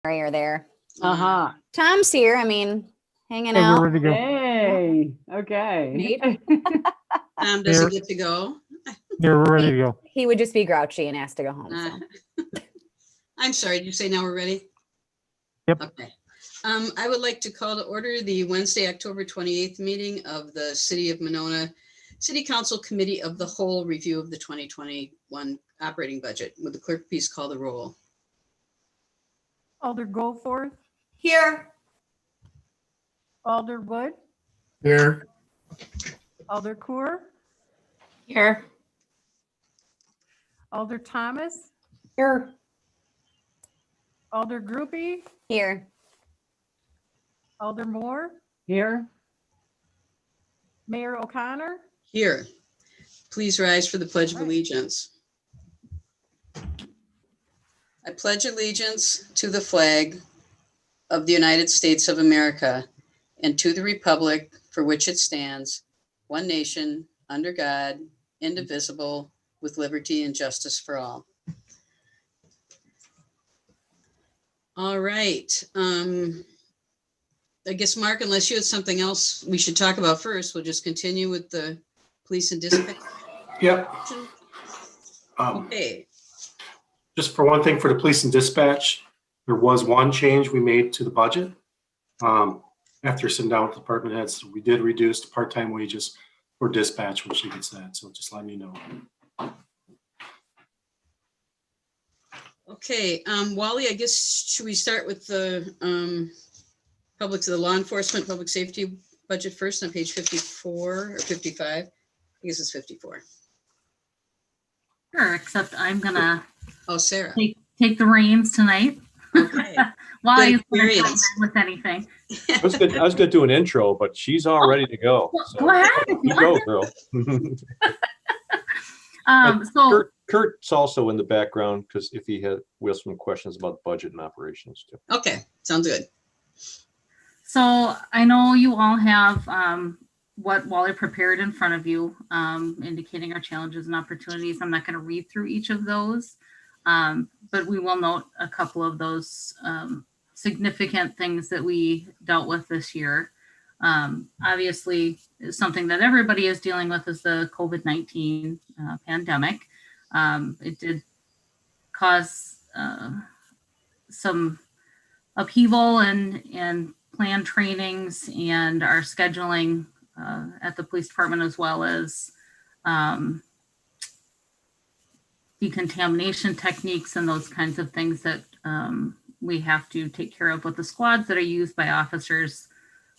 are there. Uh-huh. Tom's here. I mean, hanging Hey, we're out. ready to go. Hey, okay. Does Here. he get to go? Yeah, we're ready to go. He would just be grouchy and ask to go home. So. I'm sorry, did you say now we're ready? Yep. Okay. I would like to call to order the Wednesday, October 28th meeting of the City of Monona City Council Committee of the Whole Review of the 2021 operating budget. Would the clerk please call the roll? Alder Goforth, Here. Alder Wood, Here. Alder Coor, Here. Alder Thomas, Here. Alder Groupie, Here. Alder Moore, Here. Mayor O'Connor. Here. Please rise for the Pledge of Right. Allegiance. I pledge allegiance to the flag of the United States of America and to the republic for which it stands, one nation, under God, indivisible, with liberty and justice for all. All right. I guess, Mark, unless you had something else we should talk about first, we'll just continue with the police and dispatch. Yep. Okay. Just for one thing, for the police and dispatch, there was one change we made to the budget. After sitting down with the department heads, we did reduce the part-time wages for dispatch when she gets that. So just letting you know. Okay, Wally, I guess, should we start with the the law enforcement, public safety budget first on page 54 or 55? I guess it's 54. Sure, except I'm gonna Oh, Sarah. take the reins tonight. Okay. While Good you chime experience. in with anything. I was gonna do an intro, but she's all ready to go. So Go ahead. you go, girl. So Kurt's also in the background because we have some questions about budget and operations too. Okay, sounds good. So I know you all have what Wally prepared in front of you, indicating our challenges and opportunities. I'm not going to read through each of those, but we will note a couple of those significant things that we dealt with this year. Obviously, something that everybody is dealing with is the COVID-19 pandemic. It did cause some upheaval and planned trainings and our scheduling at the police department, as well as decontamination techniques and those kinds of things that we have to take care of with the squads that are used by officers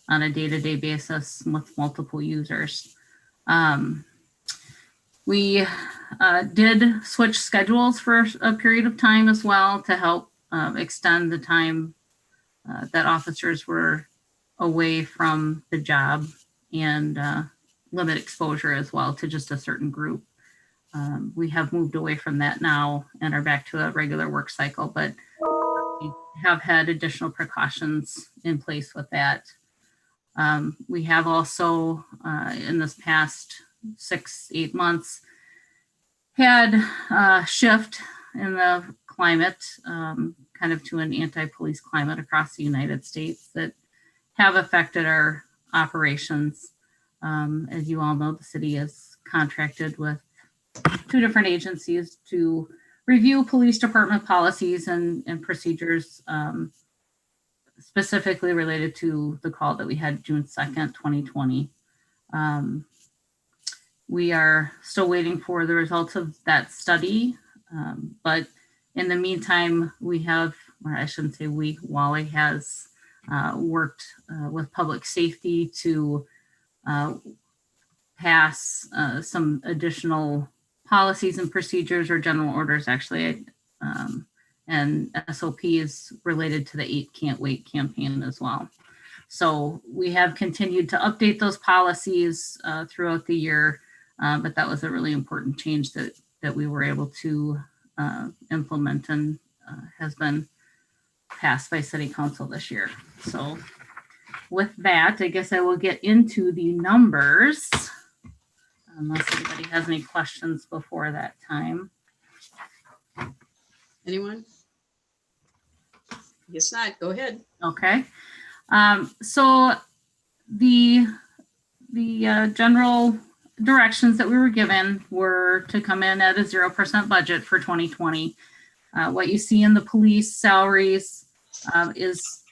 on a day-to-day basis with multiple users. We did switch schedules for a period of time as well to help extend the time that officers were away from the job and limit exposure as well to just a certain group. We have moved away from that now and are back to a regular work cycle, but we have had additional precautions in place with that. We have also, in this past 6-8 months, had a shift in the climate, kind of to an anti-police climate across the United States that have affected our operations. As you all know, the city is contracted with 2 different agencies to review police department policies and procedures, specifically related to the call that we had June 2nd, 2020. We are still waiting for the results of that study, but in the meantime, we have, or I shouldn't say we, Wally has worked with public safety to pass some additional policies and procedures, or general orders actually, and SOPs related to the 8 Can't Wait campaign as well. So we have continued to update those policies throughout the year, but that was a really important change that we were able to implement and has been passed by City Council this year. So with that, I guess I will get into the numbers, unless anybody has any questions before that time. Anyone? Guess not. Go ahead. Okay. So the general directions that we were given were to come in at a 0% budget for 2020. What you see in the police salaries is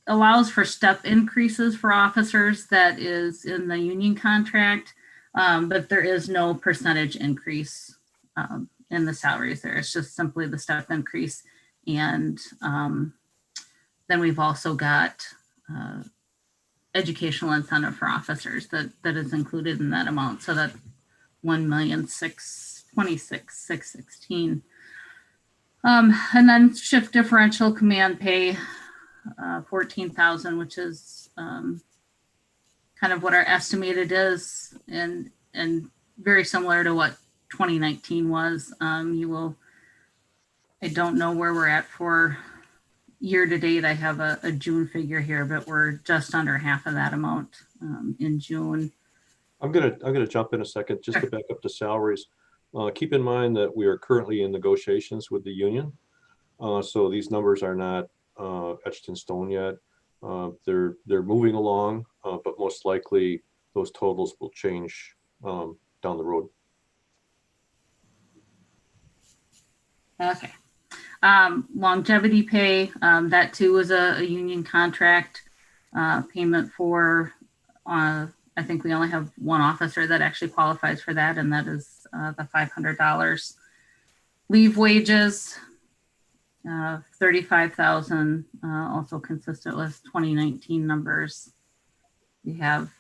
allows for step increases for officers. That is in the union contract, but there is no percentage increase in the salaries there. It's just simply the step increase. And then we've also got educational incentive for officers that is included in that amount. So that 1,626,616. And then shift differential command pay, 14,000, which is kind of what our estimated is, and very similar to what 2019 was. I don't know where we're at for year to date. I have a June figure here, but we're just under half of that amount in June. I'm gonna jump in a second just to back up to salaries. Keep in mind that we are currently in negotiations with the union. So these numbers are not etched in stone yet. They're moving along, but most likely those totals will change down the road. Okay. Longevity pay, that too was a union contract payment for, I think we only have one officer that actually qualifies for that, and that is the $500. Leave wages, 35,000, also consistent with 2019 numbers. We have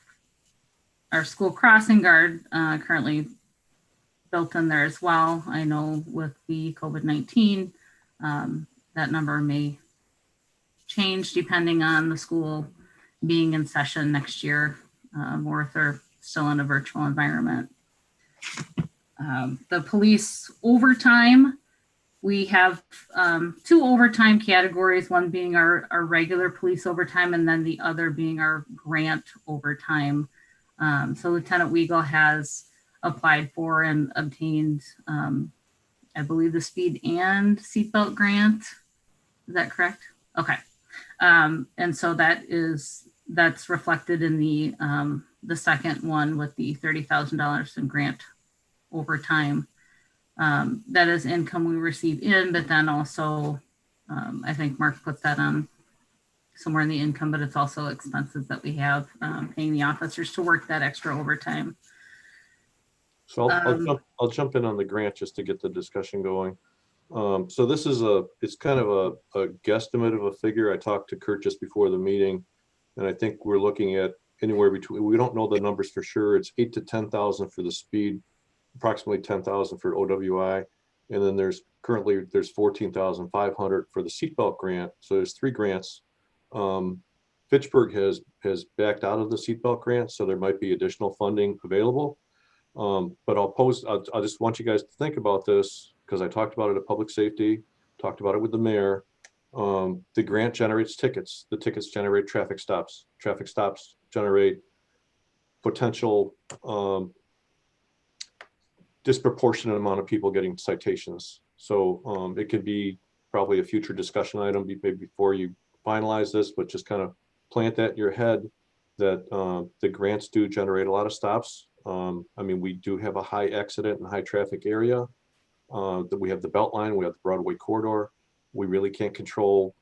our school crossing guard currently built in there as well. I know with the COVID-19, that number may change depending on the school being in session next year, or if they're still in a virtual environment. The police overtime, we have two overtime categories, one being our regular police overtime and then the other being our grant overtime. So Lieutenant Weigel has applied for and obtained, I believe, the speed and seatbelt grant. Is that correct? Okay. And so that's reflected in the second one with the $30,000 in grant overtime. That is income we receive in, but then also, I think Mark puts that on somewhere in the income, but it's also expenses that we have paying the officers to work that extra overtime. So I'll jump in on the grant just to get the discussion going. So this is it's kind of a guesstimate of a figure. I talked to Kurt just before the meeting, and I think we're looking at anywhere between, we don't know the numbers for sure. It's 8,000 to 10,000 for the speed, approximately 10,000 for OWI. And then there's 14,500 for the seatbelt grant. So there's 3 grants. Fitchburg has backed out of the seatbelt grant, so there might be additional funding available. But I just want you guys to think about this because I talked about it at public safety, talked about it with the mayor. The grant generates tickets. The tickets generate traffic stops. Traffic stops generate potential disproportionate amount of people getting citations. So it could be probably a future discussion item maybe before you finalize this, but just kind of plant that in your head that the grants do generate a lot of stops. I mean, we do have a high accident and high traffic area. That we have the Beltline, we have the Broadway corridor. We really can't control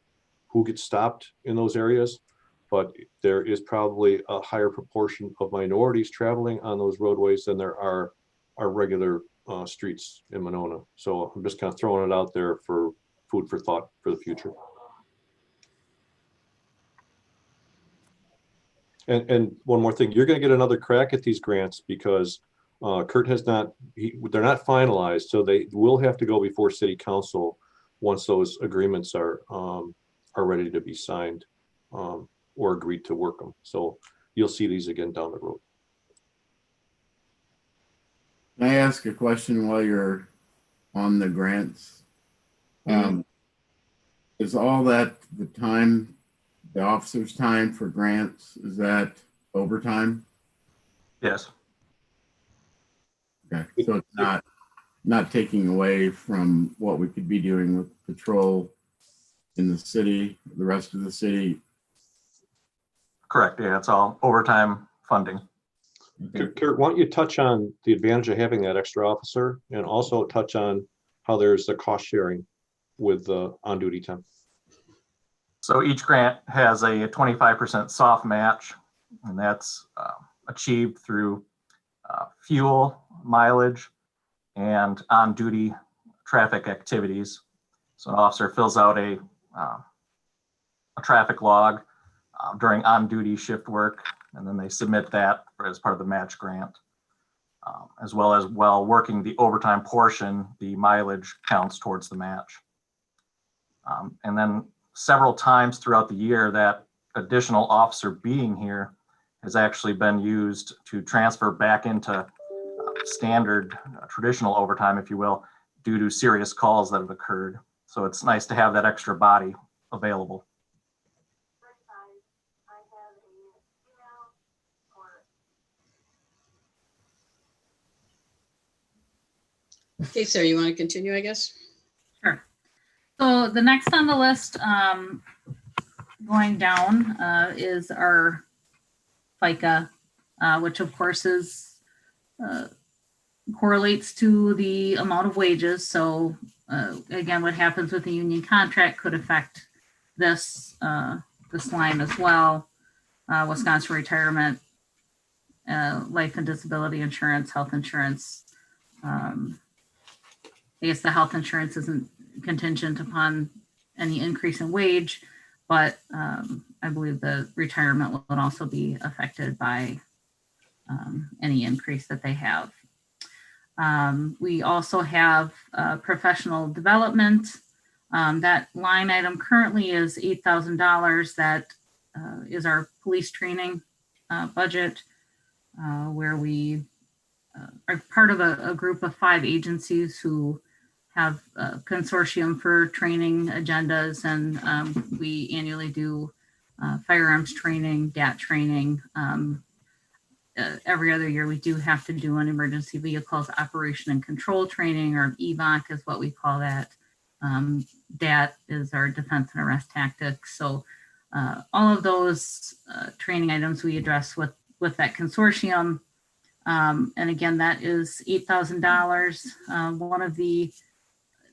who gets stopped in those areas, but there is probably a higher proportion of minorities traveling on those roadways than there are regular streets in Monona. So I'm just kind of throwing it out there for food for thought for the future. And one more thing, you're going to get another crack at these grants because Kurt has not, they're not finalized. So they will have to go before city council once those agreements are ready to be signed or agreed to work them. So you'll see these again down the road. Can I ask a question while you're on the grants? Is all that the time, the officer's time for grants, is that overtime? Yes. Okay, so it's not taking away from what we could be doing with patrol in the city, the rest of the city? Correct. Yeah, it's all overtime funding. Kurt, why don't you touch on the advantage of having that extra officer and also touch on how there's the cost sharing with the on-duty time? So each grant has a 25% soft match, and that's achieved through fuel, mileage, and on-duty traffic activities. So an officer fills out a traffic log during on-duty shift work, and then they submit that as part of the match grant. As well as while working the overtime portion, the mileage counts towards the match. And then several times throughout the year, that additional officer being here has actually been used to transfer back into standard traditional overtime, if you will, due to serious calls that have occurred. So it's nice to have that extra body available. Okay, Sarah, you want to continue, I guess? Sure. So the next on the list, going down, is our FICA, which of course is correlates to the amount of wages. So again, what happens with the union contract could affect this this line as well. Wisconsin retirement, life and disability insurance, health insurance. I guess the health insurance isn't contingent upon any increase in wage, but I believe the retirement would also be affected by any increase that they have. We also have professional development. That line item currently is $8,000. That is our police training budget, where we are part of a group of 5 agencies who have a consortium for training agendas, and we annually do firearms training, DAT training. Every other year we do have to do an emergency vehicles operation and control training, or EVOC is what we call that. DAT is our defense and arrest tactics. So all of those training items we address with that consortium. And again, that is $8,000. One of the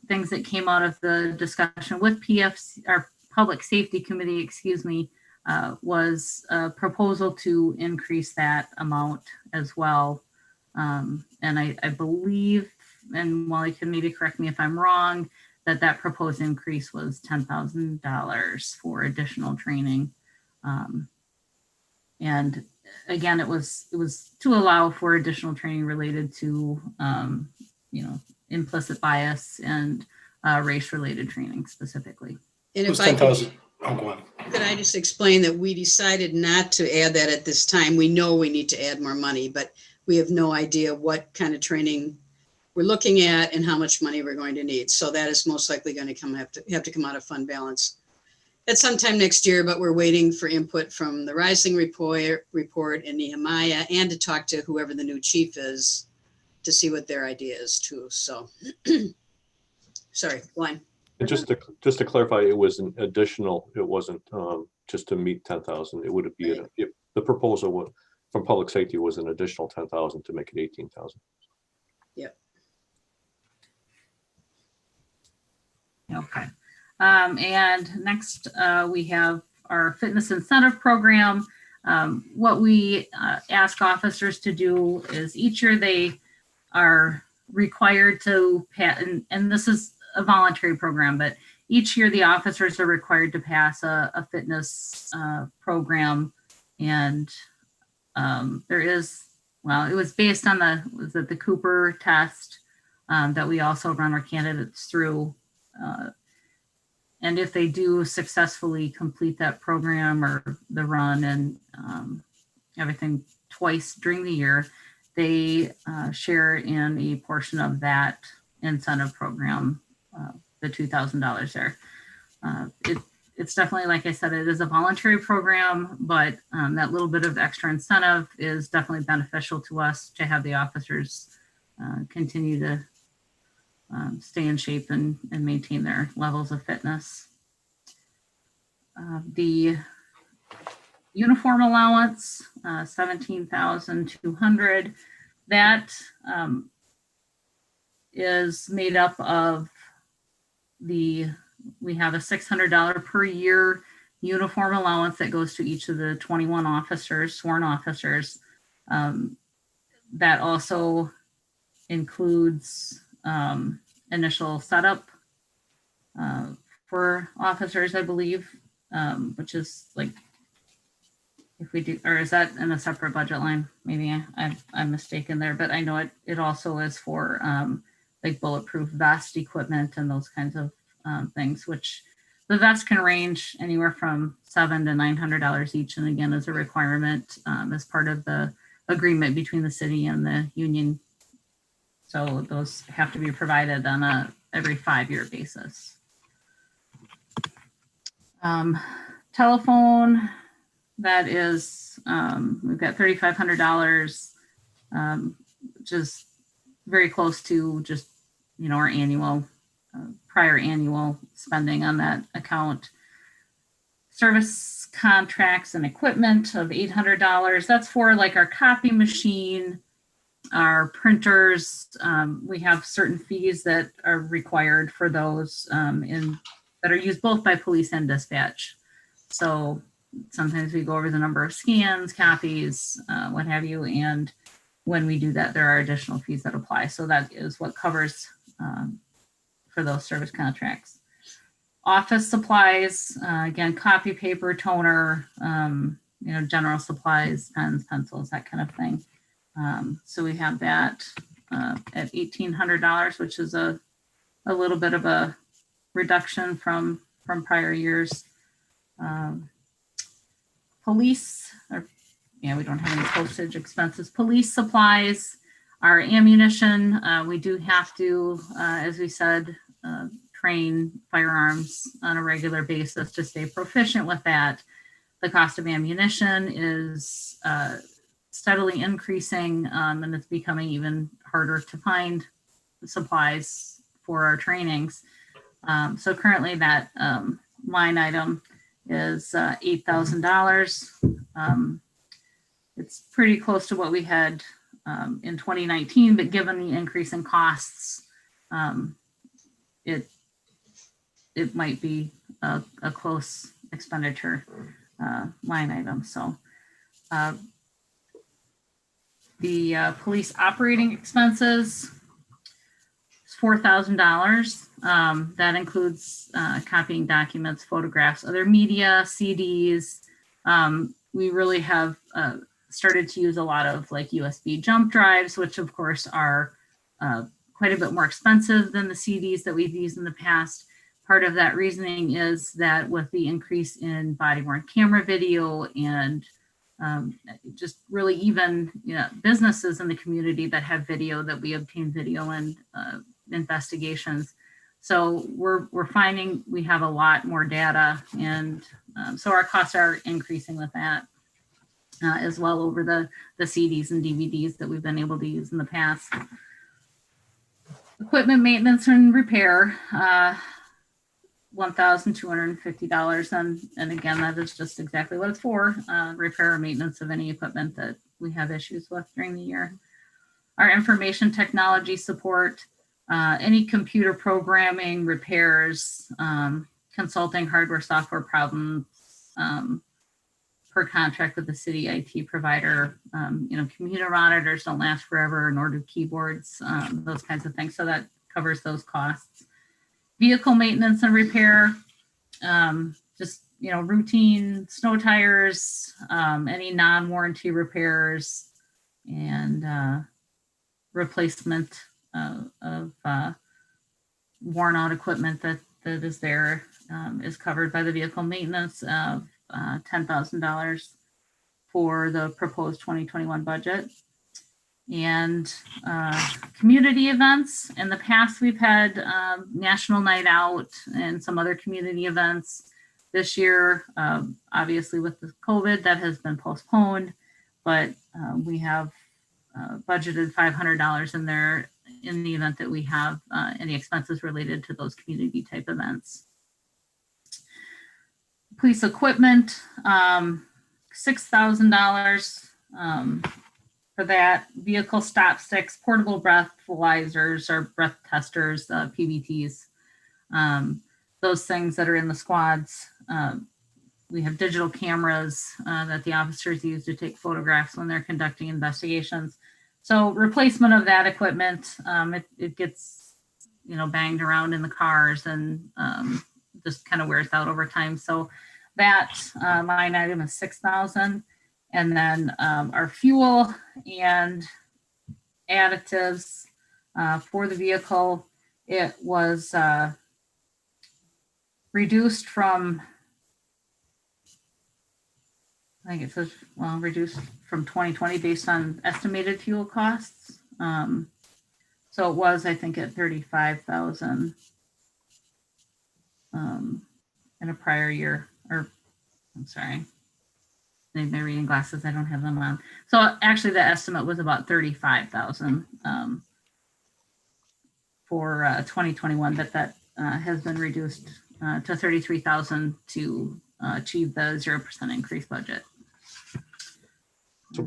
things that came out of the discussion with PFC, our Public Safety Committee, excuse me, was a proposal to increase that amount as well. And I believe, and Wally can maybe correct me if I'm wrong, that proposed increase was $10,000 for additional training. And again, it was to allow for additional training related to, implicit bias and race-related training specifically. And It was if I could, 10,000. Oh, go on. could I just explain that we decided not to add that at this time. We know we need to add more money, but we have no idea what kind of training we're looking at and how much money we're going to need. So that is most likely going to have to come out of fund balance at some time next year, but we're waiting for input from the Rising report and Nehemiah, and to talk to whoever the new chief is to see what their idea is too. So, sorry, line. And just to clarify, it was an additional, it wasn't just to meet 10,000. It would be, if the proposal from public safety was an additional 10,000 to make it 18,000. Yep. Okay. And next we have our fitness incentive program. What we ask officers to do is each year they are required to pass, and this is a voluntary program, but each year the officers are required to pass a fitness program. And there is, well, it was based on the Cooper test that we also run our candidates through. And if they do successfully complete that program or the run and everything twice during the year, they share in a portion of that incentive program, the $2,000 there. It's definitely, like I said, it is a voluntary program, but that little bit of extra incentive is definitely beneficial to us to have the officers continue to stay in shape and maintain their levels of fitness. The uniform allowance, 17,200. That is made up of we have a $600 per year uniform allowance that goes to each of the 21 officers, sworn officers. That also includes initial setup for officers, I believe, which is like, if we do, or is that in a separate budget line? Maybe I'm mistaken there, but I know it also is for like bulletproof vest equipment and those kinds of things, which the vest can range anywhere from $700 to $900 each. And again, as a requirement as part of the agreement between the city and the union. So those have to be provided on a every 5-year basis. Telephone, that is, we've got $3,500, which is very close to just, our annual, prior annual spending on that account. Service contracts and equipment of $800. That's for like our copy machine, our printers. We have certain fees that are required for those that are used both by police and dispatch. So sometimes we go over the number of scans, copies, what have you. And when we do that, there are additional fees that apply. So that is what covers for those service contracts. Office supplies, again, copy paper, toner, general supplies, pens, pencils, that kind of thing. So we have that at $1,800, which is a little bit of a reduction from prior years. Police, we don't have any postage expenses. Police supplies, our ammunition, we do have to, as we said, train firearms on a regular basis to stay proficient with that. The cost of ammunition is steadily increasing, and it's becoming even harder to find supplies for our trainings. So currently that line item is $8,000. It's pretty close to what we had in 2019, but given the increase in costs, it might be a close expenditure line item. So the police operating expenses is $4,000. That includes copying documents, photographs, other media, CDs. We really have started to use a lot of like USB jump drives, which of course are quite a bit more expensive than the CDs that we've used in the past. Part of that reasoning is that with the increase in body-worn camera video and just really even businesses in the community that have video, that we obtain video and investigations. So we're finding we have a lot more data, and so our costs are increasing with that as well over the CDs and DVDs that we've been able to use in the past. Equipment maintenance and repair, $1,250. And again, that is just exactly what it's for, repair or maintenance of any equipment that we have issues with during the year. Our information technology support, any computer programming, repairs, consulting, hardware, software problems, per contract with the city IT provider. Computer monitors don't last forever, nor do keyboards, those kinds of things. So that covers those costs. Vehicle maintenance and repair, just routine snow tires, any non-warranty repairs, and replacement of worn out equipment that is there is covered by the vehicle maintenance of $10,000 for the proposed 2021 budget. And community events. In the past, we've had National Night Out and some other community events. This year, obviously with the COVID, that has been postponed, but we have budgeted $500 in there in the event that we have any expenses related to those community type events. Police equipment, $6,000 for that. Vehicle stop sticks, portable breathalyzers or breath testers, PBTs. Those things that are in the squads. We have digital cameras that the officers use to take photographs when they're conducting investigations. So replacement of that equipment, it gets, banged around in the cars and just kind of wears out over time. So that line item is 6,000. And then our fuel and additives for the vehicle, it was reduced from, I think it says, reduced from 2020 based on estimated fuel costs. So it was, I think, at 35,000 in a prior year, or I'm sorry, I need my reading glasses. I don't have them on. So actually the estimate was about 35,000 for 2021, but that has been reduced to 33,000 to achieve the 0% increase budget. So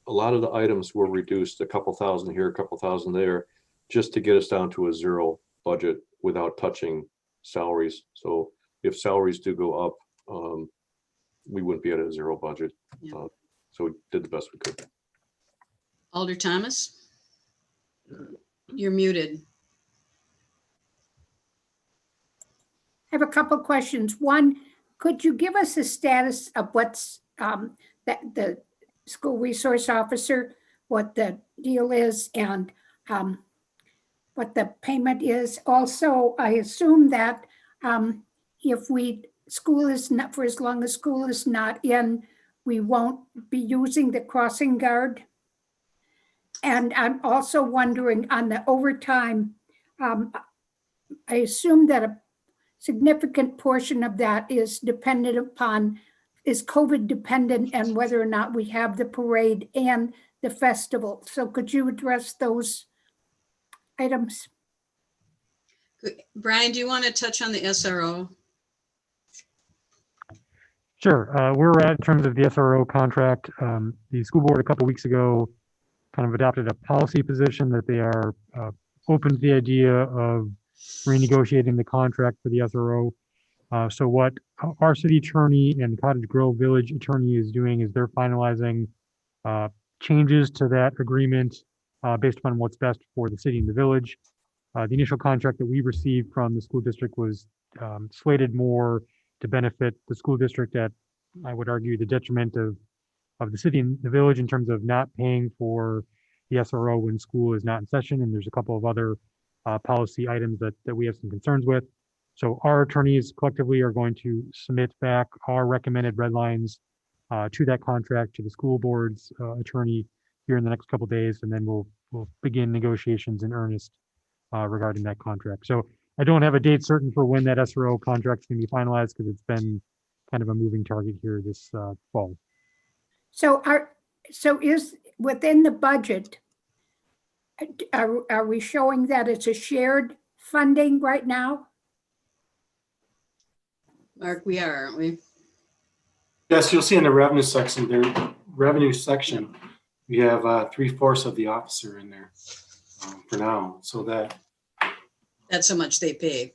a lot of the items were reduced, a couple thousand here, a couple thousand there, just to get us down to a zero budget without touching salaries. So if salaries do go up, we wouldn't be at a zero budget. Yeah. So we did the best we could. Alder Thomas? You're muted. I have a couple of questions. One, could you give us a status of what's the school resource officer, what the deal is and what the payment is? Also, I assume that if school is not, for as long as school is not in, we won't be using the crossing guard. And I'm also wondering on the overtime, I assume that a significant portion of that is dependent upon, is COVID dependent and whether or not we have the parade and the festival. So could you address those items? Brian, do you want to touch on the SRO? Sure. Where we're at in terms of the SRO contract, the school board a couple weeks ago kind of adopted a policy position that they are open to the idea of renegotiating the contract for the SRO. So what our city attorney and Cottage Grove Village attorney is doing is they're finalizing changes to that agreement based upon what's best for the city and the village. The initial contract that we received from the school district was slated more to benefit the school district at, I would argue, the detriment of the city and the village in terms of not paying for the SRO when school is not in session. And there's a couple of other policy items that we have some concerns with. So our attorneys collectively are going to submit back our recommended red lines to that contract to the school board's attorney here in the next couple of days, and then we'll begin negotiations in earnest regarding that contract. So I don't have a date certain for when that SRO contract is going to be finalized because it's been kind of a moving target here this fall. So is within the budget, are we showing that it's a shared funding right now? Mark, we are, aren't we? Yes, you'll see in the revenue section there, we have 3/4 of the officer in there for now. So that's how much they pay.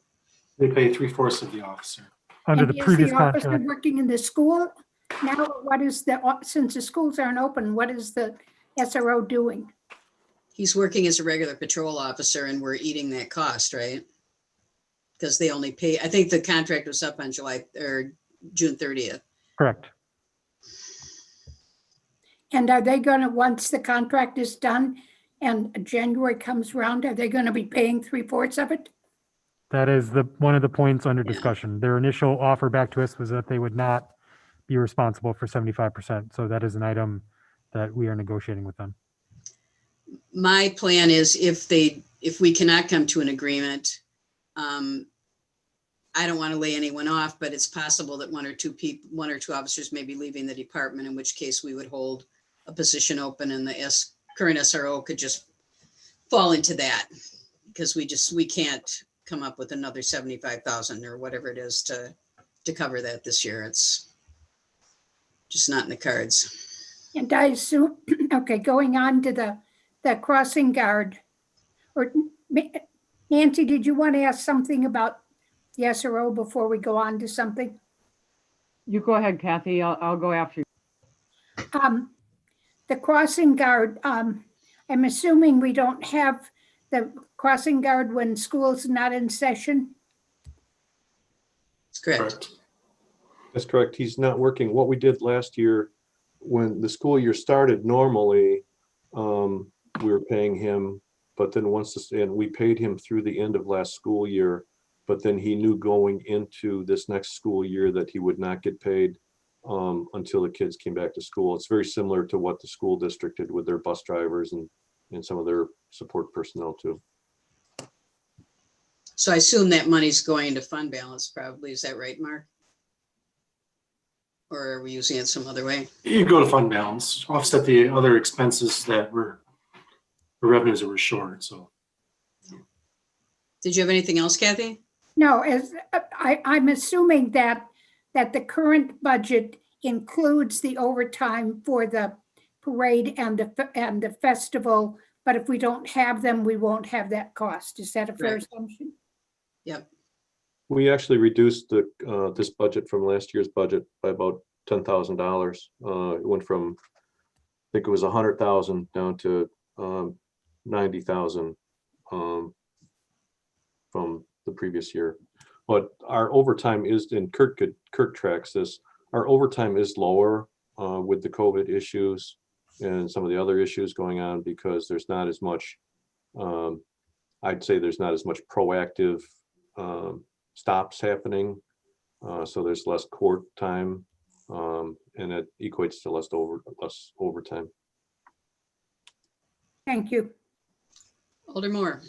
They pay 3/4 of the officer. Under the previous Is the officer contract, working in the school now? What is since the schools aren't open, what is the SRO doing? He's working as a regular patrol officer and we're eating that cost, right? Because they only pay, I think the contract was up on June 30th. correct. And are they going to, once the contract is done and January comes around, are they going to be paying 3/4 of it? That is one of the points under Yeah. discussion. Their initial offer back to us was that they would not be responsible for 75%. So that is an item that we are negotiating with them. My plan is if we cannot come to an agreement, I don't want to lay anyone off, but it's possible that one or two officers may be leaving the department, in which case we would hold a position open and the current SRO could just fall into that because we can't come up with another 75,000 or whatever it is to cover that this year. It's just not in the cards. And I assume, okay, going on to the crossing guard. Or Nancy, did you want to ask something about the SRO before we go on to something? You go ahead, Kathy. I'll go after you. The crossing guard, I'm assuming we don't have the crossing guard when school's not in session? That's correct. Correct. That's correct. He's not working. What we did last year, when the school year started, normally, we were paying him, but then and we paid him through the end of last school year, but then he knew going into this next school year that he would not get paid until the kids came back to school. It's very similar to what the school district did with their bus drivers and some of their support personnel too. So I assume that money's going to fund balance probably. Is that right, Mark? Or are we using it some other way? You go to fund balance, offset the other expenses that were, the revenues that were short, so. Did you have anything else, Kathy? No, I'm assuming that the current budget includes the overtime for the parade and the festival, but if we don't have them, we won't have that cost. Is that a fair Right. assumption? Yep. We actually reduced this budget from last year's budget by about $10,000. It went from, I think it was 100,000 down to 90,000 from the previous year. But our overtime is, and Kirk tracks this, our overtime is lower with the COVID issues and some of the other issues going on because there's not as much, I'd say there's not as much proactive stops happening. So there's less court time and it equates to less overtime. Thank you. Alder Moore.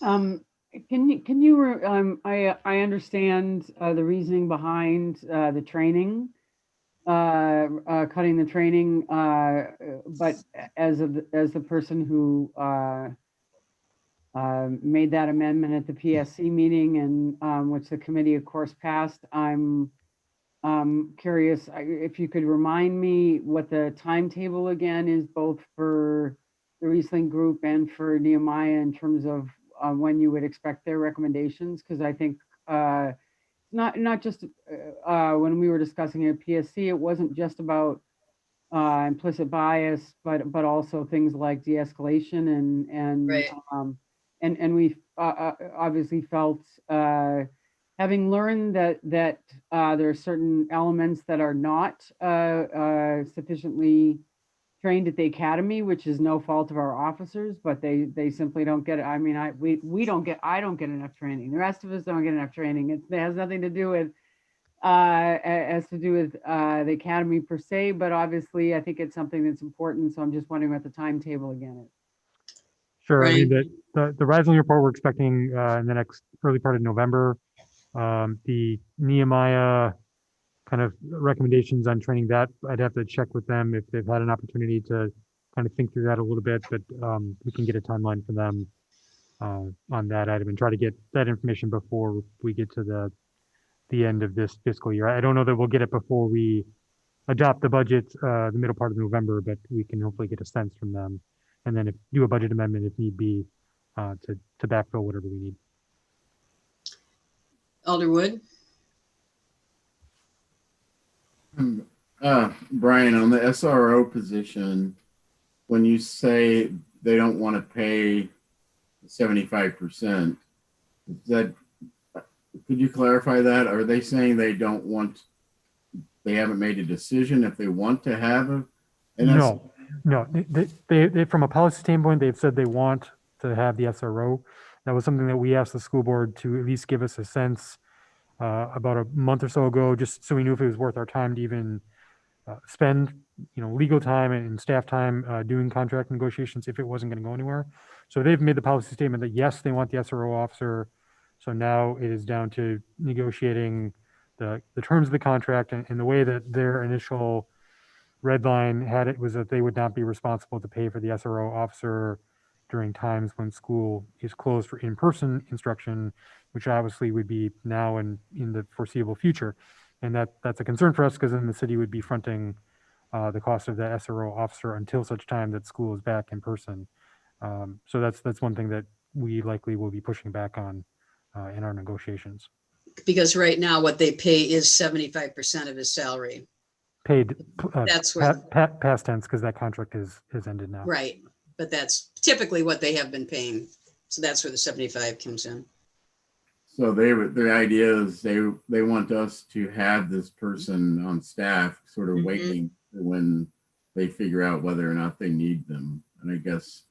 Can you, I understand the reasoning behind the training, cutting the training, but as the person who made that amendment at the PSC meeting and which the committee of course passed, I'm curious if you could remind me what the timetable again is, both for the Riesling Group and for Nehemiah in terms of when you would expect their recommendations, because I think not just when we were discussing it at PSC, it wasn't just about implicit bias, but also things like de-escalation Right. and we obviously felt having learned that there are certain elements that are not sufficiently trained at the academy, which is no fault of our officers, but they simply don't get it. I mean, I don't get enough training. The rest of us don't get enough training. It has nothing to do with the academy per se, but obviously I think it's something that's important. So I'm just wondering what the timetable again is. Sure. I mean, Right. the Rising report we're expecting in the next early part of November. The Nehemiah kind of recommendations on training, that I'd have to check with them if they've had an opportunity to kind of think through that a little bit, but we can get a timeline for them on that item and try to get that information before we get to the end of this fiscal year. I don't know that we'll get it before we adopt the budget the middle part of November, but we can hopefully get a sense from them and then do a budget amendment if need be to backfill whatever we need. Alder Wood. Brian, on the SRO position, when you say they don't want to pay 75%, could you clarify that? Are they saying they haven't made a decision if they want to have an No. They from a policy standpoint, they've said they want to have the SRO. That was something that we asked the school board to at least give us a sense about a month or so ago, just so we knew if it was worth our time to even spend, legal time and staff time doing contract negotiations if it wasn't going to go anywhere. So they've made the policy statement that yes, they want the SRO officer. So now it is down to negotiating the terms of the contract, and the way that their initial red line had it was that they would not be responsible to pay for the SRO officer during times when school is closed for in-person instruction, which obviously would be now and in the foreseeable future. And that's a concern for us because then the city would be fronting the cost of the SRO officer until such time that school is back in person. So that's one thing that we likely will be pushing back on in our negotiations. Because right now what they pay is 75% of his salary. Paid That's what, past tense because that contract is ended now. right. But that's typically what they have been paying. So that's where the 75 comes in. So the idea is they want us to have this person on staff sort of Mhm. waiting for when they figure out whether or not they need them. And I guess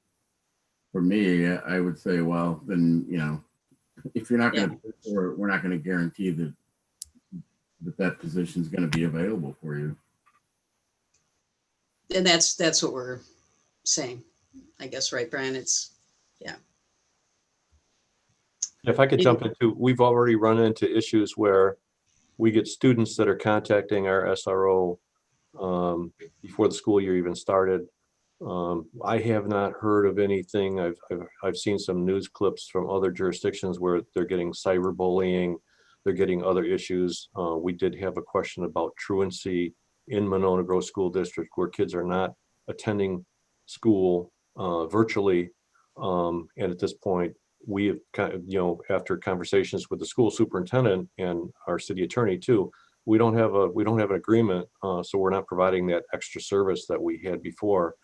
for me, I would say, well, then, you know, if you're not going to, or we're not going to guarantee that position is going to be available for you. And that's what we're saying, I guess, right, Brian? It's, If I could jump into, we've already run into issues where we get students that are contacting our SRO before the school year even started. I have not heard of anything. I've seen some news clips from other jurisdictions where they're getting cyberbullying, they're getting other issues. We did have a question about truancy in Monona Grove School District where kids are not attending school virtually. And at this point, we have kind of, after conversations with the school superintendent and our city attorney too, we don't have an agreement. So we're not providing that extra service that we had before.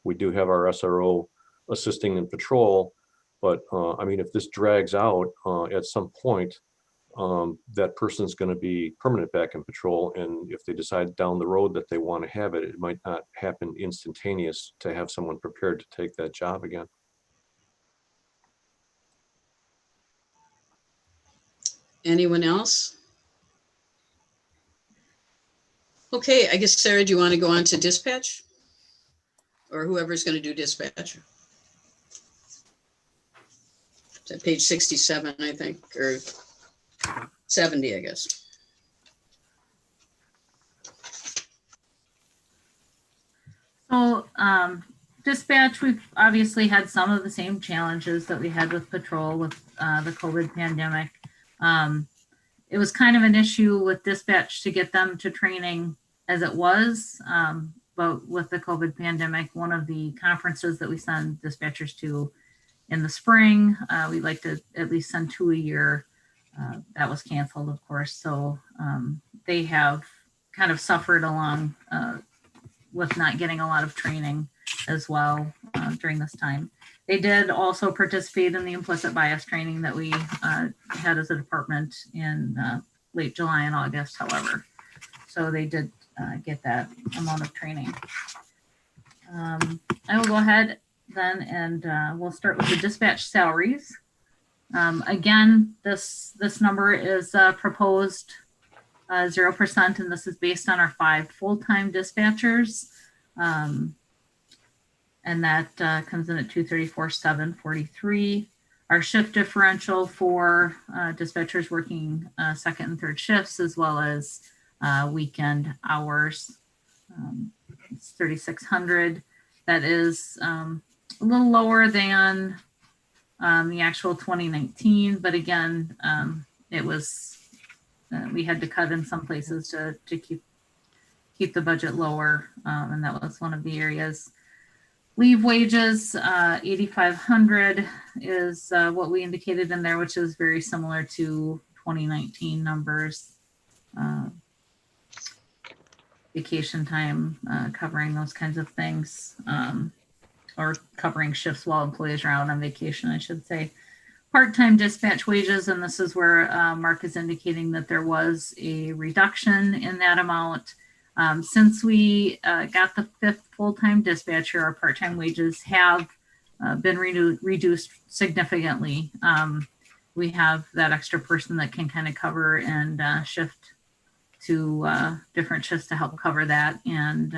We do have our SRO assisting in patrol, but I mean, if this drags out at some point, that person's going to be permanent back in patrol. And if they decide down the road that they want to have it, it might not happen instantaneous to have someone prepared to take that job again. anyone else? Okay, I guess, Sarah, do you want to go on to dispatch? Or whoever's going to do dispatch? It's at page 67, I think, or 70, I guess. So dispatch, we've obviously had some of the same challenges that we had with patrol with the COVID pandemic. It was kind of an issue with dispatch to get them to training as it was. But with the COVID pandemic, one of the conferences that we send dispatchers to in the spring, we like to at least send 2 a year. That was canceled, of course. So they have kind of suffered along with not getting a lot of training as well during this time. They did also participate in the implicit bias training that we had as a department in late July and August, however. So they did get that amount of training. I will go ahead then and we'll start with the dispatch salaries. Again, this number is proposed 0%, and this is based on our 5 full-time dispatchers. And that comes in at 234,743. Our shift differential for dispatchers working second and third shifts, as well as weekend hours, it's 3,600. That is a little lower than the actual 2019, but again, it was we had to cut in some places to keep the budget lower, and that was one of the areas. Leave wages, 8,500 is what we indicated in there, which is very similar to 2019 numbers. Vacation time, covering those kinds of things, or covering shifts while employees are out on vacation, I should say. Part-time dispatch wages, and this is where Mark is indicating that there was a reduction in that amount. Since we got the 5th full-time dispatcher, our part-time wages have been reduced significantly. We have that extra person that can kind of cover and shift to different shifts to help cover that. And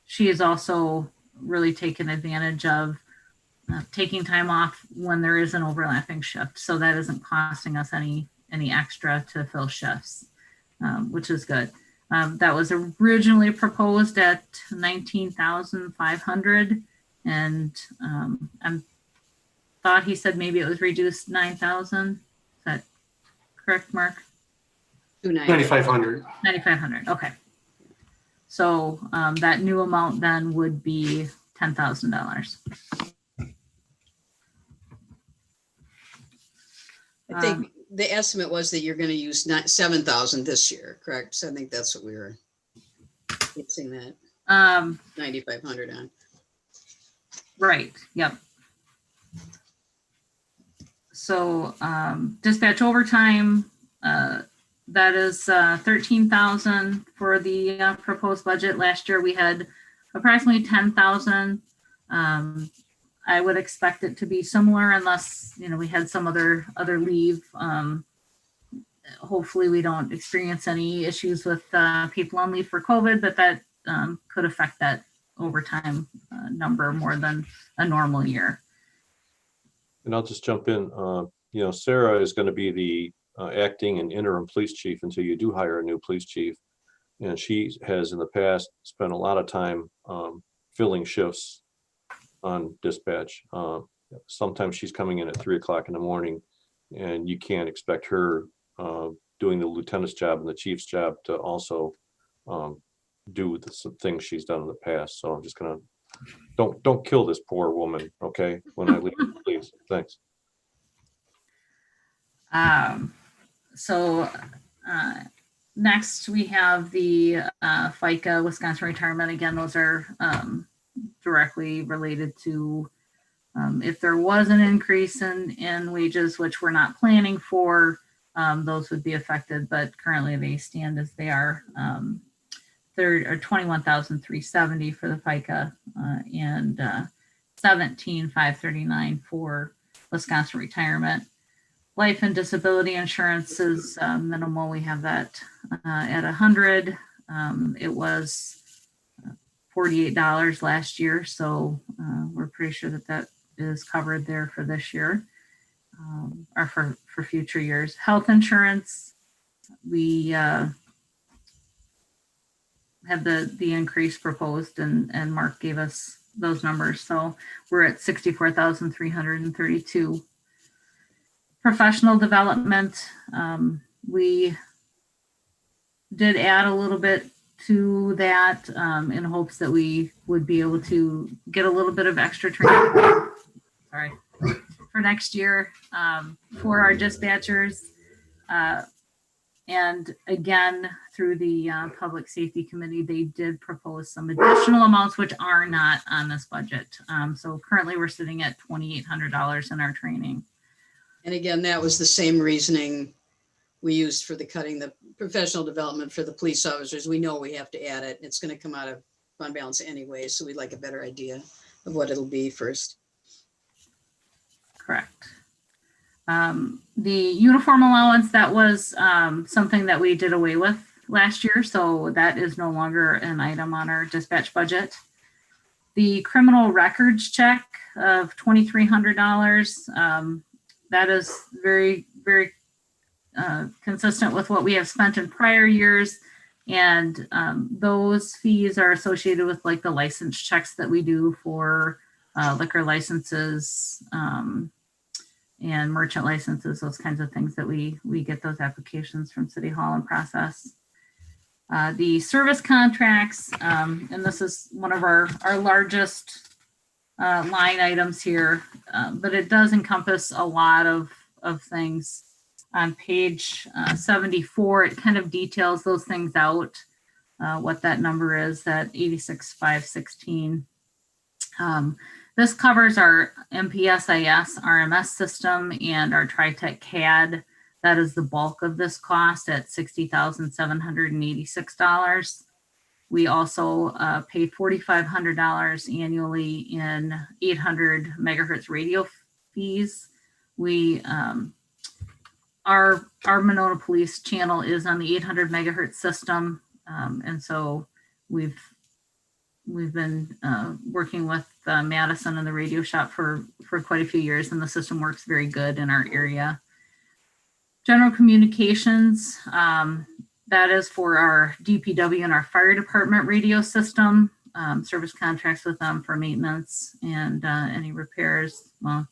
she has also really taken advantage of taking time off when there is an overlapping shift. So that isn't costing us any extra to fill shifts, which is good. That was originally proposed at 19,500, and I'm thought he said maybe it was reduced 9,000. Is that correct, Mark? 9,500. 9,500, okay. So that new amount then would be $10,000. I think the estimate was that you're going to use 7,000 this year, correct? So I think that's what we were fixing that 9,500 on. Right, yep. So dispatch overtime, that is 13,000 for the proposed budget. Last year we had approximately 10,000. I would expect it to be similar unless, we had some other leave. Hopefully we don't experience any issues with people on leave for COVID, but that could affect that overtime number more than a normal year. And I'll just jump in. Sarah is going to be the acting and interim police chief until you do hire a new police chief. And she has in the past spent a lot of time filling shifts on dispatch. Sometimes she's coming in at 3 o'clock in the morning, and you can't expect her doing the lieutenant's job and the chief's job to also do some things she's done in the past. So I'm just gonna, don't kill this poor woman, okay? When I leave, please, thanks. Next we have the FICA Wisconsin retirement. Again, those are directly related to if there was an increase in wages, which we're not planning for, those would be affected, but currently they stand as they are. There are 21,370 for the FICA and 17,539 for Wisconsin retirement. Life and disability insurance is minimal. We have that at 100. It was $48 last year, so we're pretty sure that is covered there for this year or for future years. Health insurance, we have the increase proposed, and Mark gave us those numbers, so we're at 64,332. Professional development, we did add a little bit to that in hopes that we would be able to get a little bit of extra training for next year for our dispatchers. And again, through the Public Safety Committee, they did propose some additional amounts which are not on this budget. So currently we're sitting at $2,800 in our training. And again, that was the same reasoning we used for the cutting the professional development for the police officers. We know we have to add it. It's going to come out of fund balance anyway, so we'd like a better idea of what it'll be first. Correct. The uniform allowance, that was something that we did away with last year, so that is no longer an item on our dispatch budget. The criminal records check of $2,300, that is very, very consistent with what we have spent in prior years. And those fees are associated with like the license checks that we do for liquor licenses and merchant licenses, those kinds of things that we get those applications from City Hall and process. The service contracts, and this is one of our largest line items here, but it does encompass a lot of things. On page 74, it kind of details those things out, what that number is, that 86,516. This covers our MPSIS RMS system and our TriTech CAD. That is the bulk of this cost at $60,786. We also pay $4,500 annually in 800 megahertz radio fees. We our Monona Police channel is on the 800 megahertz system, and so we've been working with Madison and the radio shop for quite a few years, and the system works very good in our area. General communications, that is for our DPW and our fire department radio system, service contracts with them for maintenance and any repairs, well,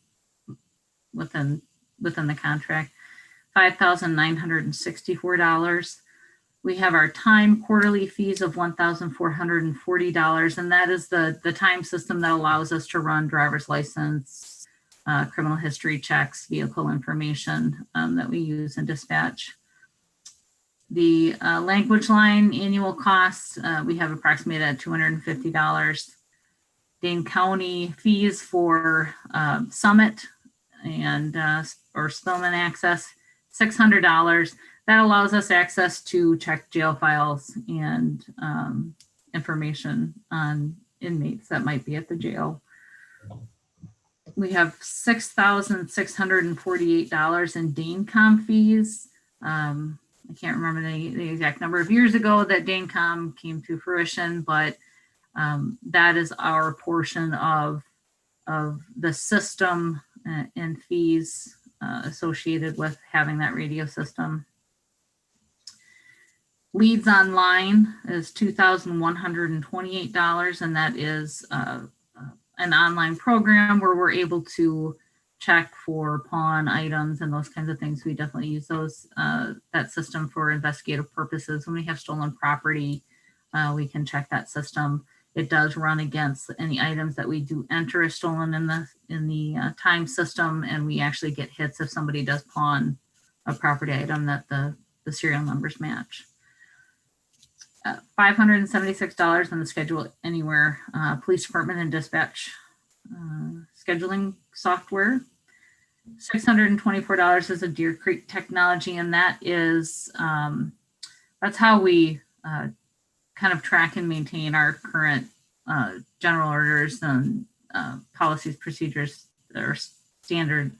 within the contract, $5,964. We have our time quarterly fees of $1,440, and that is the time system that allows us to run driver's license, criminal history checks, vehicle information that we use in dispatch. The language line annual costs, we have approximated at $250. Dane County fees for Summit and or Spillman access, $600. That allows us access to check jail files and information on inmates that might be at the jail. We have $6,648 in DaneCom fees. I can't remember the exact number of years ago that DaneCom came to fruition, but that is our portion of the system and fees associated with having that radio system. Leads Online is $2,128, and that is an online program where we're able to check for pawn items and those kinds of things. We definitely use those that system for investigative purposes. When we have stolen property, we can check that system. It does run against any items that we do enter as stolen in the time system, and we actually get hits if somebody does pawn a property item that the serial numbers match. $576 on the Schedule Anywhere police department and dispatch scheduling software. $624 is a Deer Creek technology, and that is that's how we kind of track and maintain our current general orders and policies, procedures, or standard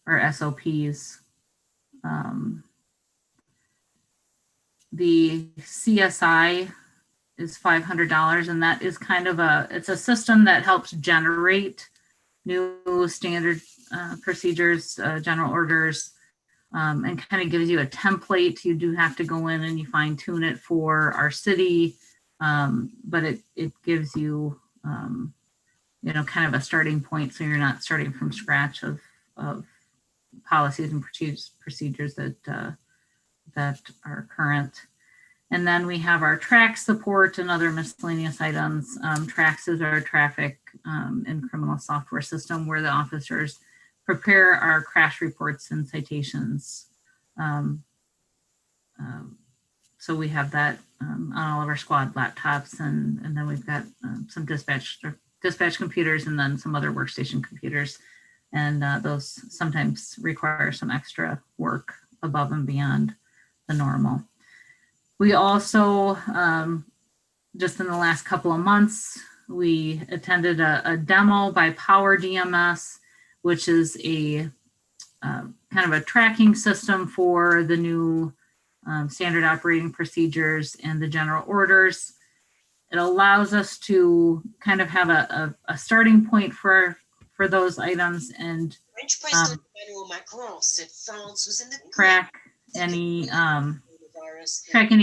or SOPs. The CSI is $500, and that is kind of it's a system that helps generate new standard procedures, general orders, and kind of gives you a template. You do have to go in and you fine tune it for our city, but it gives you, kind of a starting point, so you're not starting from scratch of policies and procedures that are current. And then we have our TRAX support and other miscellaneous items. TRAX is our traffic and criminal software system where the officers prepare our crash reports and citations. So we have that on all of our squad laptops, and then we've got some dispatch computers and then some other workstation computers. And those sometimes require some extra work above and beyond the normal. We also, just in the last couple of months, we attended a demo by Power DMS, which is a kind of a tracking system for the new standard operating procedures and the general orders. It allows us to kind of have a starting point for those items and track any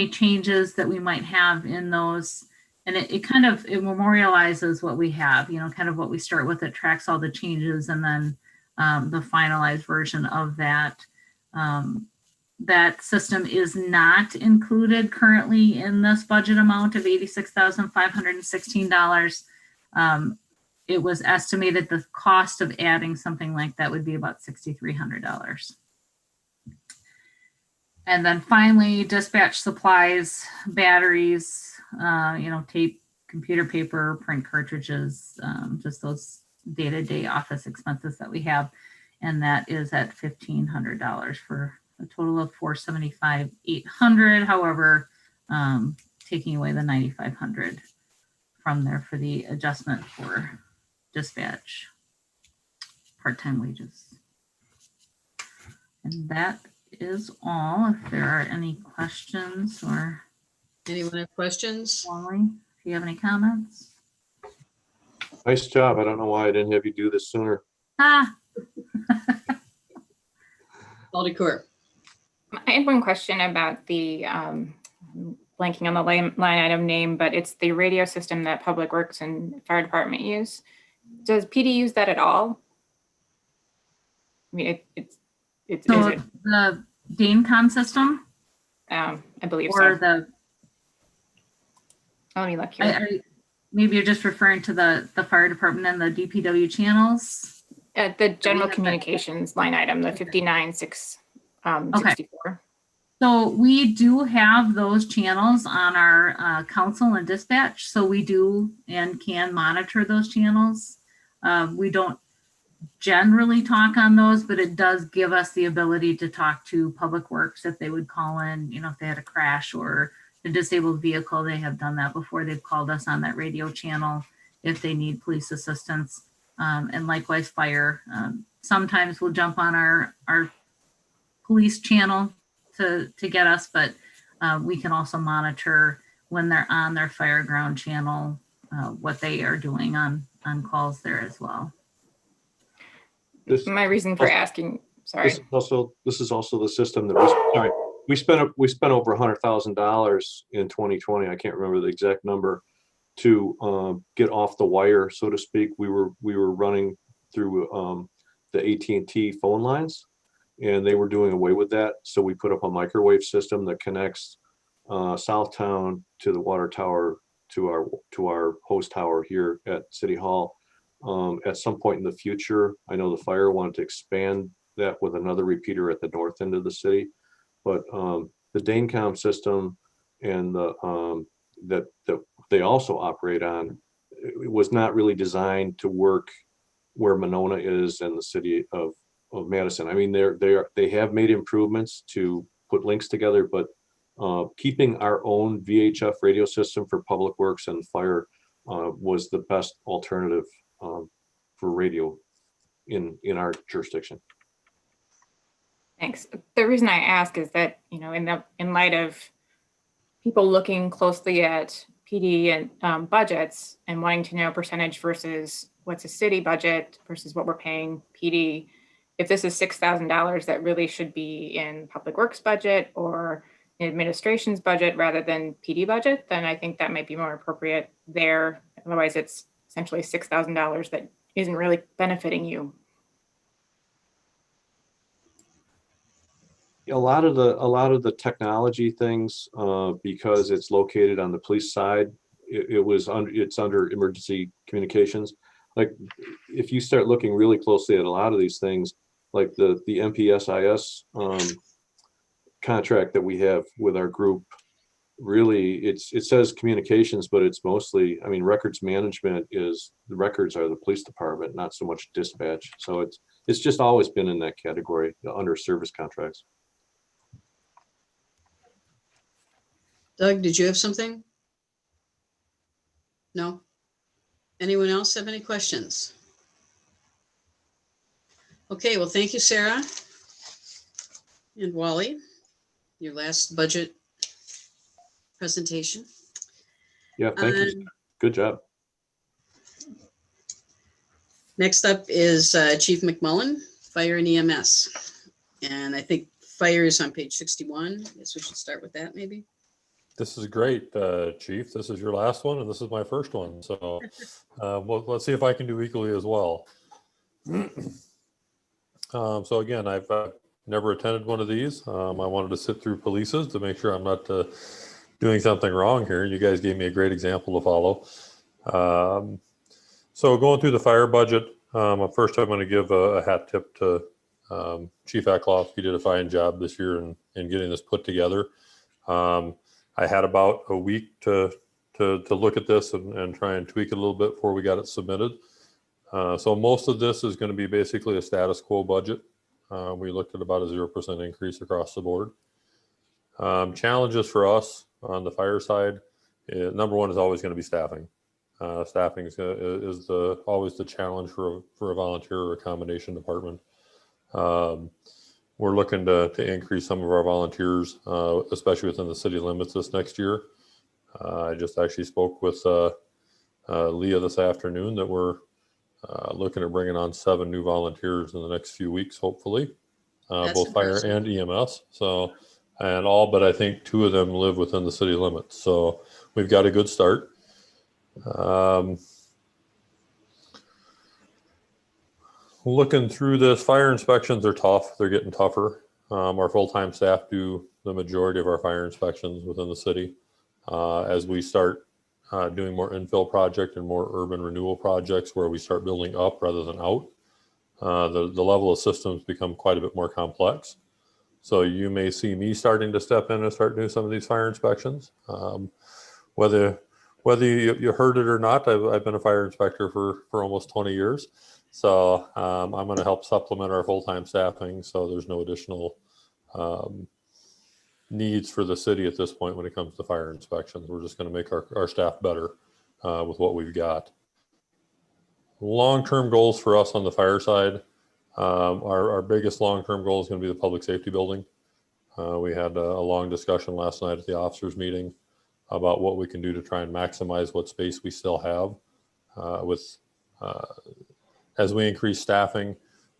changes that we might have in those. And it memorializes what we have, kind of what we start with. It tracks all the changes, and then the finalized version of that. That system is not included currently in this budget amount of $86,516. It was estimated the cost of adding something like that would be about $6,300. And then finally, dispatch supplies, batteries, tape, computer paper, print cartridges, just those day-to-day office expenses that we have. And that is at $1,500 for a total of $475,800. However, taking away the $9,500 from there for the adjustment for dispatch part-time wages. And that is all. If there are any questions, or anyone have questions? Wally, if you have any comments. Nice job. I don't know why I didn't have you do this sooner. Aldicourt. I had one question about the blanking on the line item name, but it's the radio system that Public Works and Fire Department use. Does PD use that at all? mean, is So it, the DaneCom system I believe or so. the, Let me look here. maybe you're just referring to the fire department and the DPW channels? The general have that- communications line item, the 59,664. So we do have those channels on our council and dispatch. So we do and can monitor those channels. We don't generally talk on those, but it does give us the ability to talk to Public Works if they would call in, if they had a crash or a disabled vehicle. They have done that before. They've called us on that radio channel if they need police assistance. And likewise fire. Sometimes we'll jump on our police channel to get us, but we can also monitor when they're on their fire ground channel, what they are doing on calls there as well. My reason for asking, sorry. This is also the system that we spent over $100,000 in 2020. I can't remember the exact number to get off the wire, so to speak. We were running through the AT&T phone lines, and they were doing away with that. So we put up a microwave system that connects Southtown to the water tower to our host tower here at City Hall. At some point in the future, I know the fire wanted to expand that with another repeater at the north end of the city, but the DaneCom system and the that they also operate on, it was not really designed to work where Monona is and the city of Madison. I mean, they have made improvements to put links together, but keeping our own VHF radio system for Public Works and fire was the best alternative for radio in our jurisdiction. Thanks. The reason I ask is that, in light of people looking closely at PD and budgets and wanting to know percentage versus what's a city budget versus what we're paying PD, if this is $6,000 that really should be in Public Works budget or in administration's budget rather than PD budget, then I think that might be more appropriate there. Otherwise, it's essentially $6,000 that isn't really benefiting you. A lot of the technology things, because it's located on the police side, it's under emergency communications. Like if you start looking really closely at a lot of these things, like the MPSIS contract that we have with our group, really it says communications, but it's mostly, I mean, records management is, the records are the police department, not so much dispatch. So it's just always been in that category under service contracts. Doug, did you have something? No? Anyone else have any questions? Okay, well, thank you, Sarah. And Wally, your last budget presentation. Yeah, thank you. Good job. Next up is Chief McMullen, Fire and EMS. And I think fire is on page 61. I guess we should start with that maybe. This is great, Chief. This is your last one, and this is my first one. So well, let's see if I can do equally as well. So again, I've never attended one of these. I wanted to sit through polices to make sure I'm not doing something wrong here. You guys gave me a great example to follow. So going through the fire budget, first I'm going to give a hat tip to Chief Eckloff. He did a fine job this year in getting this put together. I had about a week to look at this and try and tweak it a little bit before we got it submitted. So most of this is going to be basically a status quo budget. We looked at about a 0% increase across the board. Challenges for us on the fire side, number one is always going to be staffing. Staffing is always the challenge for a volunteer or a combination department. We're looking to increase some of our volunteers, especially within the city limits this next year. I just actually spoke with Leah this afternoon that we're looking at bringing on 7 new volunteers in the next few weeks, hopefully, both fire and EMS. So, and all, but I think 2 of them live within the city limits. So we've got a good start. looking through this, fire inspections are tough. They're getting tougher. Our full-time staff do the majority of our fire inspections within the city. As we start doing more infill project and more urban renewal projects where we start building up rather than out, the level of systems become quite a bit more complex. So you may see me starting to step in and start doing some of these fire inspections. Whether you heard it or not, I've been a fire inspector for almost 20 years. So I'm going to help supplement our full-time staffing. So there's no additional needs for the city at this point when it comes to fire inspections. We're just going to make our staff better with what we've got. Long-term goals for us on the fire side, our biggest long-term goal is going to be the public safety building. We had a long discussion last night at the officers meeting about what we can do to try and maximize what space we still have as we increase staffing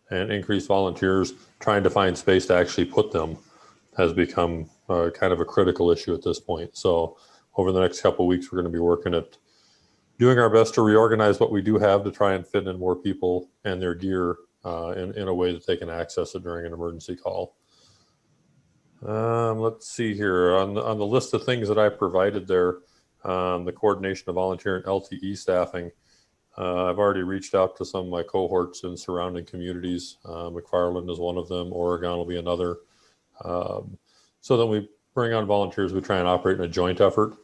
and increase volunteers, trying to find space to actually put them has become kind of a critical issue at this point. So over the next couple of weeks, we're going to be working at doing our best to reorganize what we do have to try and fit in more people and their gear in a way that they can access it during an emergency call. Let's see here on the list of things that I provided there, the coordination of volunteer and LTE staffing. I've already reached out to some of my cohorts in surrounding communities. McFarland is one of them. Oregon will be another. So then we bring on volunteers. We try and operate in a joint effort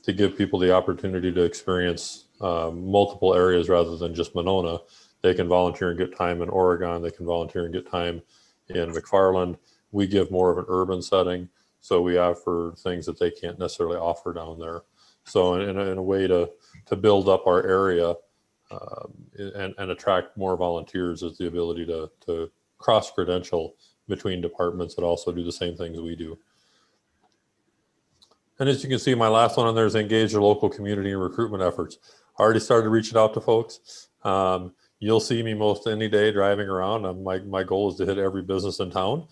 to give people the opportunity to experience multiple areas rather than just Monona. They can volunteer and get time in Oregon. They can volunteer and get time in McFarland. We give more of an urban setting. So we offer things that they can't necessarily offer down there. So in a way to build up our area and attract more volunteers is the ability to cross-credential between departments that also do the same things we do. And as you can see, my last one on there is engage your local community and recruitment efforts. I already started reaching out to folks. You'll see me most any day driving around. My goal is to hit every business in town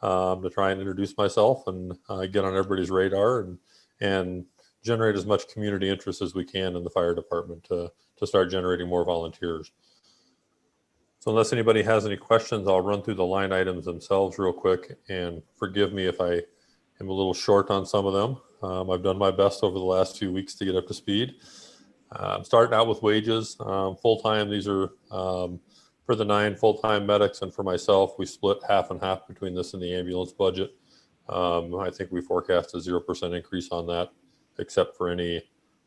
to try and introduce myself and get on everybody's radar and generate as much community interest as we can in the fire department to start generating more volunteers. So unless anybody has any questions, I'll run through the line items themselves real quick, and forgive me if I am a little short on some of them. I've done my best over the last few weeks to get up to speed. Starting out with wages, full-time, these are for the 9 full-time medics, and for myself, we split half and half between this and the ambulance budget. I think we forecast a 0% increase on that, except for any,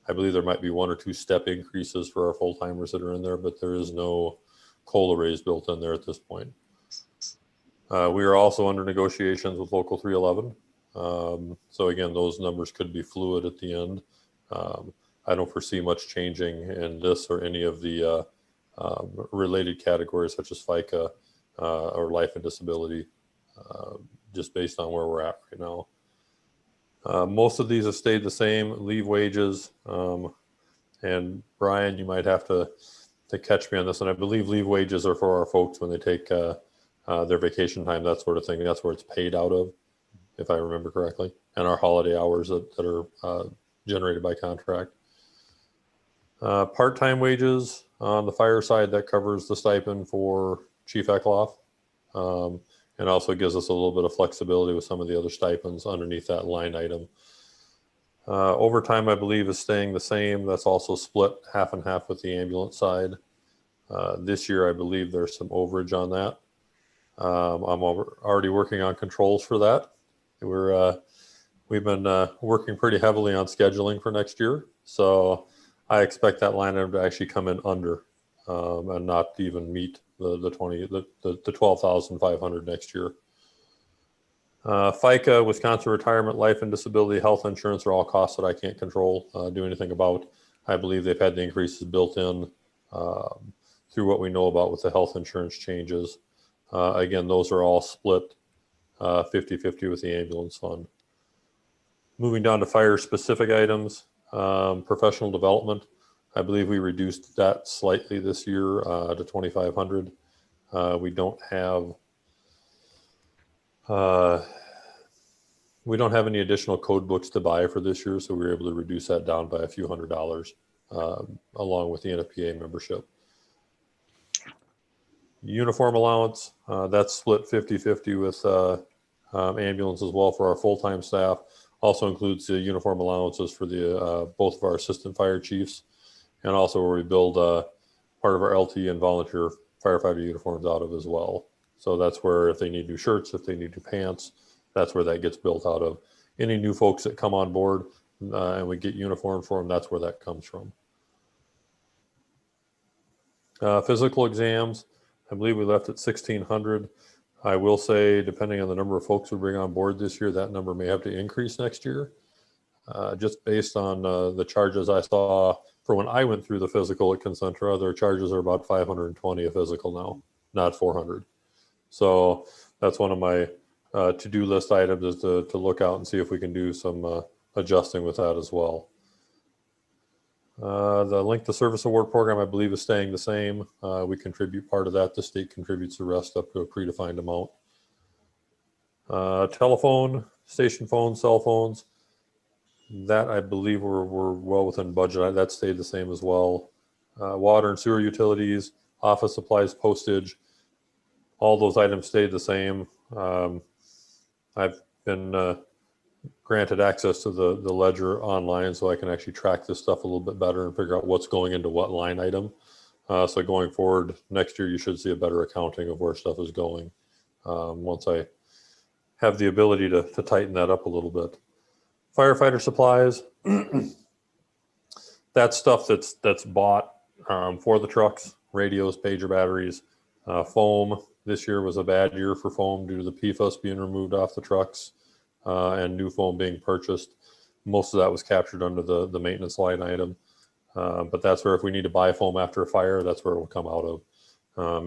I believe there might be 1 or 2 step increases for our full-timers that are in there, but there is no COLA raise built in there at this point. We are also under negotiations with Local 311. So again, those numbers could be fluid at the end. I don't foresee much changing in this or any of the related categories such as FICA or life and disability, just based on where we're at right now. Most of these have stayed the same. Leave wages, and Brian, you might have to catch me on this, and I believe leave wages are for our folks when they take their vacation time, that sort of thing. That's where it's paid out of, if I remember correctly, and our holiday hours that are generated by contract. Part-time wages on the fire side, that covers the stipend for Chief Eckloff, and also gives us a little bit of flexibility with some of the other stipends underneath that line item. Overtime, I believe, is staying the same. That's also split half and half with the ambulance side. This year, I believe there's some overage on that. I'm already working on controls for that. We've been working pretty heavily on scheduling for next year. So I expect that line item to actually come in under and not even meet the 12,500 next year. FICA, Wisconsin Retirement, Life and Disability, Health Insurance are all costs that I can't control, do anything about. I believe they've had the increases built in through what we know about with the health insurance changes. Again, those are all split 50-50 with the ambulance fund. Moving down to fire specific items, professional development. I believe we reduced that slightly this year to 2,500. We don't have any additional code books to buy for this year, so we were able to reduce that down by a few $100s along with the NFPA membership. Uniform allowance, that's split 50-50 with ambulance as well for our full-time staff. Also includes the uniform allowances for the both of our assistant fire chiefs, and also where we build part of our LT and volunteer firefighter uniforms out of as well. So that's where if they need new shirts, if they need new pants, that's where that gets built out of. Any new folks that come on board and we get uniform for them, that's where that comes from. Physical exams, I believe we left at 1,600. I will say, depending on the number of folks we bring on board this year, that number may have to increase next year. Just based on the charges I saw for when I went through the physical at Concentra, their charges are about 520 a physical now, not 400. So that's one of my to-do list items, is to look out and see if we can do some adjusting with that as well. The length of service award program, I believe, is staying the same. We contribute part of that. The state contributes the rest up to a predefined amount. Telephone, station phones, cell phones, that I believe we're well within budget. That stayed the same as well. Water and sewer utilities, office supplies, postage, all those items stayed the same. I've been granted access to the ledger online, so I can actually track this stuff a little bit better and figure out what's going into what line item. So going forward next year, you should see a better accounting of where stuff is going once I have the ability to tighten that up a little bit. Firefighter supplies, that's stuff that's bought for the trucks, radios, pager batteries, foam. This year was a bad year for foam due to the PFAS being removed off the trucks and new foam being purchased. Most of that was captured under the maintenance line item. But that's where if we need to buy foam after a fire, that's where it will come out of.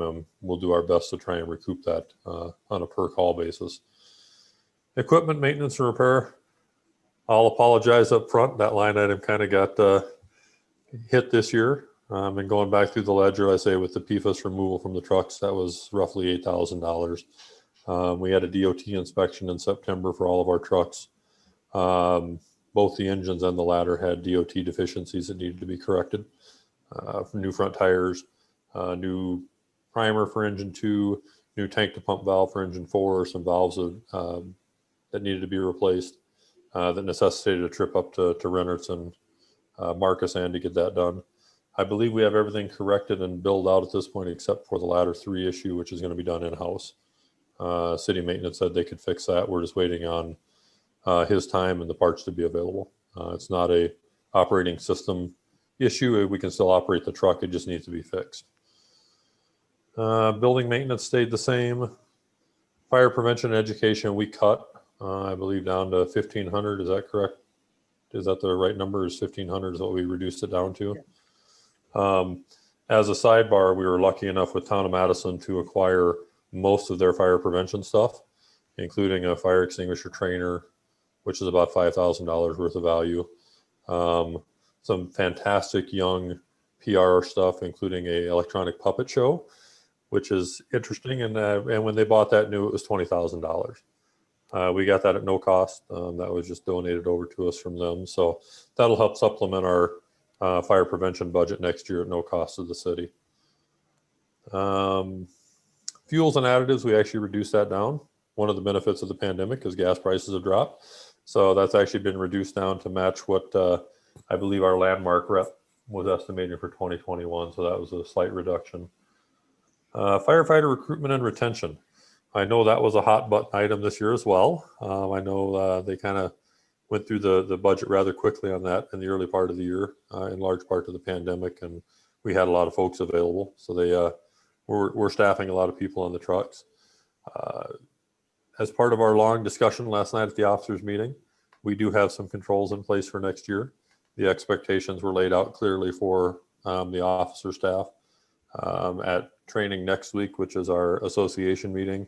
And we'll do our best to try and recoup that on a per call basis. Equipment maintenance and repair, I'll apologize up front. That line item kind of got hit this year. And going back through the ledger, I say with the PFAS removal from the trucks, that was roughly $8,000. We had a DOT inspection in September for all of our trucks. Both the engines and the ladder had DOT deficiencies that needed to be corrected. New front tires, new primer for engine 2, new tank to pump valve for engine 4, some valves that needed to be replaced that necessitated a trip up to Rennert's and Marcus and to get that done. I believe we have everything corrected and billed out at this point except for the ladder 3 issue, which is going to be done in-house. City maintenance said they could fix that. We're just waiting on his time and the parts to be available. It's not a operating system issue. We can still operate the truck. It just needs to be fixed. Building maintenance stayed the same. Fire prevention and education, we cut, I believe, down to 1,500. Is that correct? Is that the right number? Is 1,500 is what we reduced it down to? As a sidebar, we were lucky enough with Town of Madison to acquire most of their fire prevention stuff, including a fire extinguisher trainer, which is about $5,000 worth of value. Some fantastic young PR stuff, including a electronic puppet show, which is interesting. And when they bought that new, it was $20,000. We got that at no cost. That was just donated over to us from them. So that'll help supplement our fire prevention budget next year at no cost to the city. Fuels and additives, we actually reduced that down. One of the benefits of the pandemic is gas prices have dropped. So that's actually been reduced down to match what I believe our landmark rep was estimating for 2021. So that was a slight reduction. Firefighter recruitment and retention. I know that was a hot button item this year as well. I know they kind of went through the budget rather quickly on that in the early part of the year, in large part to the pandemic, and we had a lot of folks available. So they we're staffing a lot of people on the trucks. As part of our long discussion last night at the officers meeting, we do have some controls in place for next year. The expectations were laid out clearly for the officer staff. At training next week, which is our association meeting,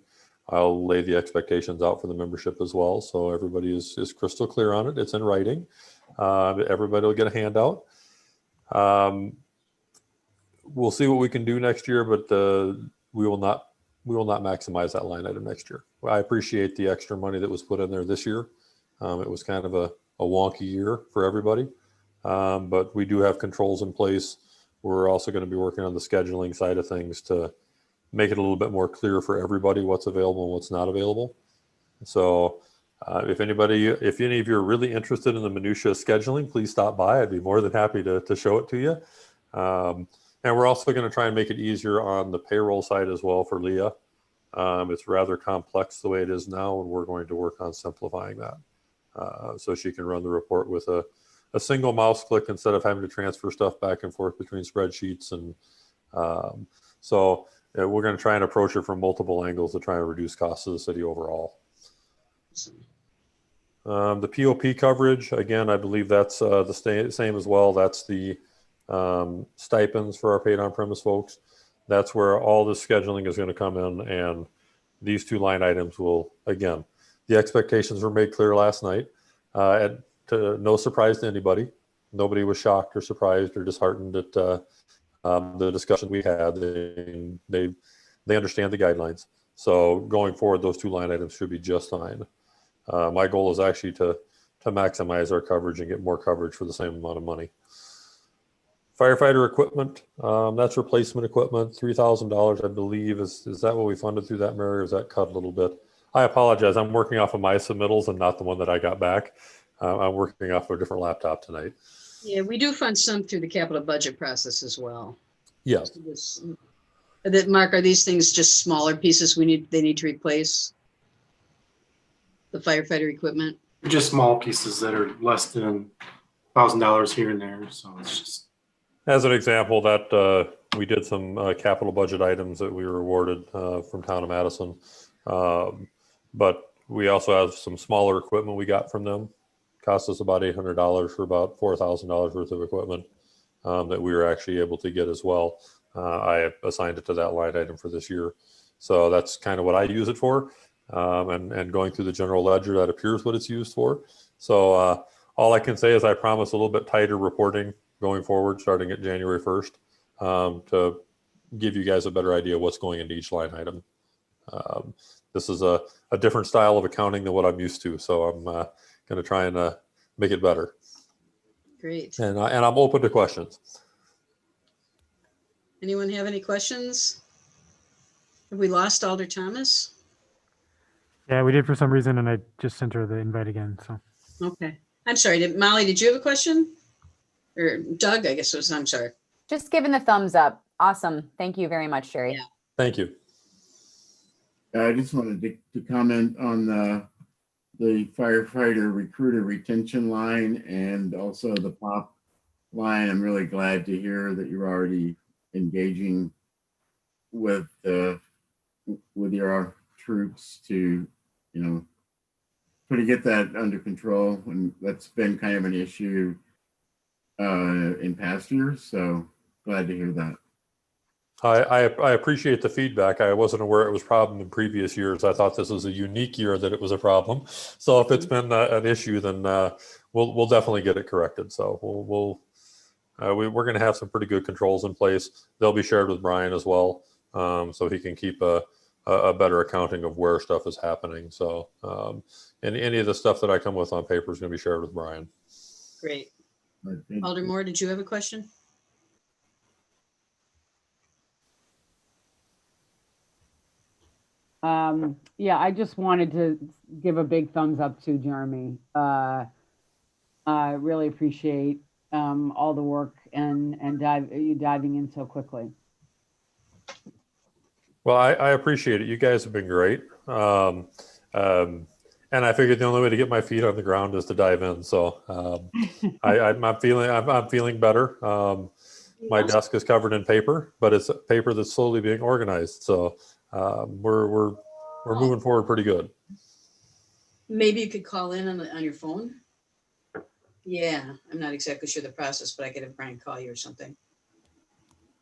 I'll lay the expectations out for the membership as well. So everybody is crystal clear on it. It's in writing. Everybody will get a handout. We'll see what we can do next year, but we will not maximize that line item next year. I appreciate the extra money that was put in there this year. It was kind of a wonky year for everybody, but we do have controls in place. We're also going to be working on the scheduling side of things to make it a little bit more clear for everybody what's available and what's not available. So if any of you are really interested in the minutia of scheduling, please stop by. I'd be more than happy to show it to you. And we're also going to try and make it easier on the payroll side as well for Leah. It's rather complex the way it is now, and we're going to work on simplifying that. So she can run the report with a single mouse click instead of having to transfer stuff back and forth between spreadsheets. And so we're going to try and approach it from multiple angles to try and reduce costs of the city overall. The POP coverage, again, I believe that's the same as well. That's the stipends for our paid on-premise folks. That's where all the scheduling is going to come in, and these two line items will, again, the expectations were made clear last night. To no surprise to anybody. Nobody was shocked or surprised or disheartened at the discussion we had. They understand the guidelines. So going forward, those two line items should be just fine. My goal is actually to maximize our coverage and get more coverage for the same amount of money. Firefighter equipment, that's replacement equipment, $3,000, I believe. Is that what we funded through that, Mary, or is that cut a little bit? I apologize. I'm working off of my submittals and not the one that I got back. I'm working off of a different laptop tonight. Yeah, we do fund some through the capital budget process as well. Yes. Mark, are these things just smaller pieces they need to replace? The firefighter equipment? Just small pieces that are less than $1,000 here and there. So it's just. As an example, that we did some capital budget items that we were awarded from Town of Madison. But we also have some smaller equipment we got from them. Cost us about $800 for about $4,000 worth of equipment that we were actually able to get as well. I assigned it to that line item for this year. So that's kind of what I use it for. And going through the general ledger, that appears what it's used for. So all I can say is I promise a little bit tighter reporting going forward, starting at January 1st, to give you guys a better idea of what's going into each line item. This is a different style of accounting than what I'm used to. So I'm going to try and make it better. Great. And I'm open to questions. Anyone have any questions? Have we lost Alder Thomas? Yeah, we did for some reason, and I just sent her the invite again. So. Okay. I'm sorry. Molly, did you have a question? Or Doug, I guess it was. I'm sorry. Just giving the thumbs up. Awesome. Thank you very much, Sherry. Yeah. Thank you. I just wanted to comment on the firefighter recruiter retention line and also the POP line. I'm really glad to hear that you're already engaging with your troops to, try to get that under control. And that's been kind of an issue in past years. So glad to hear that. I appreciate the feedback. I wasn't aware it was a problem in previous years. I thought this was a unique year that it was a problem. So if it's been an issue, then we'll definitely get it corrected. So we're going to have some pretty good controls in place. They'll be shared with Brian as well, so he can keep a better accounting of where stuff is happening. So and any of the stuff that I come with on paper is going to be shared with Brian. Great. Alder Moore, did you have a question? Yeah, I just wanted to give a big thumbs up to Jeremy. I really appreciate all the work and you diving in so quickly. Well, I appreciate it. You guys have been great. And I figured the only way to get my feet on the ground is to dive in. So I'm feeling better. My desk is covered in paper, but it's paper that's slowly being organized. So we're moving forward pretty good. Maybe you could call in on your phone. Yeah, I'm not exactly sure the process, but I could have Brian call you or something.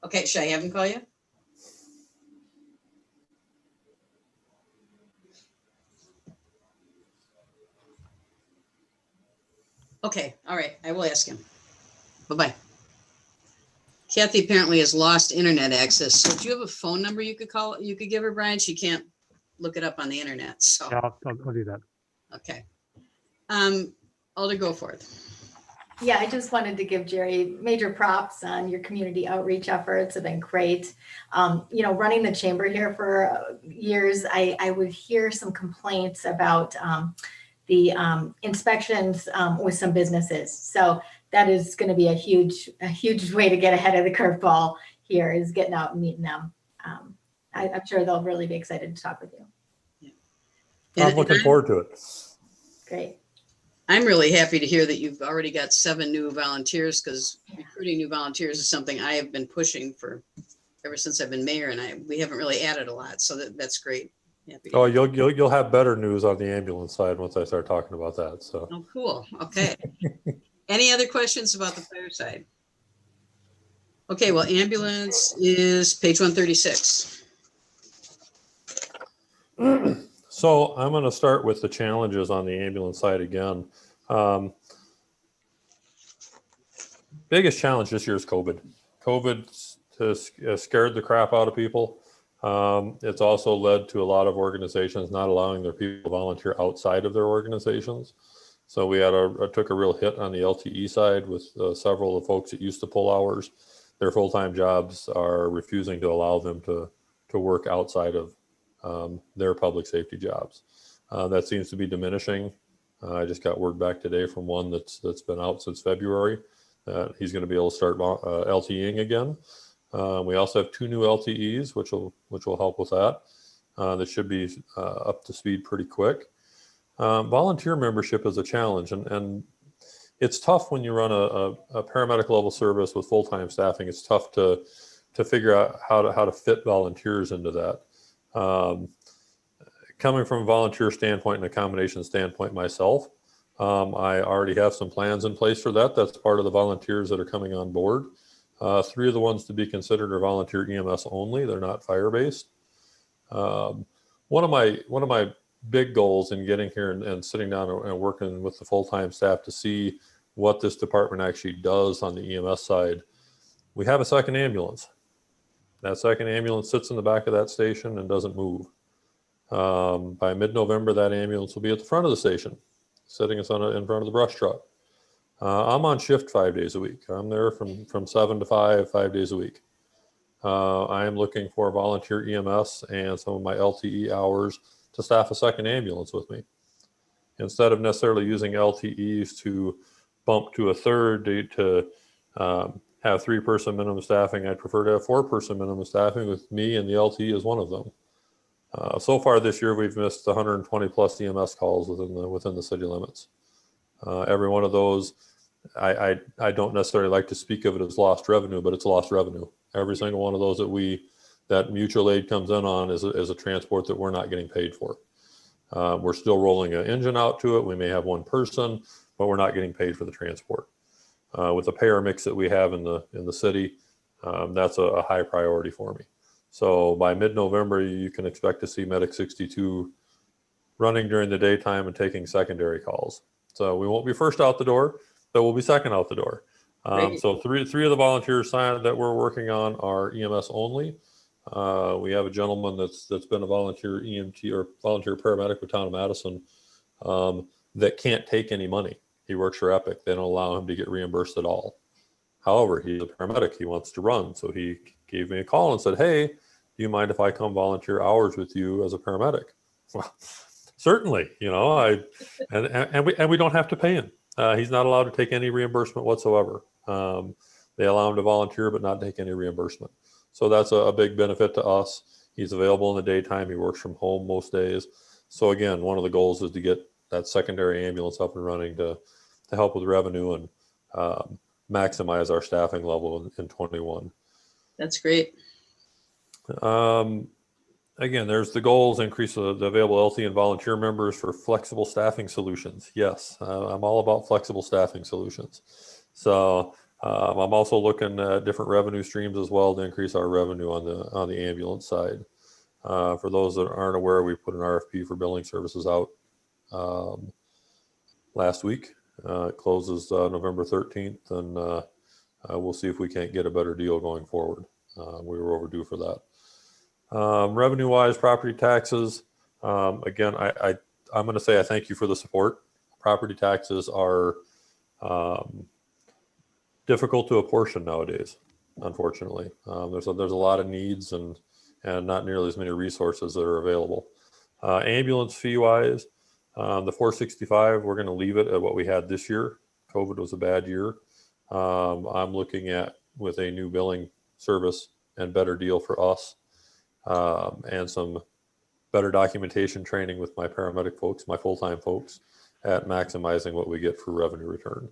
Okay, should I have him call you? Okay, all right, I will ask him. Bye-bye. Kathy apparently has lost internet access. So do you have a phone number you could call? You could give her, Brian? She can't look it up on the internet. So Yeah, I'll do that. okay. Alder, go for it. Yeah, I just wanted to give Jerry major props on your community outreach efforts have been great. Running the chamber here for years, I would hear some complaints about the inspections with some businesses. So that is going to be a huge way to get ahead of the curveball here is getting out and meeting them. I'm sure they'll really be excited to talk with you. I'm looking forward to it. Great. I'm really happy to hear that you've already got 7 new volunteers, because recruiting new volunteers is something I have been pushing for ever since I've been mayor, and we haven't really added a lot, so that's great. Happy to Oh, hear. you'll have better news on the ambulance side once I start talking about that. So. Oh, cool. Okay. Any other questions about the fire side? Okay, well, ambulance is page 136. So I'm going to start with the challenges on the ambulance side again. Biggest challenge this year is COVID. COVID has scared the crap out of people. It's also led to a lot of organizations not allowing their people to volunteer outside of their organizations. So we took a real hit on the LTE side with several of the folks that used to pull hours. Their full-time jobs are refusing to allow them to work outside of their public safety jobs. That seems to be diminishing. I just got word back today from one that's been out since February. He's going to be able to start LTEing again. We also have 2 new LTEs, which will help with that. That should be up to speed pretty quick. Volunteer membership is a challenge, and it's tough when you run a paramedic level service with full-time staffing. It's tough to figure out how to fit volunteers into that. Coming from a volunteer standpoint and accommodation standpoint myself, I already have some plans in place for that. That's part of the volunteers that are coming on board. 3 of the ones to be considered are volunteer EMS only. They're not fire-based. One of my big goals in getting here and sitting down and working with the full-time staff to see what this department actually does on the EMS side. We have a second ambulance. That second ambulance sits in the back of that station and doesn't move. By mid-November, that ambulance will be at the front of the station, sitting in front of the brush truck. I'm on shift 5 days a week. I'm there from 7 to 5 days a week. I am looking for volunteer EMS and some of my LTE hours to staff a second ambulance with me. Instead of necessarily using LTEs to bump to a third to have 3-person minimum staffing, I'd prefer to have 4-person minimum staffing with me, and the LTE is one of them. So far this year, we've missed 120 plus EMS calls within the city limits. Every one of those, I don't necessarily like to speak of it as lost revenue, but it's lost revenue. Every single one of those that mutual aid comes in on is a transport that we're not getting paid for. We're still rolling an engine out to it. We may have 1 person, but we're not getting paid for the transport. With the payer mix that we have in the city, that's a high priority for me. So by mid-November, you can expect to see Medic 62 running during the daytime and taking secondary calls. So we won't be first out the door, but we'll be second out the door. So three of the volunteers that we're working on are EMS only. We have a gentleman that's been a volunteer EMT or volunteer paramedic with Town of Madison that can't take any money. He works for Epic. They don't allow him to get reimbursed at all. However, he's a paramedic. He wants to run. So he gave me a call and said, "Hey, do you mind if I come volunteer hours with you as a paramedic?" Well, certainly, and we don't have to pay him. He's not allowed to take any reimbursement whatsoever. They allow him to volunteer, but not take any reimbursement. So that's a big benefit to us. He's available in the daytime. He works from home most days. So again, one of the goals is to get that secondary ambulance up and running to help with revenue and maximize our staffing level in 21. That's great. Again, there's the goals, increase the available LT and volunteer members for flexible staffing solutions. Yes, I'm all about flexible staffing solutions. So I'm also looking at different revenue streams as well to increase our revenue on the ambulance side. For those that aren't aware, we put an RFP for billing services out last week. It closes November 13th, and we'll see if we can't get a better deal going forward. We were overdue for that. Revenue-wise, property taxes, again, I'm going to say I thank you for the support. Property taxes are difficult to apportion nowadays, unfortunately. There's a lot of needs and not nearly as many resources that are available. Ambulance fee wise, the 465, we're going to leave it at what we had this year. COVID was a bad year. I'm looking at with a new billing service and better deal for us, and some better documentation training with my paramedic folks, my full-time folks, at maximizing what we get for revenue return.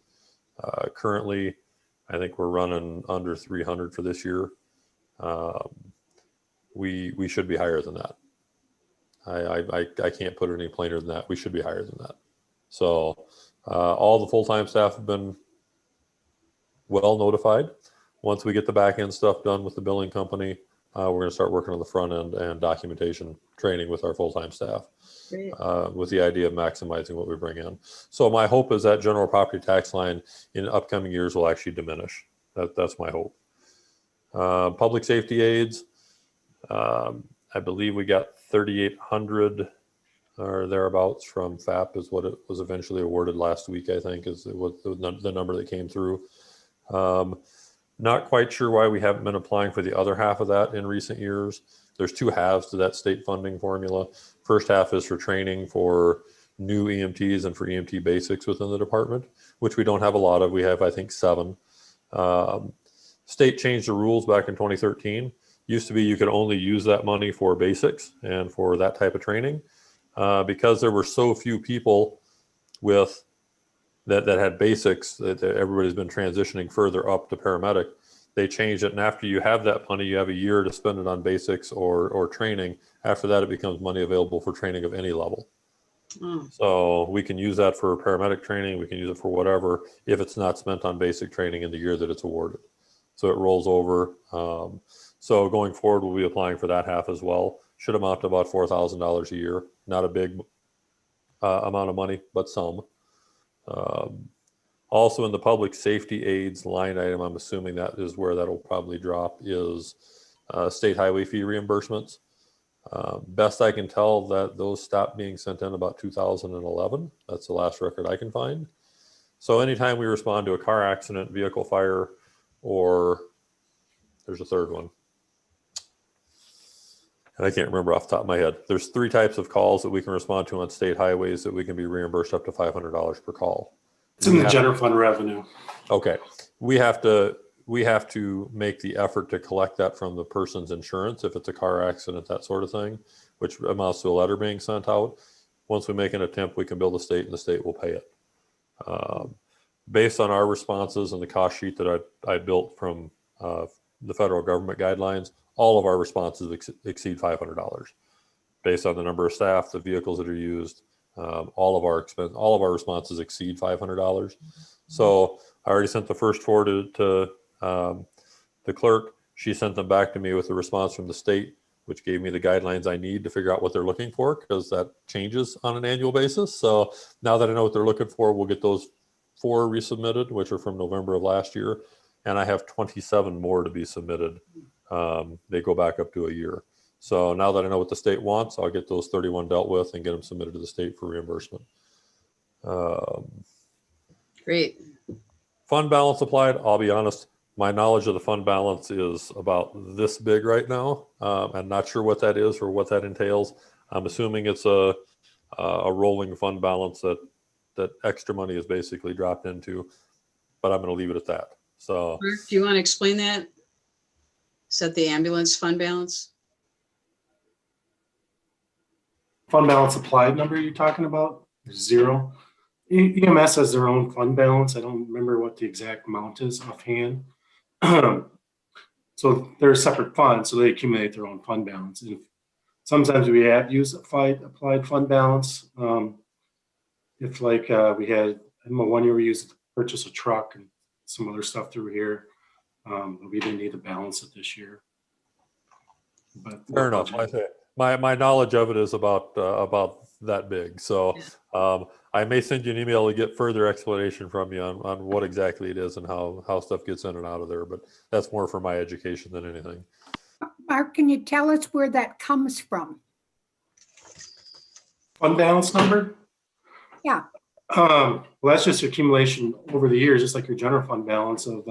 Currently, I think we're running under 300 for this year. We should be higher than that. I can't put it any plainer than that. We should be higher than that. So all the full-time staff have been well notified. Once we get the back end stuff done with the billing company, we're going to start working on the front end and documentation training with our full-time staff, with the idea of maximizing what we bring in. So my hope is that general property tax line in upcoming years will actually diminish. That's my hope. Public safety aids, I believe we got 3,800 or thereabouts from FAP is what it was eventually awarded last week, I think, is what the number that came through. Not quite sure why we haven't been applying for the other half of that in recent years. There's two halves to that state funding formula. First half is for training for new EMTs and for EMT basics within the department, which we don't have a lot of. We have, I think, 7. State changed the rules back in 2013. Used to be you could only use that money for basics and for that type of training. Because there were so few people with that had basics, that everybody's been transitioning further up to paramedic. They changed it, and after you have that money, you have a year to spend it on basics or training. After that, it becomes money available for training of any level. So we can use that for paramedic training. We can use it for whatever if it's not spent on basic training in the year that it's awarded. So it rolls over. So going forward, we'll be applying for that half as well. Should amount to about $4,000 a year. Not a big amount of money, but some. Also in the public safety aids line item, I'm assuming that is where that'll probably drop, is state highway fee reimbursements. Best I can tell, that those stopped being sent in about 2011. That's the last record I can find. So anytime we respond to a car accident, vehicle fire, or there's a third one, and I can't remember off the top of my head. There's 3 types of calls that we can respond to on state highways that we can be reimbursed up to $500 per call. It's in the general fund revenue. Okay. We have to make the effort to collect that from the person's insurance if it's a car accident, that sort of thing, which amounts to a letter being sent out. Once we make an attempt, we can bill the state and the state will pay it. Based on our responses and the cost sheet that I built from the federal government guidelines, all of our responses exceed $500 based on the number of staff, the vehicles that are used. All of our responses exceed $500. So I already sent the first 4 to the clerk. She sent them back to me with a response from the state, which gave me the guidelines I need to figure out what they're looking for, because that changes on an annual basis. So now that I know what they're looking for, we'll get those 4 resubmitted, which are from November of last year. And I have 27 more to be submitted. They go back up to a year. So now that I know what the state wants, I'll get those 31 dealt with and get them submitted to the state for reimbursement. Great. Fund balance applied. I'll be honest, my knowledge of the fund balance is about this big right now. I'm not sure what that is or what that entails. I'm assuming it's a rolling fund balance that extra money is basically dropped into, but I'm going to leave it at that. So, Mark, do you want to explain that? Is that the ambulance fund balance? Fund balance applied number you're talking about? 0. EMS has their own fund balance. I don't remember what the exact amount is offhand. So they're a separate fund, so they accumulate their own fund balance. And sometimes we have used applied fund balance. If like we had, I know 1 year we used it to purchase a truck and some other stuff through here. We didn't need to balance it this year. But fair enough. I say my knowledge of it is about that big. So I may send you an email to get further explanation from you on what exactly it is and how stuff gets in and out of there. But that's more for my education than anything. Mark, can you tell us where that comes from? Fund balance number? Yeah. Well, that's just accumulation over the years, just like your general fund balance of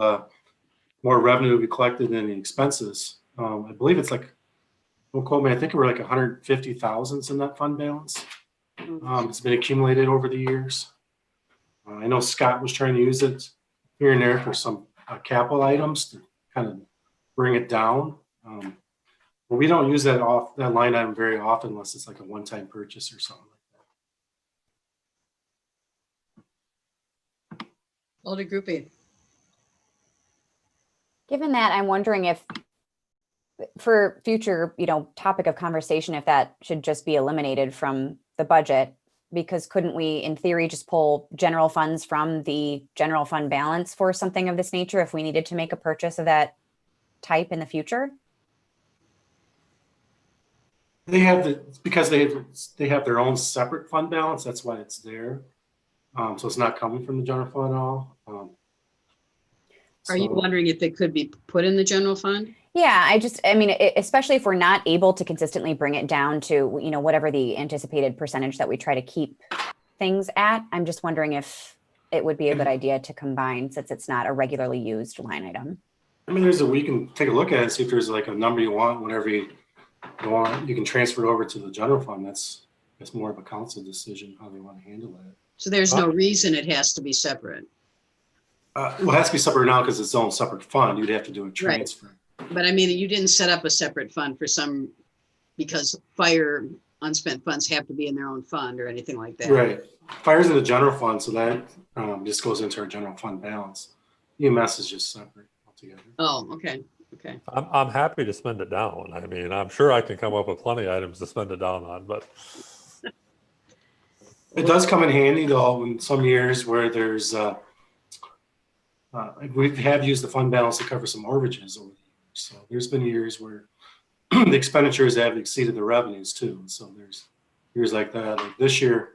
more revenue to be collected than the expenses. I believe it's like, don't quote me, I think we're like 150,000 in that fund balance. It's been accumulated over the years. I know Scott was trying to use it here and there for some capital items to kind of bring it down. But we don't use that line item very often unless it's like a one-time purchase or something like that. Alder Groupie. Given that, I'm wondering if for future, topic of conversation, if that should just be eliminated from the budget, because couldn't we, in theory, just pull general funds from the general fund balance for something of this nature if we needed to make a purchase of that type in the future? They have because they have their own separate fund balance. That's why it's there. So it's not coming from the general fund at all. Are you wondering if it could be put in the general fund? Yeah, especially if we're not able to consistently bring it down to, whatever the anticipated percentage that we try to keep things at, I'm just wondering if it would be a good idea to combine since it's not a regularly used line item. We can take a look at it, see if there's like a number you want, whenever you want, you can transfer it over to the general fund. That's more of a council decision, how they want to handle it. So there's no reason it has to be separate. Well, it has to be separate now because it's its own separate fund. You'd have to do a transfer. Right. But you didn't set up a separate fund because fire unspent funds have to be in their own fund or anything like that. Right. Fire's in the general fund, so that just goes into our general fund balance. EMS is just separate altogether. Oh, okay. Okay. I'm happy to spend it down. I'm sure I can come up with plenty of items to spend it down on, but. It does come in handy though in some years where there's, we have used the fund balance to cover some overages over the years. So there's been years where the expenditures have exceeded the revenues too. So there's years like that. Like this year,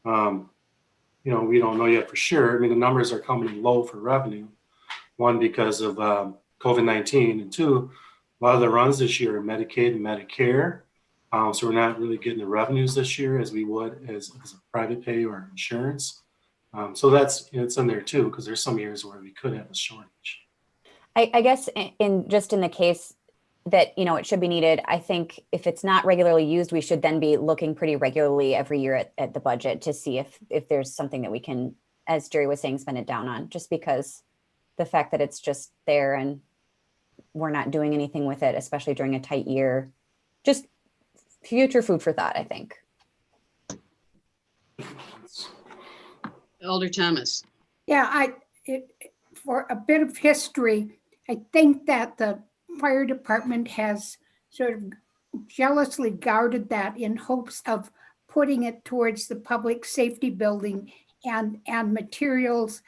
we don't know yet for sure. The numbers are coming in low for revenue. One, because of COVID-19, and two, a lot of the runs this year are Medicaid and Medicare. So we're not really getting the revenues this year as we would as a private pay or insurance. So that's, it's in there too, because there's some years where we could have a shortage. I guess in the case that, it should be needed, I think if it's not regularly used, we should then be looking pretty regularly every year at the budget to see if there's something that we can, as Jerry was saying, spend it down on, just because the fact that it's just there and we're not doing anything with it, especially during a tight year, just future food for thought, I think. Alder Thomas. Yeah, for a bit of history, I think that the fire department has sort of jealously guarded that in hopes of putting it towards the public safety building and materials,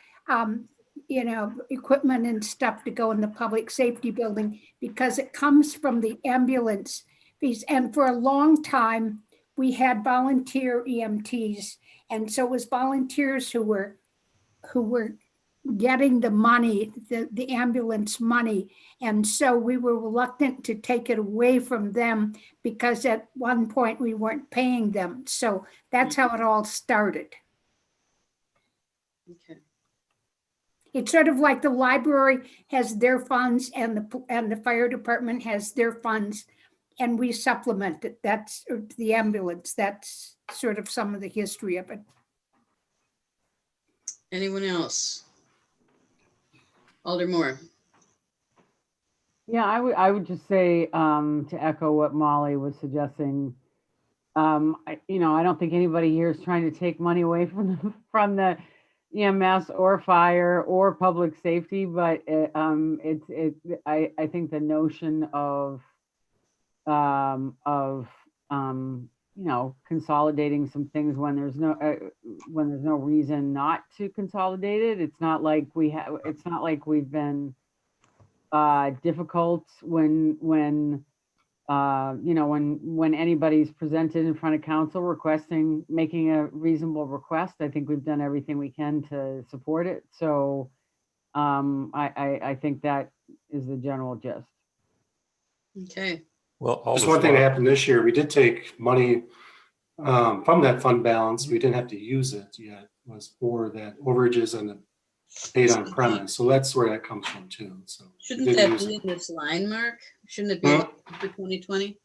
equipment and stuff to go in the public safety building because it comes from the ambulance fees. And for a long time, we had volunteer EMTs. And so it was volunteers who were getting the money, the ambulance money. And so we were reluctant to take it away from them because at one point we weren't paying them. So that's how it all started. Okay. It's sort of like the library has their funds and the fire department has their funds and we supplement it. That's the ambulance. That's sort of some of the history of it. Anyone else? Alder Moore. Yeah, I would just say to echo what Molly was suggesting. I don't think anybody here is trying to take money away from the EMS or fire or public safety, but I think the notion of consolidating some things when there's no reason not to consolidate it. It's not like we've been difficult when anybody's presented in front of council making a reasonable request. I think we've done everything we can to support it. So I think that is the general gist. Okay. Well, just one thing that happened this year, we did take money from that fund balance. We didn't have to use it yet. was for that overages and the paid on premise. So that's where that comes from too. So we Shouldn't did that use be it. in this line, Mark? Shouldn't it be Huh? for 2020?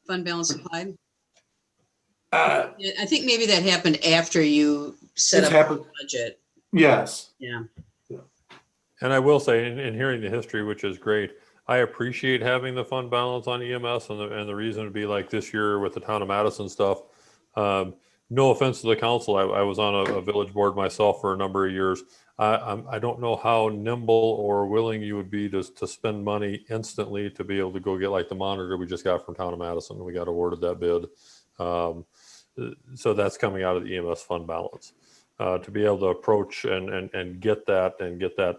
Fund balance applied? Uh, Yeah, I think maybe that happened after you set It's up happened. the budget. Yes. Yeah. And I will say, in hearing the history, which is great, I appreciate having the fund balance on EMS, and the reason would be like this year with the town of Madison stuff. No offense to the council, I was on a village board myself for a number of years. I don't know how nimble or willing you would be to spend money instantly to be able to go get like the monitor we just got from town of Madison. We got awarded that bid. So that's coming out of the EMS fund balance. To be able to approach and get that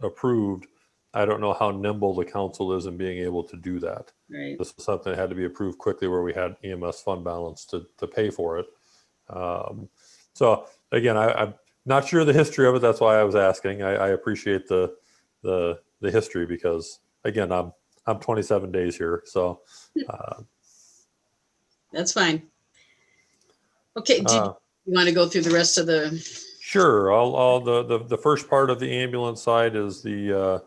approved, I don't know how nimble the council is in being able to do that. Right. This is something that had to be approved quickly where we had EMS fund balance to pay for it. So again, I'm not sure the history of it. That's why I was asking. I appreciate the history because again, I'm 27 days here. So That's fine. Okay, do you want to go through the rest of the? Sure. All the first part of the ambulance side is the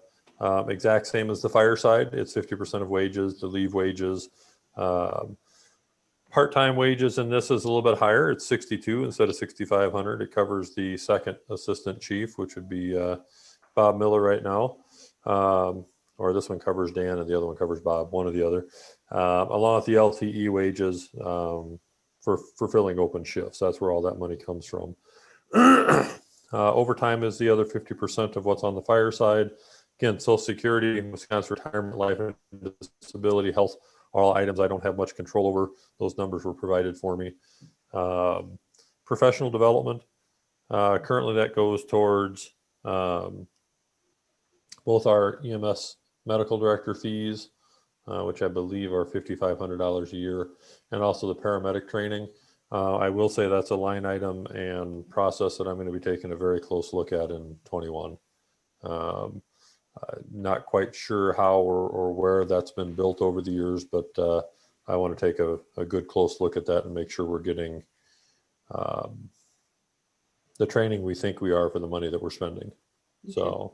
exact same as the fire side. It's 50% of wages, the leave wages. Part-time wages, and this is a little bit higher. It's 62 instead of 6,500. It covers the second assistant chief, which would be Bob Miller right now. Or this one covers Dan and the other one covers Bob, one or the other. Along with the LTE wages for filling open shifts. That's where all that money comes from. Overtime is the other 50% of what's on the fire side. Again, Social Security, Wisconsin Retirement, Life and Disability, Health, all items I don't have much control over. Those numbers were provided for me. Professional development, currently that goes towards both our EMS medical director fees, which I believe are $5,500 a year, and also the paramedic training. I will say that's a line item and process that I'm going to be taking a very close look at in 21. Not quite sure how or where that's been built over the years, but I want to take a good close look at that and make sure we're getting the training we think we are for the money that we're spending. Okay. So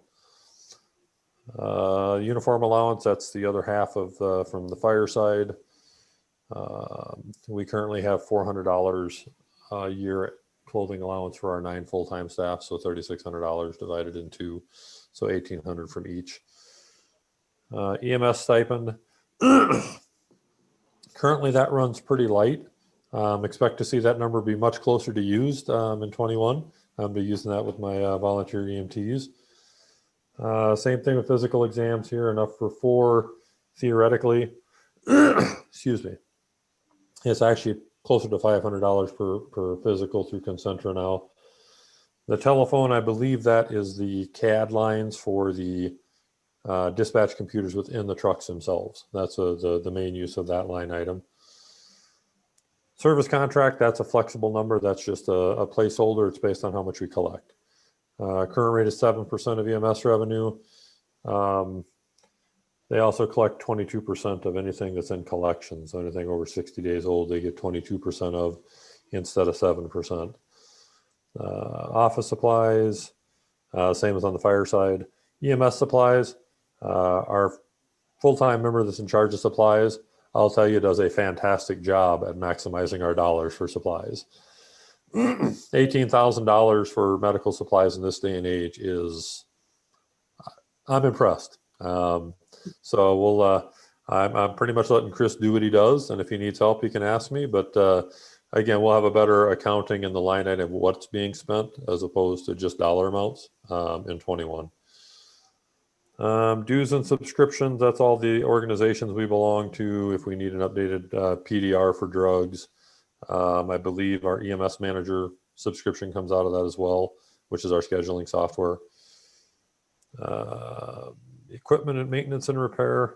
uniform allowance, that's the other half of from the fire side. We currently have $400 a year clothing allowance for our 9 full-time staff, so $3,600 divided in 2, so $1,800 from each. EMS stipend, currently that runs pretty light. Expect to see that number be much closer to used in 21. I'll be using that with my volunteer EMTs. Same thing with physical exams here, enough for 4 theoretically. Excuse me. It's actually closer to $500 per physical through Concentra now. The telephone, I believe that is the CAD lines for the dispatch computers within the trucks themselves. That's the main use of that line item. Service contract, that's a flexible number. That's just a placeholder. It's based on how much we collect. Current rate is 7% of EMS revenue. They also collect 22% of anything that's in collections. So anything over 60 days old, they get 22% of instead of 7%. Office supplies, same as on the fire side. EMS supplies, our full-time member that's in charge of supplies, I'll tell you, does a fantastic job at maximizing our dollars for supplies. $18,000 for medical supplies in this day and age is, I'm impressed. So we'll, I'm pretty much letting Chris do what he does. And if he needs help, he can ask me. But again, we'll have a better accounting in the line item of what's being spent as opposed to just dollar amounts in 21. Dues and subscriptions, that's all the organizations we belong to. If we need an updated PDR for drugs, I believe our EMS manager subscription comes out of that as well, which is our scheduling software. Equipment and maintenance and repair.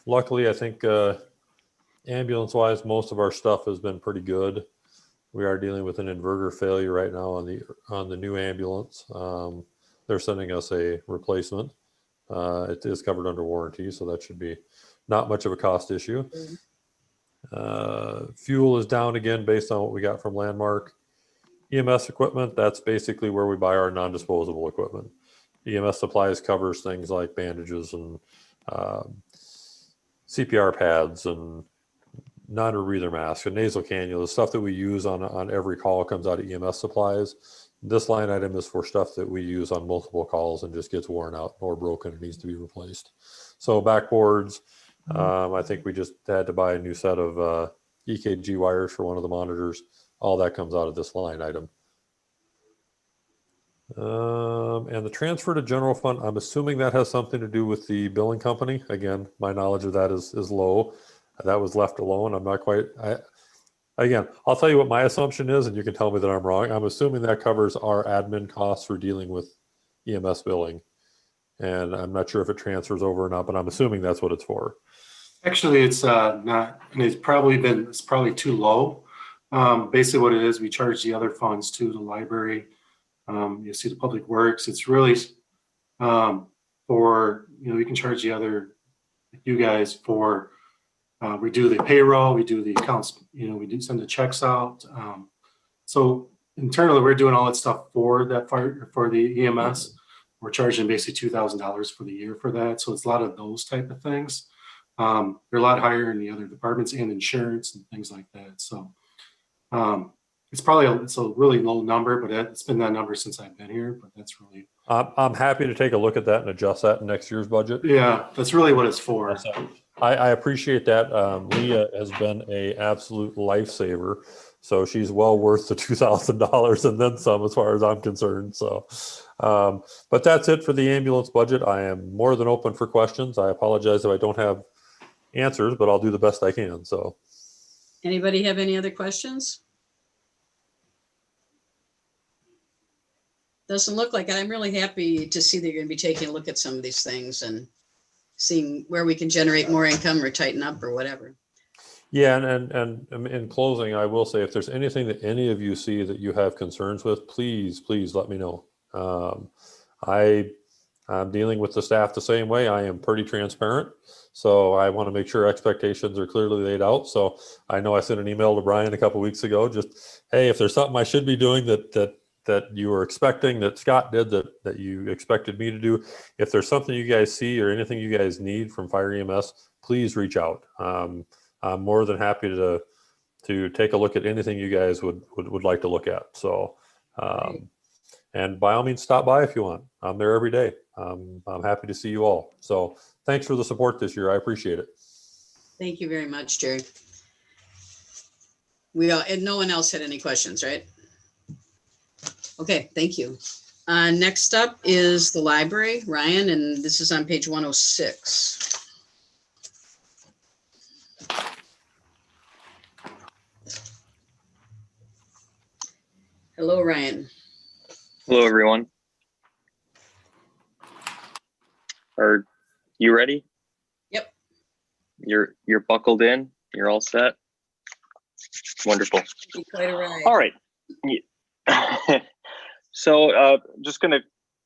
Luckily, I think ambulance wise, most of our stuff has been pretty good. We are dealing with an inverter failure right now on the new ambulance. They're sending us a replacement. It is covered under warranty, so that should be not much of a cost issue. Fuel is down again based on what we got from Landmark. EMS equipment, that's basically where we buy our non-disposable equipment. EMS supplies covers things like bandages and CPR pads and non-rebreather masks and nasal cannulas, stuff that we use on every call comes out of EMS supplies. This line item is for stuff that we use on multiple calls and just gets worn out or broken and needs to be replaced. So backboards, I think we just had to buy a new set of EKG wires for one of the monitors. All that comes out of this line item. And the transfer to general fund, I'm assuming that has something to do with the billing company. Again, my knowledge of that is low. That was left alone. I'm not quite, again, I'll tell you what my assumption is, and you can tell me that I'm wrong. I'm assuming that covers our admin costs for dealing with EMS billing. And I'm not sure if it transfers over or not, but I'm assuming that's what it's for. Actually, it's not, and it's probably too low. Basically what it is, we charge the other funds to the library. You see the public works, it's really for, you can charge the other, you guys for, we do the payroll, we do the accounts, we do send the checks out. So internally, we're doing all that stuff for that for the EMS. We're charging basically $2,000 for the year for that. So it's a lot of those type of things. They're a lot higher in the other departments and insurance and things like that. So it's a really low number, but it's been that number since I've been here. But that's really. I'm happy to take a look at that and adjust that in next year's budget. Yeah, that's really what it's for. I appreciate that. Leah has been an absolute lifesaver. So she's well worth the $2,000 and then some as far as I'm concerned. So, but that's it for the ambulance budget. I am more than open for questions. I apologize if I don't have answers, but I'll do the best I can. So. Anybody have any other questions? Doesn't look like it. I'm really happy to see that you're going to be taking a look at some of these things and seeing where we can generate more income or tighten up or whatever. Yeah, and in closing, I will say if there's anything that any of you see that you have concerns with, please let me know. I'm dealing with the staff the same way. I am pretty transparent. So I want to make sure expectations are clearly laid out. So I know I sent an email to Brian a couple of weeks ago, just, hey, if there's something I should be doing that you were expecting that Scott did that you expected me to do, if there's something you guys see or anything you guys need from Fire EMS, please reach out. I'm more than happy to take a look at anything you guys would like to look at. So, and by all means, stop by if you want. I'm there every day. I'm happy to see you all. So thanks for the support this year. I appreciate it. Thank you very much, Jerry. And no one else had any questions, right? Okay, thank you. Next up is the library, Ryan, and this is on page 106. Hello, Ryan. Hello, everyone. Are you ready? Yep. You're buckled in. You're all set. Wonderful. Quite a ride. All right. So just going to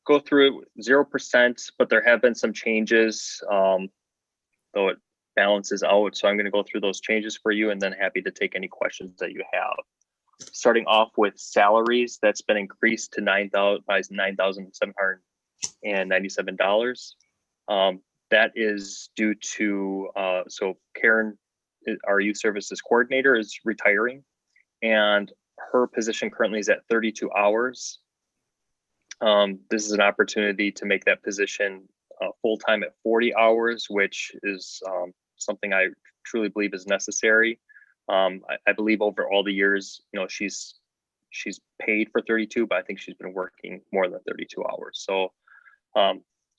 go through it 0%, but there have been some changes, though it balances out. So I'm going to go through those changes for you and then happy to take any questions that you have. Starting off with salaries, that's been increased to $9,797. That is due to, so Karen, our youth services coordinator, is retiring, and her position currently is at 32 hours. This is an opportunity to make that position full-time at 40 hours, which is something I truly believe is necessary. I believe over all the years, she's paid for 32, but I think she's been working more than 32 hours. So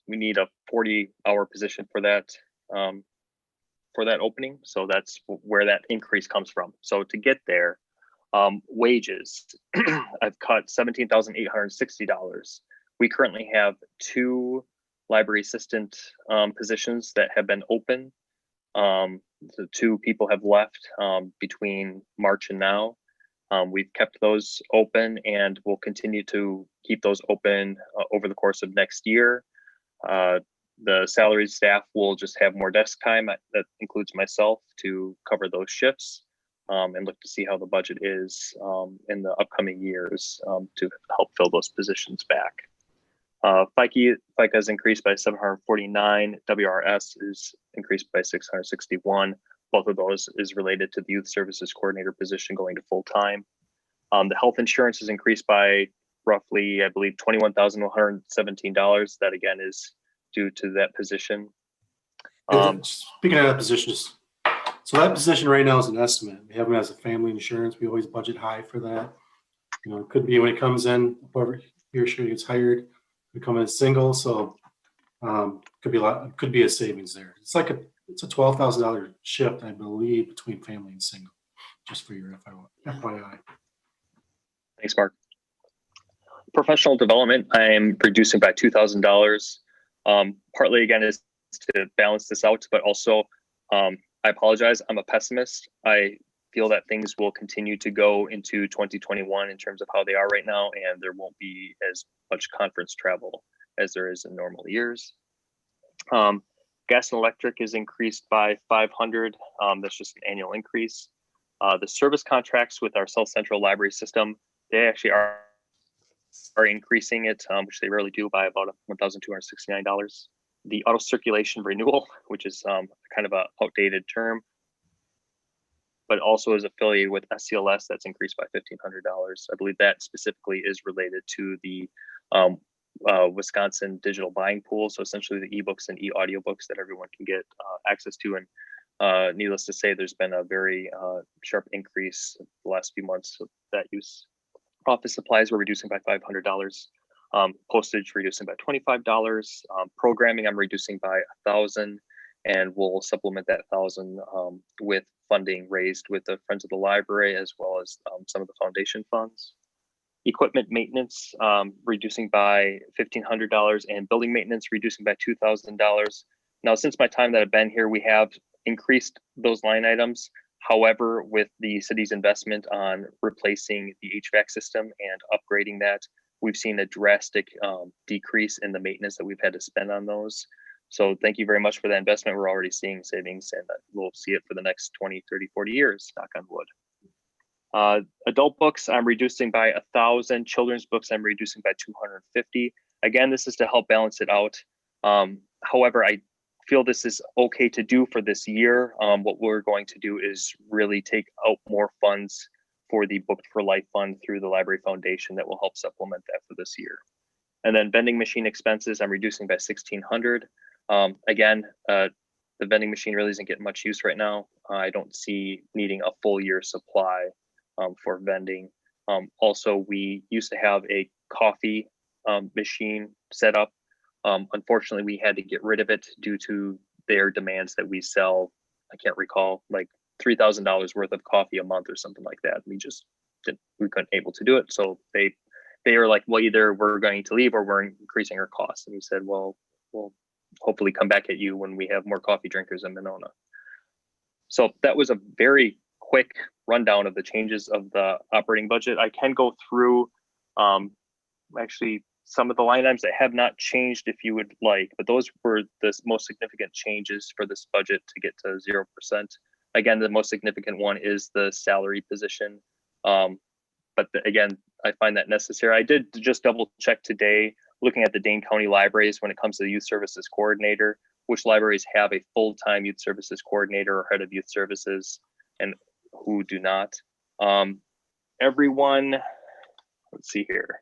we need a 40-hour position for that opening. So that's where that increase comes from. So to get there, wages, I've cut $17,860. We currently have 2 library assistant positions that have been open. So 2 people have left between March and now. We've kept those open and we'll continue to keep those open over the course of next year. The salaried staff will just have more desk time. That includes myself to cover those shifts. and look to see how the budget is in the upcoming years to help fill those positions back. FICA is increased by 749. WRS is increased by 661. Both of those is related to the youth services coordinator position going to full time. The health insurance is increased by roughly, I believe, $21,117. That again is due to that position. Speaking of that position, so that position right now is an estimate. We have it as a family insurance. We always budget high for that. You know, it could be when it comes in, whoever he or she gets hired, we come in single. So could be a lot, could be a savings there. It's a $12,000 shift, I believe, between family and single, just for your FYI. Thanks, Mark. Professional development, I am reducing by $2,000. Partly again is to balance this out, but also I apologize. I'm a pessimist. I feel that things will continue to go into 2021 in terms of how they are right now, and there won't be as much conference travel as there is in normal years. Gas and electric is increased by 500. That's just an annual increase. The service contracts with our South Central Library System, they actually are increasing it, which they rarely do, by about $1,269. The auto circulation renewal, which is kind of an outdated term, but also is affiliated with SCLS, that's increased by $1,500. I believe that specifically is related to the Wisconsin digital buying pool. So essentially the ebooks and e-audiobooks that everyone can get access to. And needless to say, there's been a very sharp increase in the last few months of that use. Office supplies we're reducing by $500. Postage reducing by $25. Programming I'm reducing by $1,000, and we'll supplement that $1,000 with funding raised with the Friends of the Library as well as some of the foundation funds. Equipment maintenance reducing by $1,500, and building maintenance reducing by $2,000. Now, since my time that I've been here, we have increased those line items. However, with the city's investment on replacing the HVAC system and upgrading that, we've seen a drastic decrease in the maintenance that we've had to spend on those. So thank you very much for that investment. We're already seeing savings, and we'll see it for the next 20, 30, 40 years, knock on wood. Adult books, I'm reducing by 1,000. Children's books, I'm reducing by 250. Again, this is to help balance it out. However, I feel this is okay to do for this year. What we're going to do is really take out more funds for the Booked for Life Fund through the Library Foundation that will help supplement that for this year. And then vending machine expenses, I'm reducing by $1,600. Again, the vending machine really isn't getting much use right now. I don't see needing a full year supply for vending. Also, we used to have a coffee machine set up. Unfortunately, we had to get rid of it due to their demands that we sell, I can't recall, like $3,000 worth of coffee a month or something like that. We couldn't able to do it. So they were like, well, either we're going to leave or we're increasing our costs. And we said, well, we'll hopefully come back at you when we have more coffee drinkers in Monona. So that was a very quick rundown of the changes of the operating budget. I can go through actually some of the line items that have not changed if you would like, but those were the most significant changes for this budget to get to 0%. Again, the most significant one is the salary position. But again, I find that necessary. I did just double check today, looking at the Dane County libraries when it comes to the youth services coordinator, which libraries have a full-time youth services coordinator or head of youth services and who do not. Everyone, let's see here.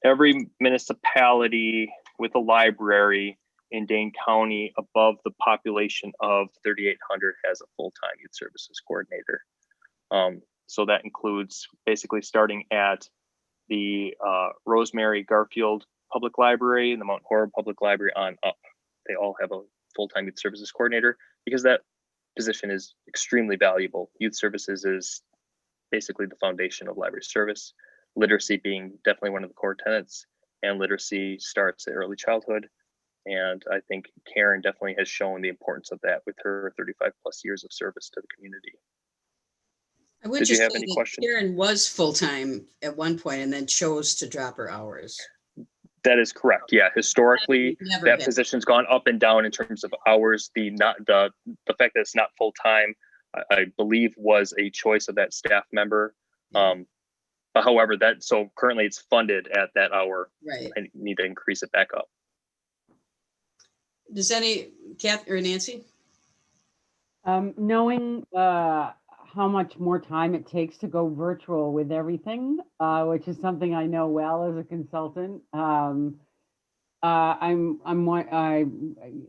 Every municipality with a library in Dane County above the population of 3,800 has a full-time youth services coordinator. So that includes basically starting at the Rosemary Garfield Public Library and the Mount Horeb Public Library on up. They all have a full-time youth services coordinator because that position is extremely valuable. Youth services is basically the foundation of library service. Literacy being definitely one of the core tenets, and literacy starts at early childhood. And I think Karen definitely has shown the importance of that with her 35 plus years of service to the community. I would Did you just have say any that questions? Karen was full-time at one point and then chose to drop her hours. That is correct. Yeah, historically, Never that been. position's gone up and down in terms of hours. The fact that it's not full-time I believe was a choice of that staff member. But however, so currently it's funded at that hour. Right. I need to increase it back up. Does Kath or Nancy? Knowing how much more time it takes to go virtual with everything, which is something I know well as a consultant.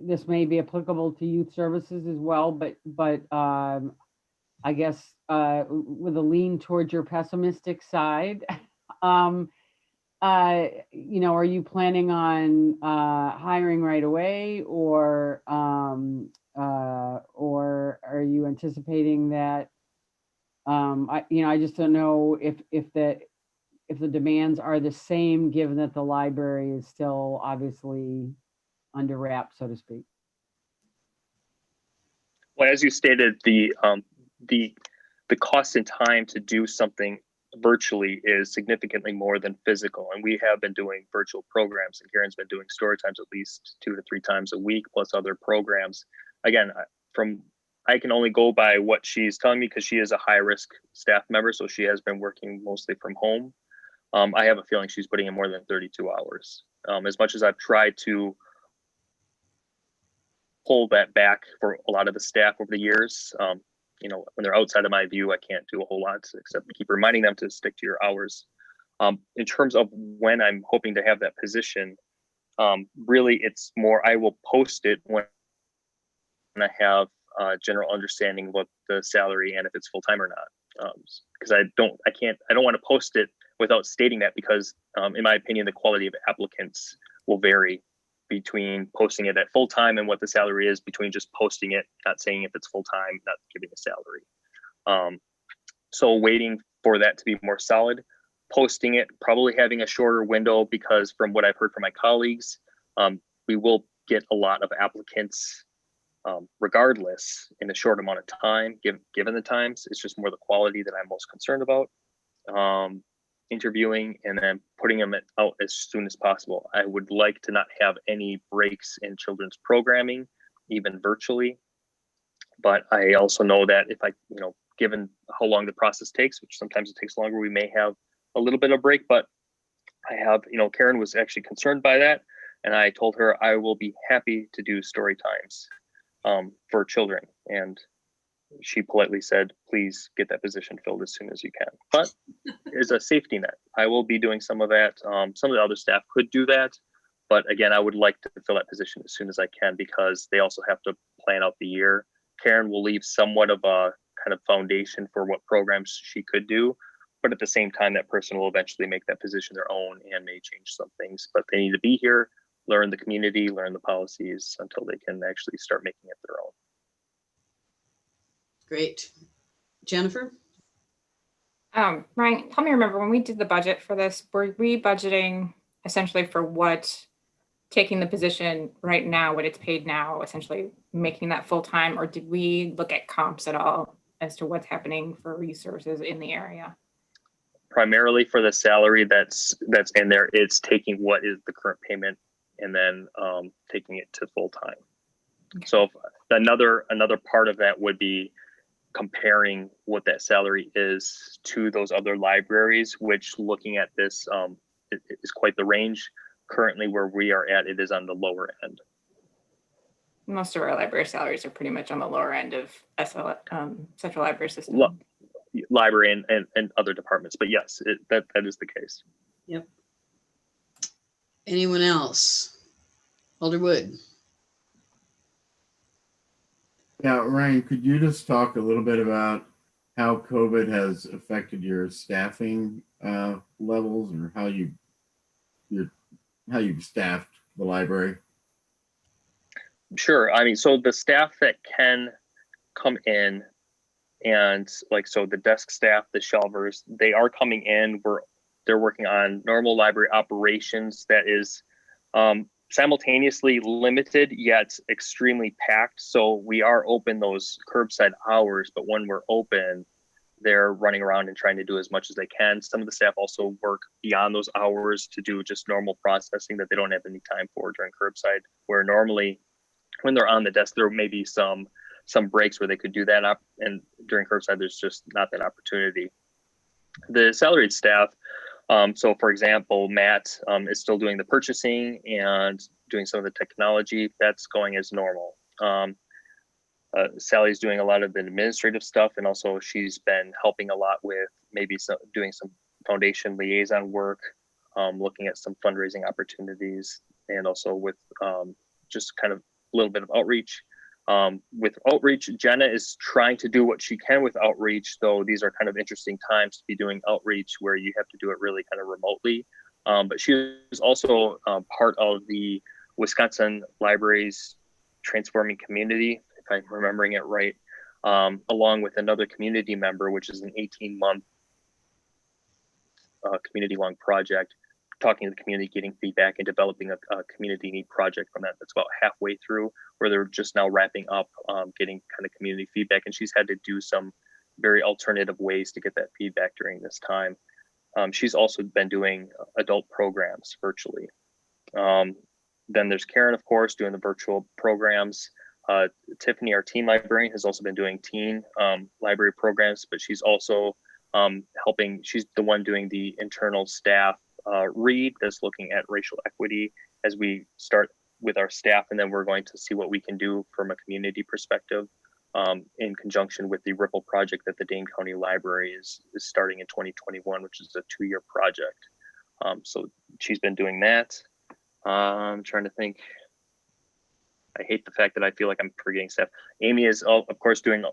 This may be applicable to youth services as well, but I guess with a lean towards your pessimistic side, are you planning on hiring right away, or are you anticipating that? I just don't know if the demands are the same, given that the library is still obviously under wrap, so to speak. Well, as you stated, the cost and time to do something virtually is significantly more than physical. And we have been doing virtual programs, and Karen's been doing story times at least 2 to 3 times a week, plus other programs. Again, I can only go by what she's telling me because she is a high risk staff member. So she has been working mostly from home. I have a feeling she's putting in more than 32 hours. As much as I've tried to pull that back for a lot of the staff over the years, when they're outside of my view, I can't do a whole lot except keep reminding them to stick to your hours. In terms of when I'm hoping to have that position, really it's more, I will post it when I have a general understanding of what the salary and if it's full-time or not. Because I don't want to post it without stating that, because in my opinion, the quality of applicants will vary between posting it at full-time and what the salary is, between just posting it, not saying if it's full-time, not giving a salary. So waiting for that to be more solid, posting it, probably having a shorter window, because from what I've heard from my colleagues, we will get a lot of applicants regardless in a short amount of time, given the times. It's just more the quality that I'm most concerned about. Interviewing and then putting them out as soon as possible. I would like to not have any breaks in children's programming, even virtually. But I also know that if given how long the process takes, which sometimes it takes longer, we may have a little bit of break. But I have, Karen was actually concerned by that. And I told her I will be happy to do story times for children. And she politely said, please get that position filled as soon as you can. But as a safety net, I will be doing some of that. Some of the other staff could do that. But again, I would like to fill that position as soon as I can, because they also have to plan out the year. Karen will leave somewhat of a kind of foundation for what programs she could do. But at the same time, that person will eventually make that position their own and may change some things. But they need to be here, learn the community, learn the policies until they can actually start making it their own. Great. Jennifer? Ryan, help me remember, when we did the budget for this, were we budgeting essentially for what taking the position right now, what it's paid now, essentially making that full time, or did we look at comps at all as to what's happening for resources in the area? Primarily for the salary that's in there, it's taking what is the current payment and then taking it to full time. Okay. So another part of that would be comparing what that salary is to those other libraries, which, looking at this, is quite the range. Currently where we are at, it is on the lower end. Most of our library salaries are pretty much on the lower end of Central Library System. Library and other departments, but yes, that is the case. Yep. Anyone else? Alder Wood. Yeah, Ryan, could you just talk a little bit about how COVID has affected your staffing levels, or how you've staffed the library? Sure. I mean, so the staff that can come in, and so the desk staff, the shelvers, they are coming in. They're working on normal library operations that is simultaneously limited yet extremely packed. So we are open those curbside hours, but when we're open, they're running around and trying to do as much as they can. Some of the staff also work beyond those hours to do just normal processing that they don't have any time for during curbside, where normally when they're on the desk, there may be some some breaks where they could do that. And during curbside, there's just not that opportunity. The salaried staff, so for example, Matt is still doing the purchasing and doing some of the technology. That's going as normal. Sally's doing a lot of the administrative stuff, and also she's been helping a lot with maybe doing some foundation liaison work, looking at some fundraising opportunities, and also with just kind of a little bit of outreach. With outreach, Jenna is trying to do what she can with outreach, though these are kind of interesting times to be doing outreach where you have to do it really kind of remotely. But she is also part of the Wisconsin Libraries Transforming Community, if I'm remembering it right, along with another community member, which is an 18-month community-long project, talking to the community, getting feedback, and developing a community need project from that. That's about halfway through, where they're just now wrapping up, getting kind of community feedback. And she's had to do some very alternative ways to get that feedback during this time. She's also been doing adult programs virtually. Then there's Karen, of course, doing the virtual programs. Tiffany, our teen librarian, has also been doing teen library programs, but she's also helping. She's the one doing the internal staff read that's looking at racial equity as we start with our staff, and then we're going to see what we can do from a community perspective in conjunction with the Ripple project that the Dane County Library is starting in 2021, which is a 2-year project. So she's been doing that. I'm trying to think. I hate the fact that I feel like I'm forgetting stuff. Amy is, of course, doing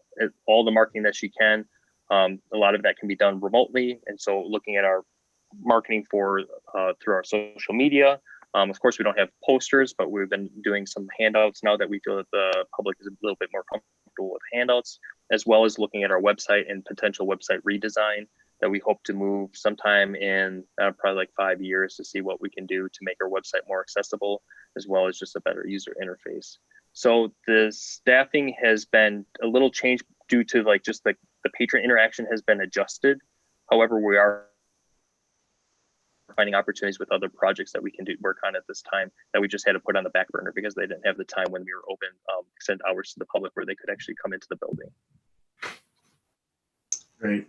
all the marketing that she can. A lot of that can be done remotely. And so looking at our marketing for through our social media. Of course, we don't have posters, but we've been doing some handouts now that we feel that the public is a little bit more comfortable with handouts, as well as looking at our website and potential website redesign that we hope to move sometime in probably like 5 years to see what we can do to make our website more accessible, as well as just a better user interface. So the staffing has been a little changed due to like just the patron interaction has been adjusted. However, we are finding opportunities with other projects that we can work on at this time that we just had to put on the back burner because they didn't have the time when we were open, extend hours to the public where they could actually come into the building. Great.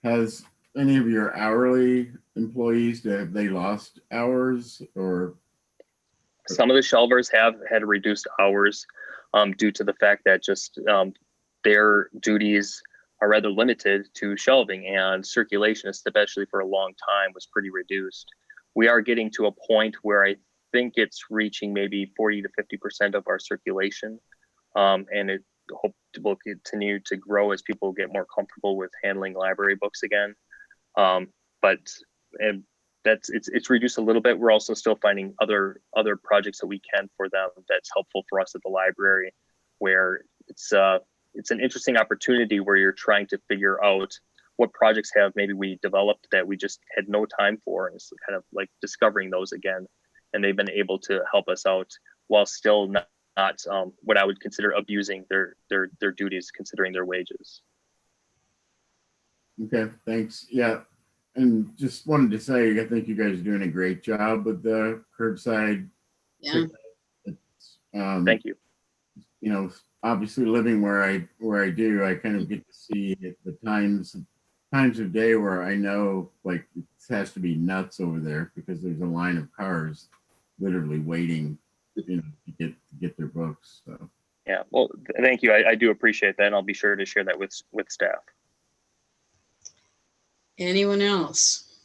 Has any of your hourly employees, have they lost hours or? Some of the shelvers have had reduced hours due to the fact that just their duties are rather limited to shelving, and circulation, especially for a long time, was pretty reduced. We are getting to a point where I think it's reaching maybe 40 to 50% of our circulation, and it hope will continue to grow as people get more comfortable with handling library books again. But it's reduced a little bit. We're also still finding other projects that we can for them that's helpful for us at the library, where it's an interesting opportunity where you're trying to figure out what projects have maybe we developed that we just had no time for, and it's kind of like discovering those again. And they've been able to help us out while still not what I would consider abusing their duties, considering their wages. Okay, thanks. Yeah, and just wanted to say, I think you guys are doing a great job with the curbside. Yeah. Thank you. You know, obviously living where I do, I kind of get to see the times of day where I know like it has to be nuts over there because there's a line of cars literally waiting, you know, to get their books. So yeah, well, thank you. I do appreciate that, and I'll be sure to share that with staff. Anyone else?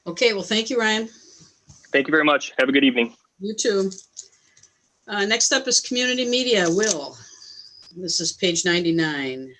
Okay, well, thank you, Ryan. Thank you very much. Have a good evening. You too. Next up is community media. Will, this is page 99.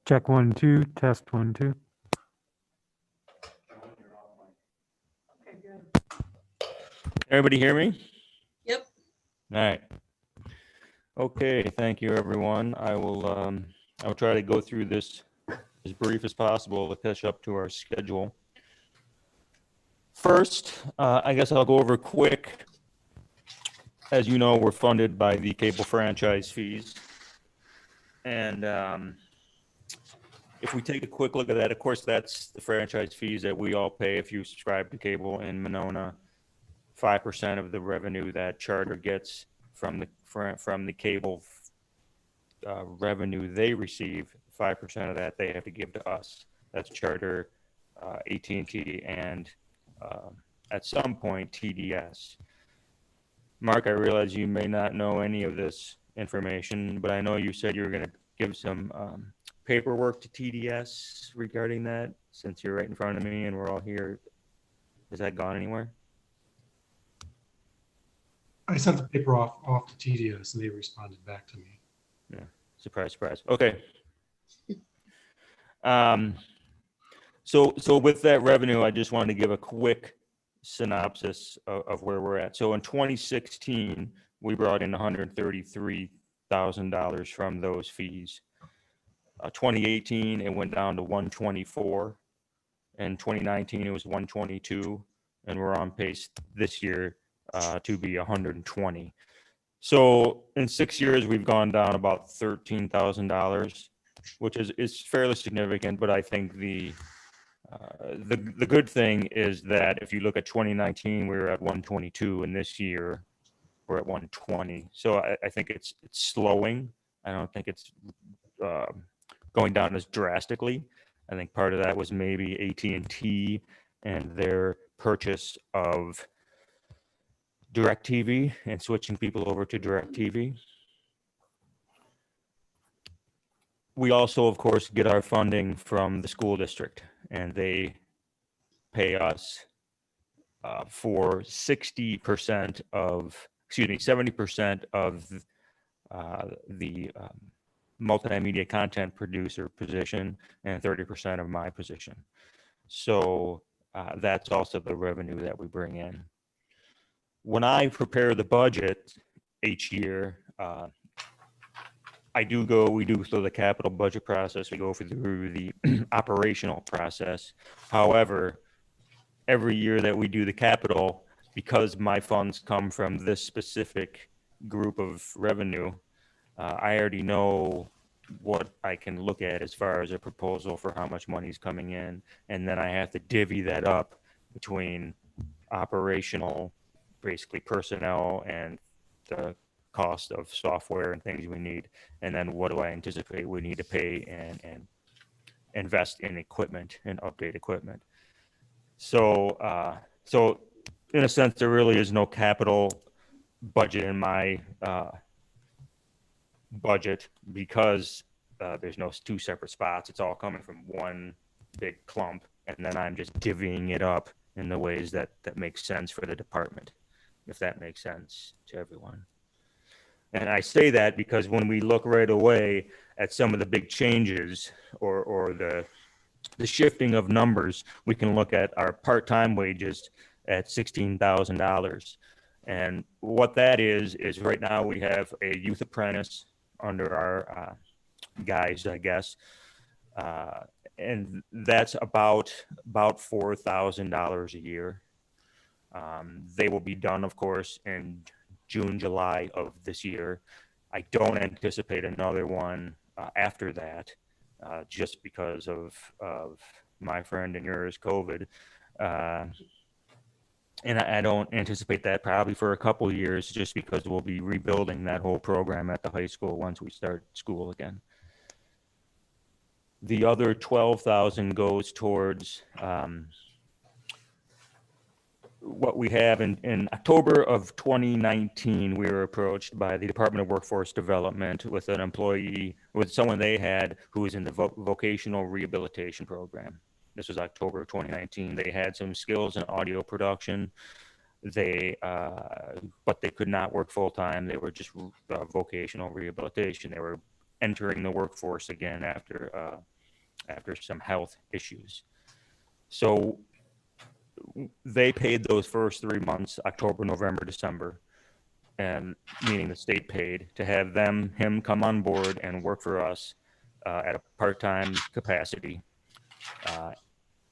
Check 1, 2, test 1, 2. Everybody hear me? Yep. All right. Okay, thank you, everyone. I'll try to go through this as brief as possible to catch up to our schedule. First, I guess I'll go over quick. As you know, we're funded by the cable franchise fees. And if we take a quick look at that, of course, that's the franchise fees that we all pay if you subscribe to cable in Monona. 5% of the revenue that Charter gets from the cable revenue they receive, 5% of that they have to give to us. That's Charter, AT&T, and at some point TDS. Mark, I realize you may not know any of this information, but I know you said you were going to give some paperwork to TDS regarding that, since you're right in front of me and we're all here. Has that gone anywhere? I sent the paper off to TDS and they responded back to me. Yeah, surprise, surprise. Okay. So with that revenue, I just wanted to give a quick synopsis of where we're at. So in 2016, we brought in $133,000 from those fees. 2018, it went down to 124. In 2019, it was 122, and we're on pace this year to be 120. So in 6 years, we've gone down about $13,000, which is fairly significant. But I think the good thing is that if you look at 2019, we were at 122, and this year we're at 120. So I think it's slowing. I don't think it's going down as drastically. I think part of that was maybe AT&T and their purchase of DirecTV and switching people over to DirecTV. We also, of course, get our funding from the school district, and they pay us for 70% of the multimedia content producer position and 30% of my position. So that's also the revenue that we bring in. When I prepare the budget each year, we do through the capital budget process, we go through the operational process. However, every year that we do the capital, because my funds come from this specific group of revenue, I already know what I can look at as far as a proposal for how much money is coming in. And then I have to divvy that up between operational, basically personnel, and the cost of software and things we need. And then what do I anticipate we need to pay and invest in equipment and update equipment. So in a sense, there really is no capital budget in my budget, because there's no two separate spots. It's all coming from one big clump, and then I'm just divvying it up in the ways that makes sense for the department, if that makes sense to everyone. And I say that because when we look right away at some of the big changes or the shifting of numbers, we can look at our part-time wages at $16,000. And what that is right now we have a youth apprentice under our guys, I guess. And that's about $4,000 a year. They will be done, of course, in June, July of this year. I don't anticipate another one after that, just because of my friend and yours, COVID. And I don't anticipate that probably for a couple of years, just because we'll be rebuilding that whole program at the high school once we start school again. The other 12,000 goes towards what we have in October of 2019. We were approached by the Department of Workforce Development with an employee, with someone they had who was in the vocational rehabilitation program. This was October of 2019. They had some skills in audio production. But they could not work full time. They were just vocational rehabilitation. They were entering the workforce again after some health issues. So they paid those first 3 months, October, November, December. and meaning the state paid, to have him come on board and work for us at a part-time capacity.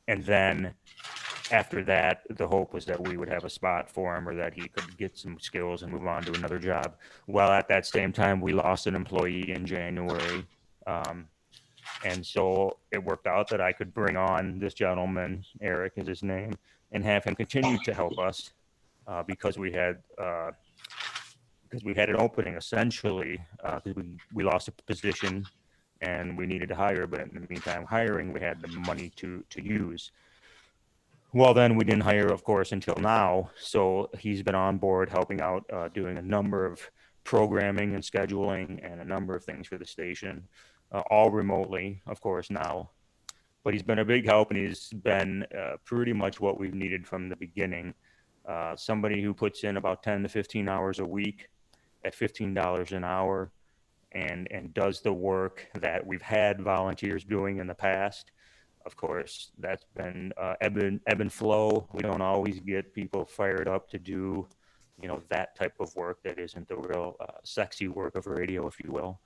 And then after that, the hope was that we would have a spot for him, or that he could get some skills and move on to another job. Well, at that same time, we lost an employee in January. And so it worked out that I could bring on this gentleman, Eric is his name, and have him continue to help us because we had an opening essentially, because we lost a position and we needed to hire, but in the meantime, hiring, we had the money to use. Well, then we didn't hire, of course, until now. So he's been on board helping out, doing a number of programming and scheduling and a number of things for the station, all remotely, of course, now. But he's been a big help, and he's been pretty much what we've needed from the beginning. Somebody who puts in about 10 to 15 hours a week at $15 an hour and does the work that we've had volunteers doing in the past. Of course, that's been ebb and flow. We don't always get people fired up to do, that type of work that isn't the real sexy work of radio, if you will.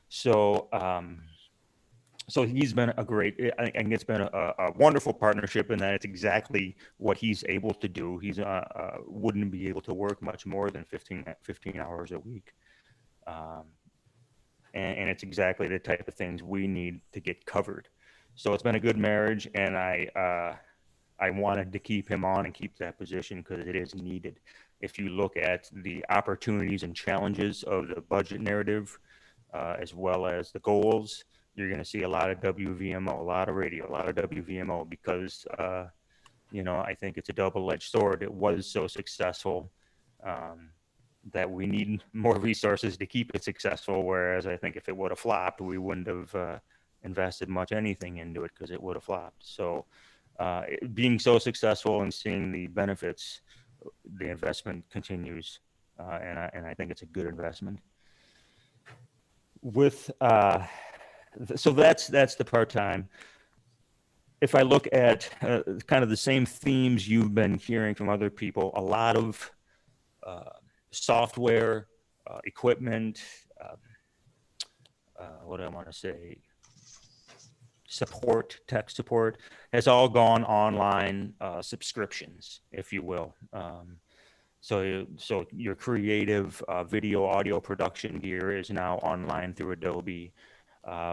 So, so he's been I think it's been a wonderful partnership in that it's exactly what he's able to do. He's wouldn't be able to work much more than 15 hours a week. And it's exactly the type of things we need to get covered. So it's been a good marriage, and I wanted to keep him on and keep that position because it is needed. If you look at the opportunities and challenges of the budget narrative, as well as the goals, you're going to see a lot of WVMO, a lot of radio, a lot of WVMO, because, I think it's a double-edged sword. It was so successful that we need more resources to keep it successful, whereas I think if it would have flopped, we wouldn't have invested much anything into it because it would have flopped. So being so successful and seeing the benefits, the investment continues, and I think it's a good investment. So that's the part-time. If I look at kind of the same themes you've been hearing from other people, a lot of software, equipment, what do I want to say? Support, tech support has all gone online, subscriptions, if you will. So your creative video, audio production gear is now online through Adobe.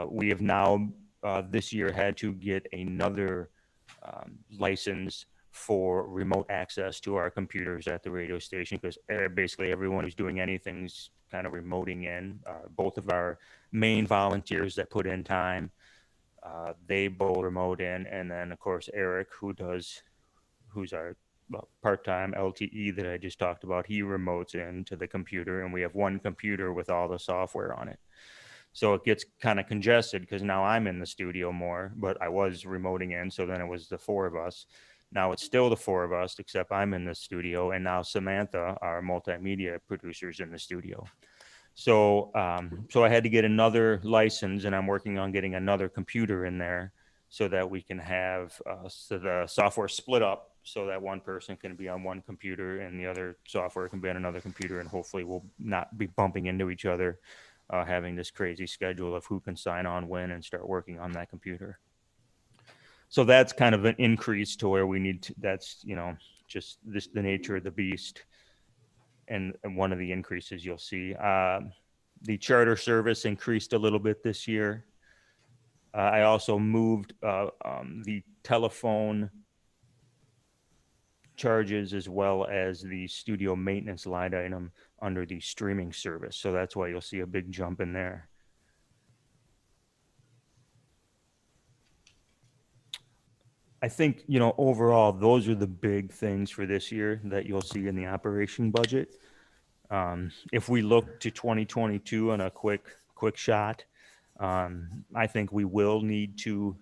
We have now this year had to get another license for remote access to our computers at the radio station, because basically everyone who's doing anything's kind of remoting in. Both of our main volunteers that put in time, they both remote in, and then of course Eric, who's our part-time LTE that I just talked about, he remotes into the computer, and we have one computer with all the software on it. So it gets kind of congested because now I'm in the studio more, but I was remoting in, so then it was the four of us. Now it's still the four of us, except I'm in the studio, and now Samantha, our multimedia producer, is in the studio. So so I had to get another license, and I'm working on getting another computer in there so that we can have the software split up so that one person can be on one computer and the other software can be on another computer, and hopefully we'll not be bumping into each other, having this crazy schedule of who can sign on when and start working on that computer. So that's kind of an increase to where we need to, that's, just the nature of the beast. And one of the increases you'll see. The charter service increased a little bit this year. I also moved the telephone charges as well as the studio maintenance line item under the streaming service. So that's why you'll see a big jump in there. I think, overall, those are the big things for this year that you'll see in the operation budget. If we look to 2022 on a quick shot, I think we will need to,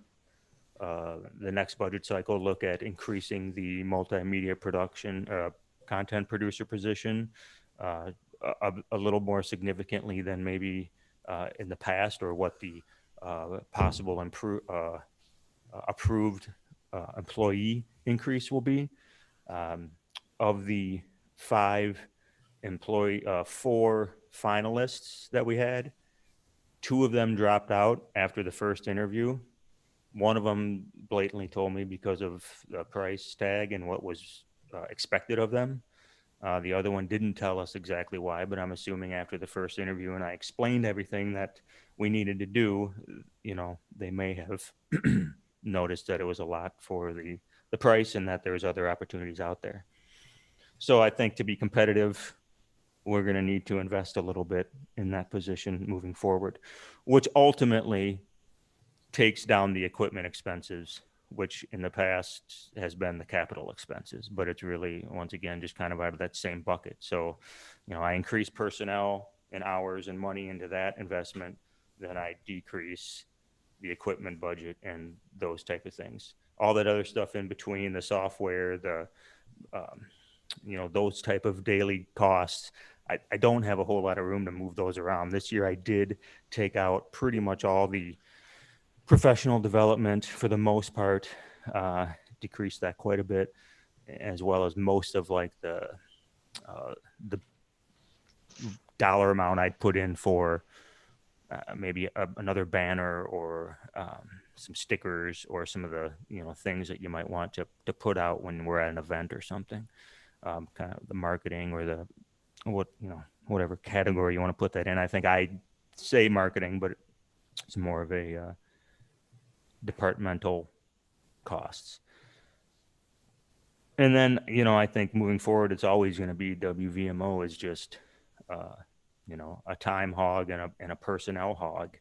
the next budget cycle, look at increasing the multimedia production content producer position a little more significantly than maybe in the past, or what the possible approved employee increase will be. Of the 5 four finalists that we had. Two of them dropped out after the first interview. One of them blatantly told me because of the price tag and what was expected of them. The other one didn't tell us exactly why, but I'm assuming after the first interview and I explained everything that we needed to do, you know, they may have noticed that it was a lot for the price and that there's other opportunities out there. So I think to be competitive, we're going to need to invest a little bit in that position moving forward, which ultimately takes down the equipment expenses, which in the past has been the capital expenses, but it's really, once again, just kind of out of that same bucket. So, you know, I increase personnel and hours and money into that investment, then I decrease the equipment budget and those type of things. All that other stuff in between, the software, the, you know, those type of daily costs, I don't have a whole lot of room to move those around. This year I did take out pretty much all the professional development for the most part, decreased that quite a bit, as well as most of like the dollar amount I'd put in for maybe another banner or some stickers or some of the, you know, things that you might want to put out when we're at an event or something. Kind of the marketing or the whatever category you want to put that in. I think I say marketing, but it's more of a departmental costs. And then, you know, I think moving forward, it's always going to be WVMO is just, you know, a time hog and a personnel hog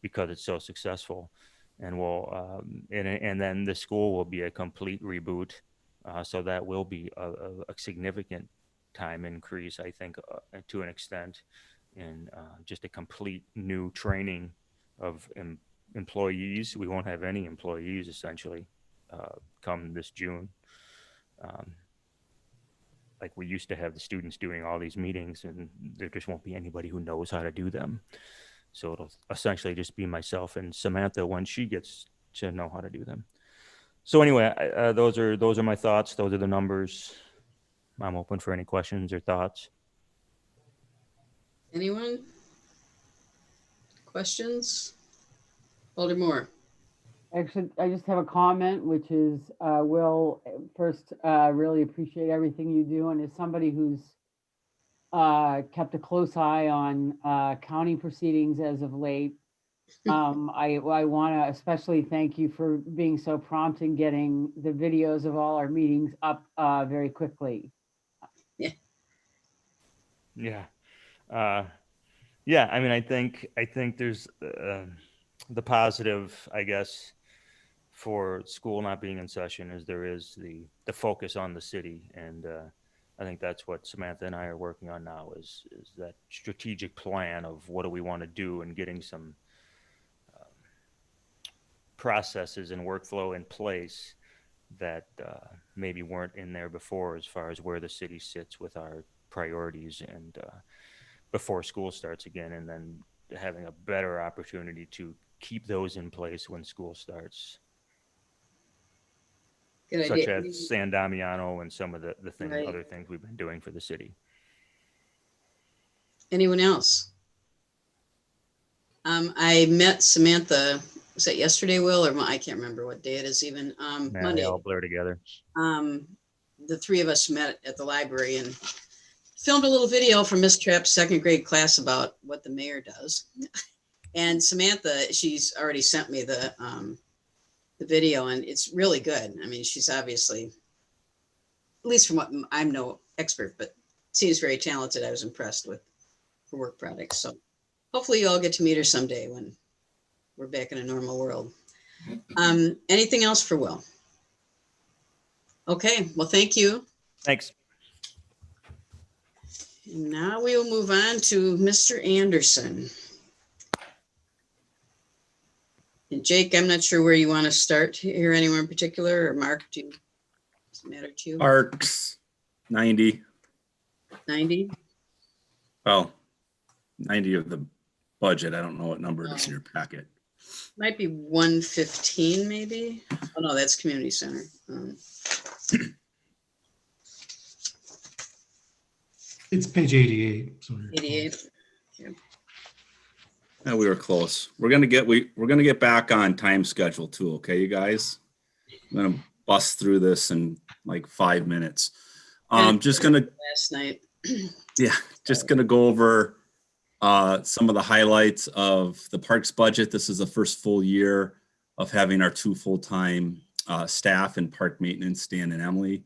because it's so successful. And we'll, and then the school will be a complete reboot. So that will be a significant time increase, I think, to an extent, in just a complete new training of employees. We won't have any employees essentially come this June. Like we used to have the students doing all these meetings, and there just won't be anybody who knows how to do them. So it'll essentially just be myself and Samantha when she gets to know how to do them. So anyway, those are my thoughts. Those are the numbers. I'm open for any questions or thoughts. Anyone? Questions? Alder Moore. Actually, I just have a comment, which is, Will, first, really appreciate everything you do. And as somebody who's kept a close eye on county proceedings as of late, I want to especially thank you for being so prompt in getting the videos of all our meetings up very quickly. Yeah. Yeah. I mean, I think there's the positive, I guess, for school not being in session is there is the focus on the city. And I think that's what Samantha and I are working on now is that strategic plan of what do we want to do and getting some processes and workflow in place that maybe weren't in there before as far as where the city sits with our priorities and before school starts again, and then having a better opportunity to keep those in place when school starts. Good Such idea. as San Damiano and some of the things, Right. other things we've been doing for the city. Anyone else? I met Samantha, was that yesterday, Will, or I can't remember what day it is even, Yeah, Monday. they all blur together. The three of us met at the library and filmed a little video from Miss Trapp's second grade class about what the mayor does. And Samantha, she's already sent me the video, and it's really good. I mean, she's obviously, at least from what I'm no expert, but seems very talented. I was impressed with her work product. So hopefully you all get to meet her someday when we're back in a normal world. Anything else for Will? Okay, well, thank you. Thanks. Now we will move on to Mr. Anderson. And Jake, I'm not sure where you want to start here, anywhere in particular, or Mark, does it matter to you? Parks, 90. 90? Well, 90 of the budget. I don't know what number it is in your packet. Might be 115 maybe. Oh no, that's community center. It's page 88. So you're 88. Yeah, we were close. We're gonna get back on time schedule too. Okay, you guys. I'm gonna bust through this in like 5 minutes. Just gonna Last night. Yeah, just gonna go over some of the highlights of the parks budget. This is the first full year of having our 2 full-time staff in park maintenance, Dan and Emily.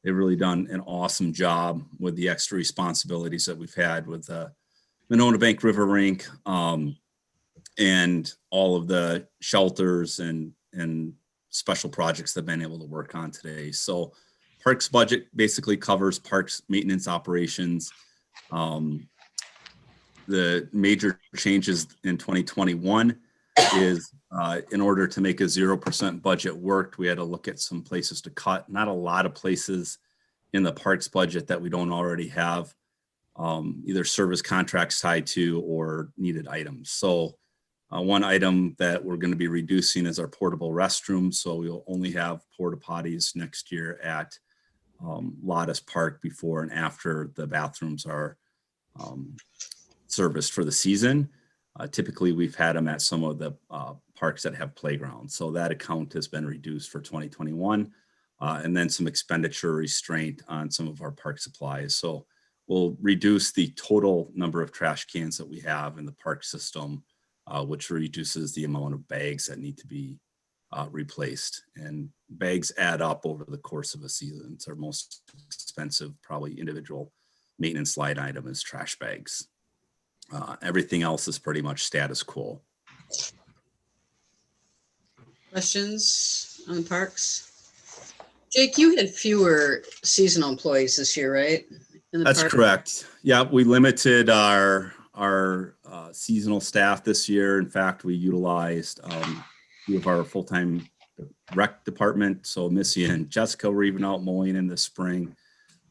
They've really done an awesome job with the extra responsibilities that we've had with the Monona Bank River Rink, and all of the shelters and special projects they've been able to work on today. So parks budget basically covers parks maintenance operations. The major changes in 2021 is in order to make a 0% budget work, we had to look at some places to cut. Not a lot of places in the parks budget that we don't already have either service contracts tied to or needed items. So one item that we're going to be reducing is our portable restrooms. So we'll only have porta potties next year at Lottis Park before and after the bathrooms are serviced for the season. Typically, we've had them at some of the parks that have playgrounds. So that account has been reduced for 2021. And then some expenditure restraint on some of our park supplies. So we'll reduce the total number of trash cans that we have in the park system, which reduces the amount of bags that need to be replaced. And bags add up over the course of a season. It's our most expensive, probably individual maintenance line item is trash bags. Everything else is pretty much status quo. Questions on the parks? Jake, you had fewer seasonal employees this year, right? In the That's park? correct. Yeah, we limited our seasonal staff this year. In fact, we utilized few of our full-time rec department. So Missy and Jessica were even out mowing in the spring.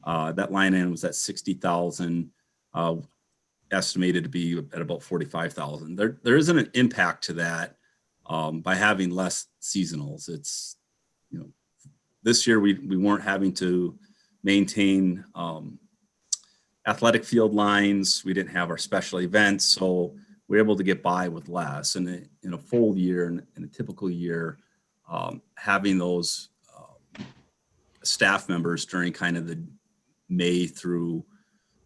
That line item was at 60,000, estimated to be at about 45,000. There isn't an impact to that by having less seasonals. It's, you know, this year we weren't having to maintain athletic field lines. We didn't have our special events, so we're able to get by with less. And in a full year, in a typical year, having those staff members during kind of the May through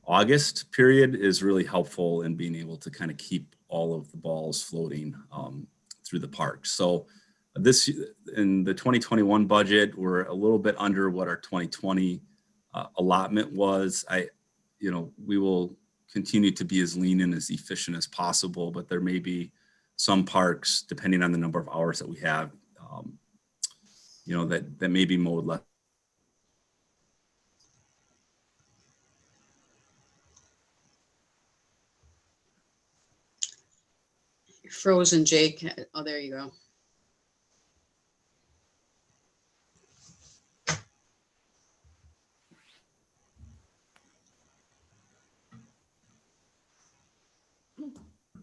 August period is really helpful in being able to kind of keep all of the balls floating through the park. So this, in the 2021 budget, we're a little bit under what our 2020 allotment was. We will continue to be as lean and as efficient as possible, but there may be some parks, depending on the number of hours that we have, that may be mowed less. You're frozen, Jake. Oh, there you go.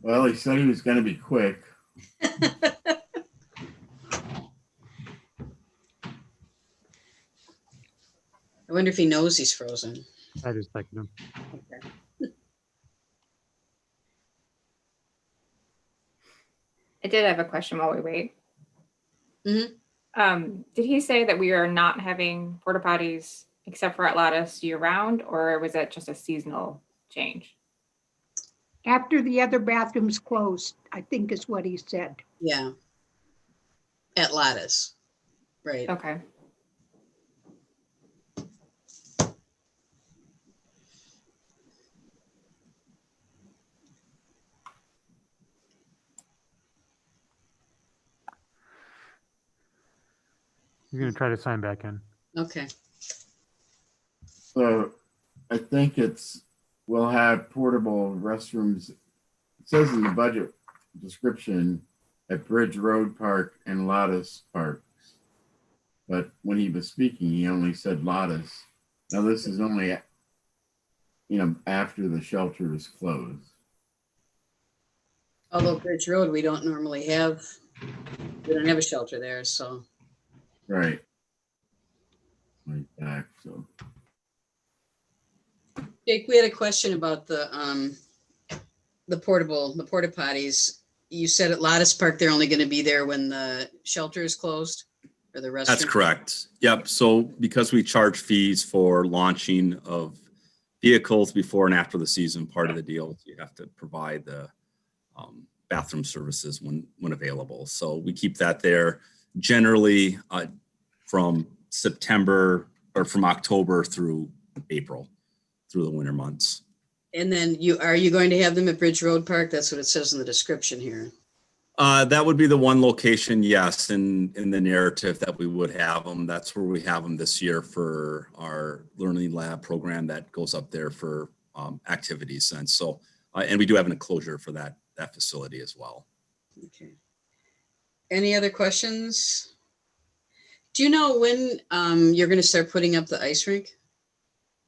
Well, he said he was going to be quick. I wonder if he knows he's frozen. I just texted him. I did have a question while we wait. Mhm. Did he say that we are not having porta potties except for at Lattice year round, or was that just a seasonal change? After the other bathrooms closed, I think is what he said. Yeah. At Lattice. Right. Okay. He's gonna try to sign back in. Okay. So I think we'll have portable restrooms. It says in the budget description at Bridge Road Park and Lattice Parks. But when he was speaking, he only said Lattice. Now this is only, after the shelter is closed. Although Bridge Road, we don't have a shelter there, so. Right. Like that, so. Jake, we had a question about the porta potties. You said at Lattice Park, they're only going to be there when the shelter is closed or the restroom? That's correct. Yep. So because we charge fees for launching of vehicles before and after the season, part of the deal, you have to provide the bathroom services when available. So we keep that there generally from September or from October through April, through the winter months. And then are you going to have them at Bridge Road Park? That's what it says in the description here. That would be the one location, yes, in the narrative that we would have them. That's where we have them this year for our Learning Lab program that goes up there for activities. And so, and we do have an enclosure for that facility as well. Okay. Any other questions? Do you know when you're going to start putting up the ice rink?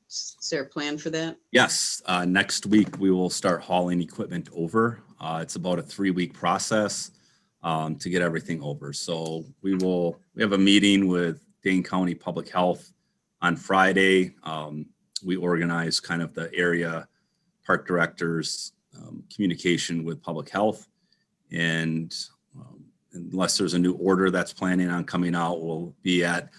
Is there a plan for that? Yes, next week we will start hauling equipment over. It's about a 3-week process to get everything over. So we have a meeting with Dane County Public Health on Friday. We organize kind of the area park directors communication with public health, and unless there's a new order that's planning on coming out, we'll be at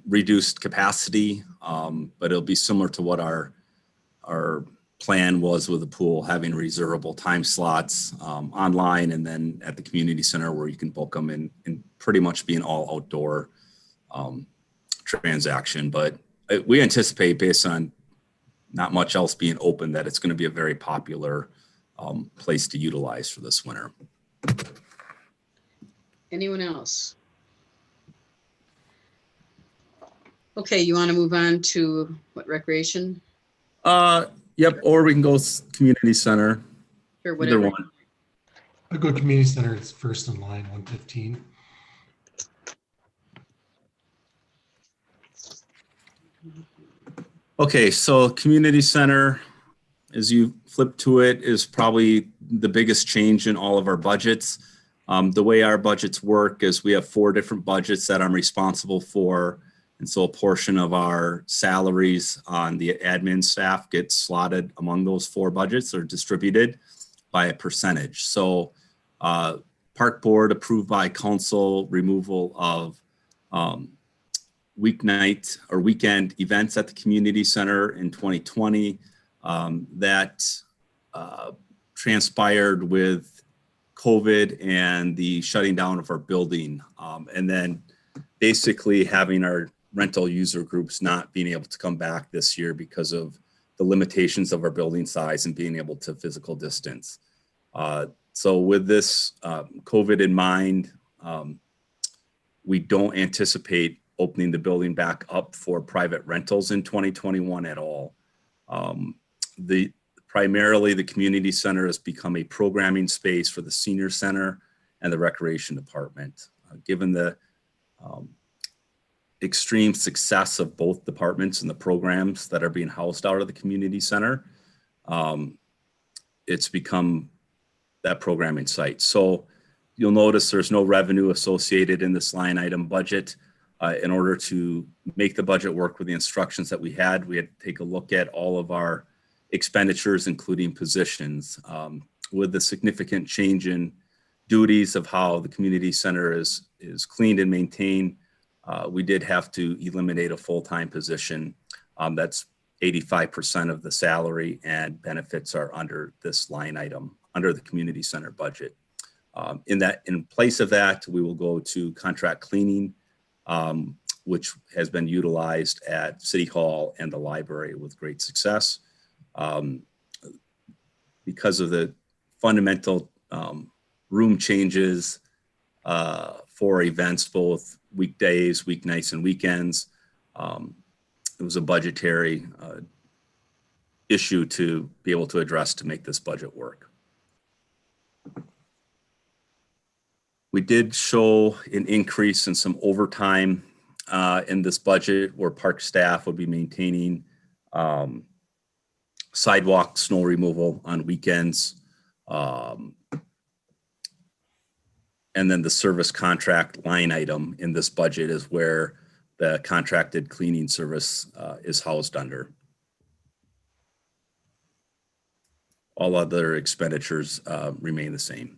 reduced capacity, but it'll be similar to what our plan was with the pool, having reservable time slots online, and then at the community center where you can book them and pretty much be an all outdoor transaction. But we anticipate, based on not much else being open, that it's going to be a very popular place to utilize for this winter. Anyone else? Okay, you want to move on to what, recreation? Yep, or we can go community center. Sure, Either whatever. one. I'll go community center. It's first in line, 115. Okay, so community center, as you flip to it, is probably the biggest change in all of our budgets. The way our budgets work is we have 4 different budgets that I'm responsible for. And so a portion of our salaries on the admin staff gets slotted among those 4 budgets, or distributed by a percentage. So park board approved by council removal of weeknight or weekend events at the community center in 2020. That transpired with COVID and the shutting down of our building. And then basically having our rental user groups not being able to come back this year because of the limitations of our building size and being able to physical distance. So with this COVID in mind, we don't anticipate opening the building back up for private rentals in 2021 at all. Primarily the community center has become a programming space for the senior center and the recreation department. Given the extreme success of both departments and the programs that are being housed out of the community center, it's become that programming site. So you'll notice there's no revenue associated in this line item budget. In order to make the budget work with the instructions that we had to take a look at all of our expenditures, including positions. With the significant change in duties of how the community center is cleaned and maintained, we did have to eliminate a full-time position. That's 85% of the salary, and benefits are under this line item, under the community center budget. In place of that, we will go to contract cleaning, which has been utilized at City Hall and the library with great success. Because of the fundamental room changes for events, both weekdays, weeknights, and weekends, it was a budgetary issue to be able to address to make this budget work. We did show an increase in some overtime in this budget, where park staff will be maintaining sidewalk snow removal on weekends. And then the service contract line item in this budget is where the contracted cleaning service is housed under. all other expenditures remain the same.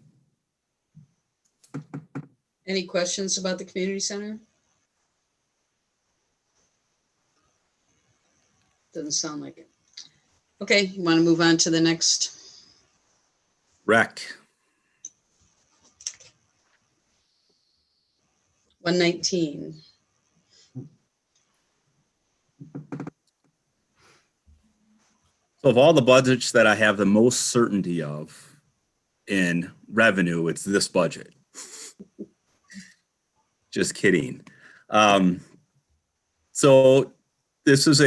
Any questions about the community center? Doesn't sound like it. Okay, you want to move on to the next? Rec. 119. So of all the budgets that I have the most certainty of in revenue, it's this budget. Just kidding. So this is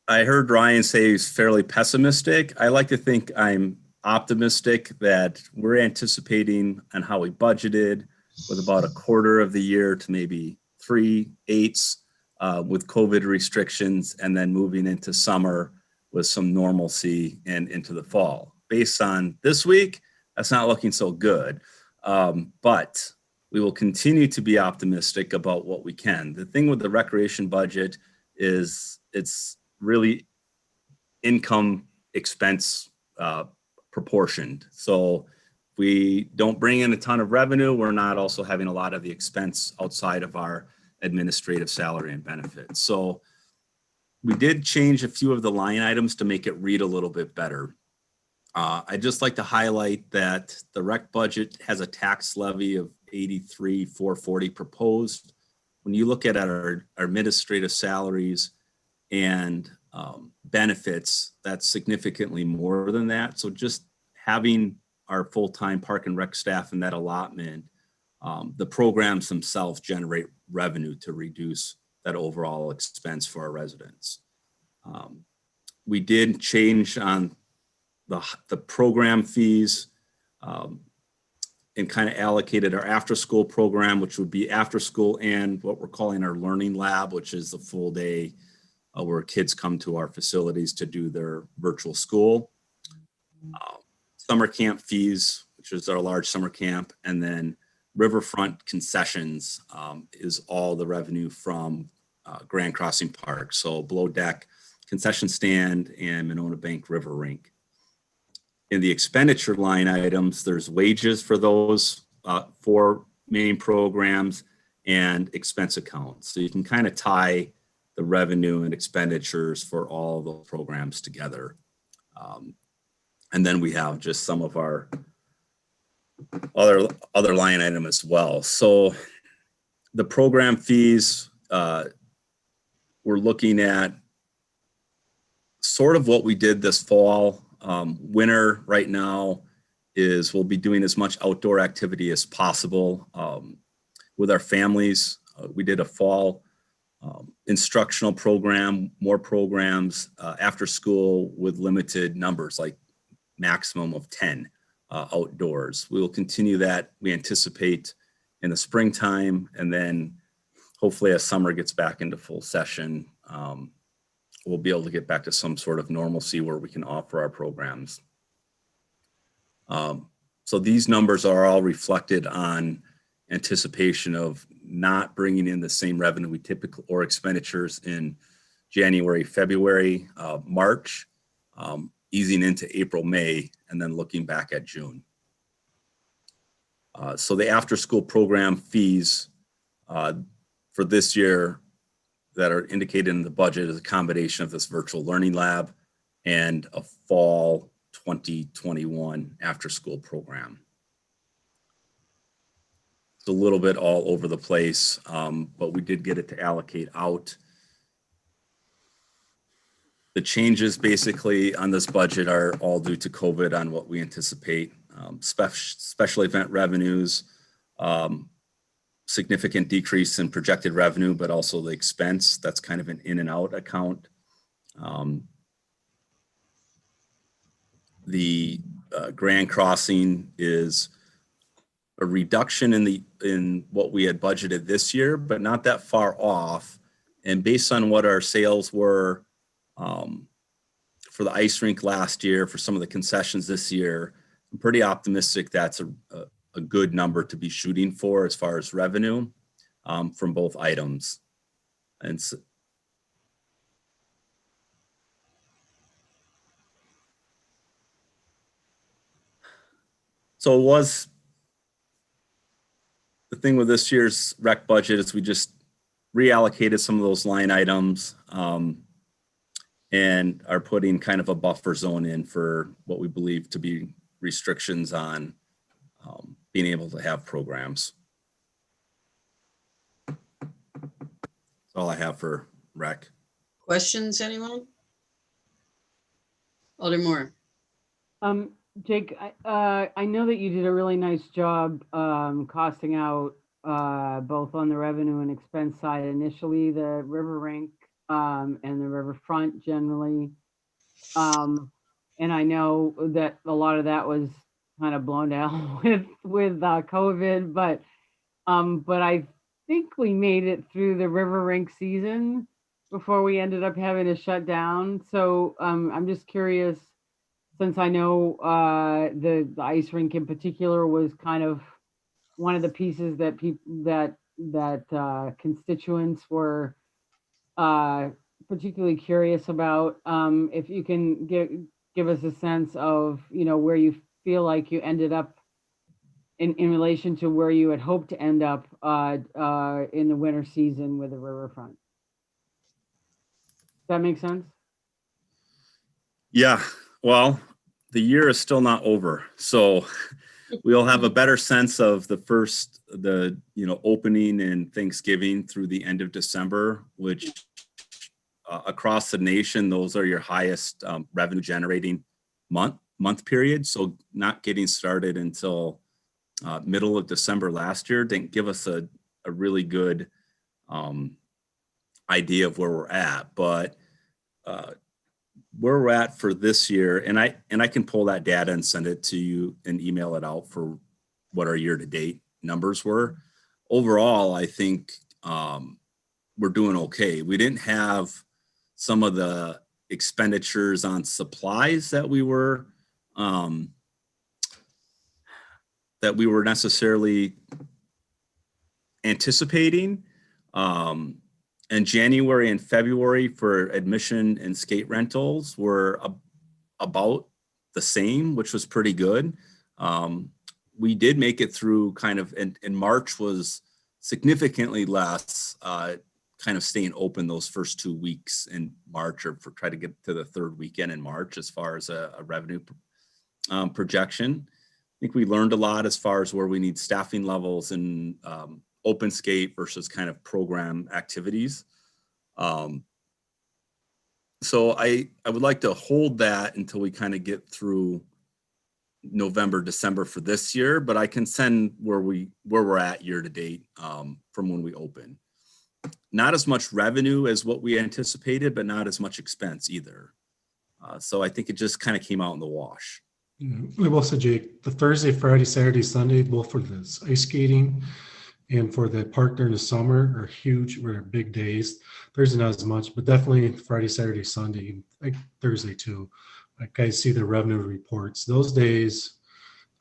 I heard Ryan say he's fairly pessimistic. I like to think I'm optimistic that we're anticipating on how we budgeted with about a quarter of the year to maybe 3/8 with COVID restrictions, and then moving into summer with some normalcy and into the fall. Based on this week, that's not looking so good. But we will continue to be optimistic about what we can. The thing with the recreation budget is it's really income expense proportioned. So if we don't bring in a ton of revenue, we're not also having a lot of the expense outside of our administrative salary and benefits. So we did change a few of the line items to make it read a little bit better. I'd just like to highlight that the rec budget has a tax levy of $83,440 proposed. When you look at our administrative salaries and benefits, that's significantly more than that. So just having our full-time park and rec staff in that allotment, the programs themselves generate revenue to reduce that overall expense for our residents. We did change on the program fees and kind of allocated our after-school program, which would be after school and what we're calling our learning lab, which is the full day where kids come to our facilities to do their virtual school. Summer camp fees, which is our large summer camp, and then riverfront concessions is all the revenue from Grand Crossing Park. So below deck, concession stand, and Monona Bank River Rink. In the expenditure line items, there's wages for those 4 main programs and expense accounts. So you can kind of tie the revenue and expenditures for all those programs together. And then we have just some of our other line item as well. So the program fees, we're looking at sort of what we did this fall. Winter right now is we'll be doing as much outdoor activity as possible with our families. We did a fall instructional program, more programs after school with limited numbers, like maximum of 10 outdoors. We will continue that, we anticipate, in the springtime, and then hopefully as summer gets back into full session, we'll be able to get back to some sort of normalcy where we can offer our programs. So these numbers are all reflected on anticipation of not bringing in the same revenue we typically, or expenditures in January, February, March, easing into April, May, and then looking back at June. So the after-school program fees for this year that are indicated in the budget is a combination of this virtual learning lab and a fall 2021 after-school program. It's a little bit all over the place, but we did get it to allocate out. The changes basically on this budget are all due to COVID on what we anticipate. Special event revenues, significant decrease in projected revenue, but also the expense. That's kind of an in and out account. The Grand Crossing is a reduction in what we had budgeted this year, but not that far off. And based on what our sales were for the ice rink last year, for some of the concessions this year, I'm pretty optimistic that's a good number to be shooting for as far as revenue from both items. And so, So it was, the thing with this year's rec budget is we just reallocated some of those line items and are putting kind of a buffer zone in for what we believe to be restrictions on being able to have programs. That's all I have for rec. Questions, anyone? Alder Moore. Jake, I know that you did a really nice job costing out both on the revenue and expense side initially, the river rink and the riverfront generally. And I know that a lot of that was kind of blown down with COVID, but I think we made it through the river rink season before we ended up having to shut down. So I'm just curious, since I know the ice rink in particular was kind of one of the pieces that constituents were particularly curious about. If you can give us a sense of, where you feel like you ended up in relation to where you had hoped to end up in the winter season with the riverfront. Does that make sense? Yeah, well, the year is still not over. So we'll have a better sense of the opening and Thanksgiving through the end of December, which across the nation, those are your highest revenue generating month period. So not getting started until middle of December last year didn't give us a really good idea of where we're at, but where we're at for this year, and I can pull that data and send it to you and email it out for what our year-to-date numbers were. Overall, I think we're doing okay. We didn't have some of the expenditures on supplies that we were necessarily anticipating. And January and February for admission and skate rentals were about the same, which was pretty good. We did make it through kind of, and March was significantly less, kind of staying open those first 2 weeks in March, or try to get to the third weekend in March as far as a revenue projection. I think we learned a lot as far as where we need staffing levels and open skate versus kind of program activities. So I would like to hold that until we kind of get through November, December for this year, but I can send where we're at year to date from when we open. Not as much revenue as what we anticipated, but not as much expense either. So I think it just kind of came out in the wash. I will say, Jake, the Thursday, Friday, Saturday, Sunday, both for this ice skating and for the park during the summer are huge. We're big days. Thursday not as much, but definitely Friday, Saturday, Sunday, like Thursday too. Like I see the revenue reports. Those days,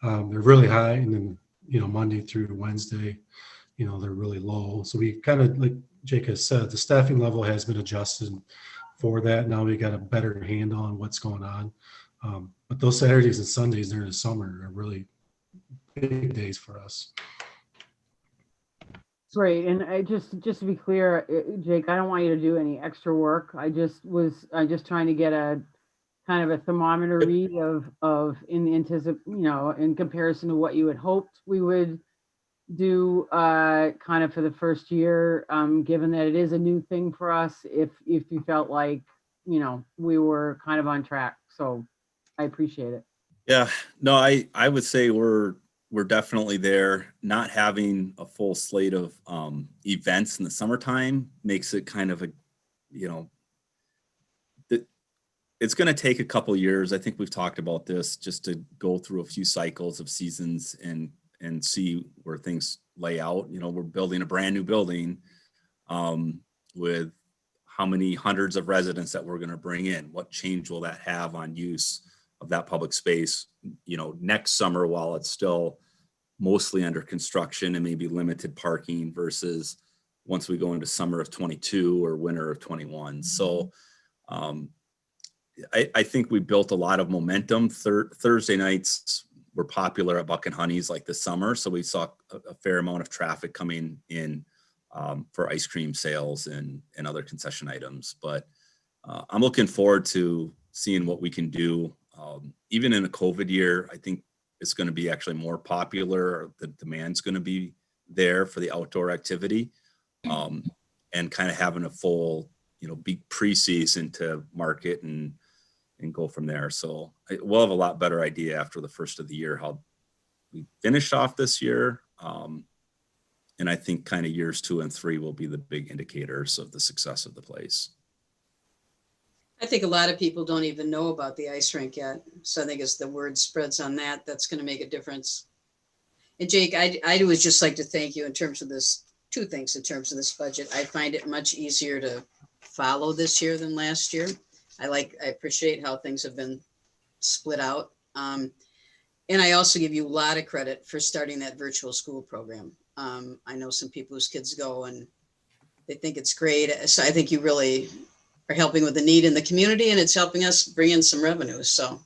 they're really high, and then Monday through Wednesday, they're really low. So we kind of, like Jake has said, the staffing level has been adjusted for that. Now we got a better handle on what's going on. But those Saturdays and Sundays during the summer are really big days for us. Great. And I just to be clear, Jake, I don't want you to do any extra work. I just trying to get a kind of a thermometer read of in comparison to what you had hoped we would do kind of for the first year, given that it is a new thing for us, if you felt like, we were kind of on track. So I appreciate it. Yeah, no, I would say we're definitely there. Not having a full slate of events in the summertime makes it kind of it's going to take a couple years. I think we've talked about this, just to go through a few cycles of seasons and see where things lay out. We're building a brand new building with how many hundreds of residents that we're going to bring in. What change will that have on use of that public space, next summer, while it's still mostly under construction and maybe limited parking, versus once we go into summer of 22 or winter of 21. So I think we built a lot of momentum. Thursday nights were popular at Buck and Honey's like this summer. So we saw a fair amount of traffic coming in for ice cream sales and other concession items. But I'm looking forward to seeing what we can do. Even in a COVID year, I think it's going to be actually more popular. The demand's going to be there for the outdoor activity, and kind of having a full, big preseason to market and go from there. So we'll have a lot better idea after the first of the year how we finished off this year. And I think kind of years 2 and 3 will be the big indicators of the success of the place. I think a lot of people don't even know about the ice rink yet. So I think as the word spreads on that, that's going to make a difference. And Jake, I would just like to thank you in terms of this, 2 things in terms of this budget. I find it much easier to follow this year than last year. I appreciate how things have been split out. And I also give you a lot of credit for starting that virtual school program. I know some people whose kids go and they think it's great. So I think you really are helping with the need in the community, and it's helping us bring in some revenue. So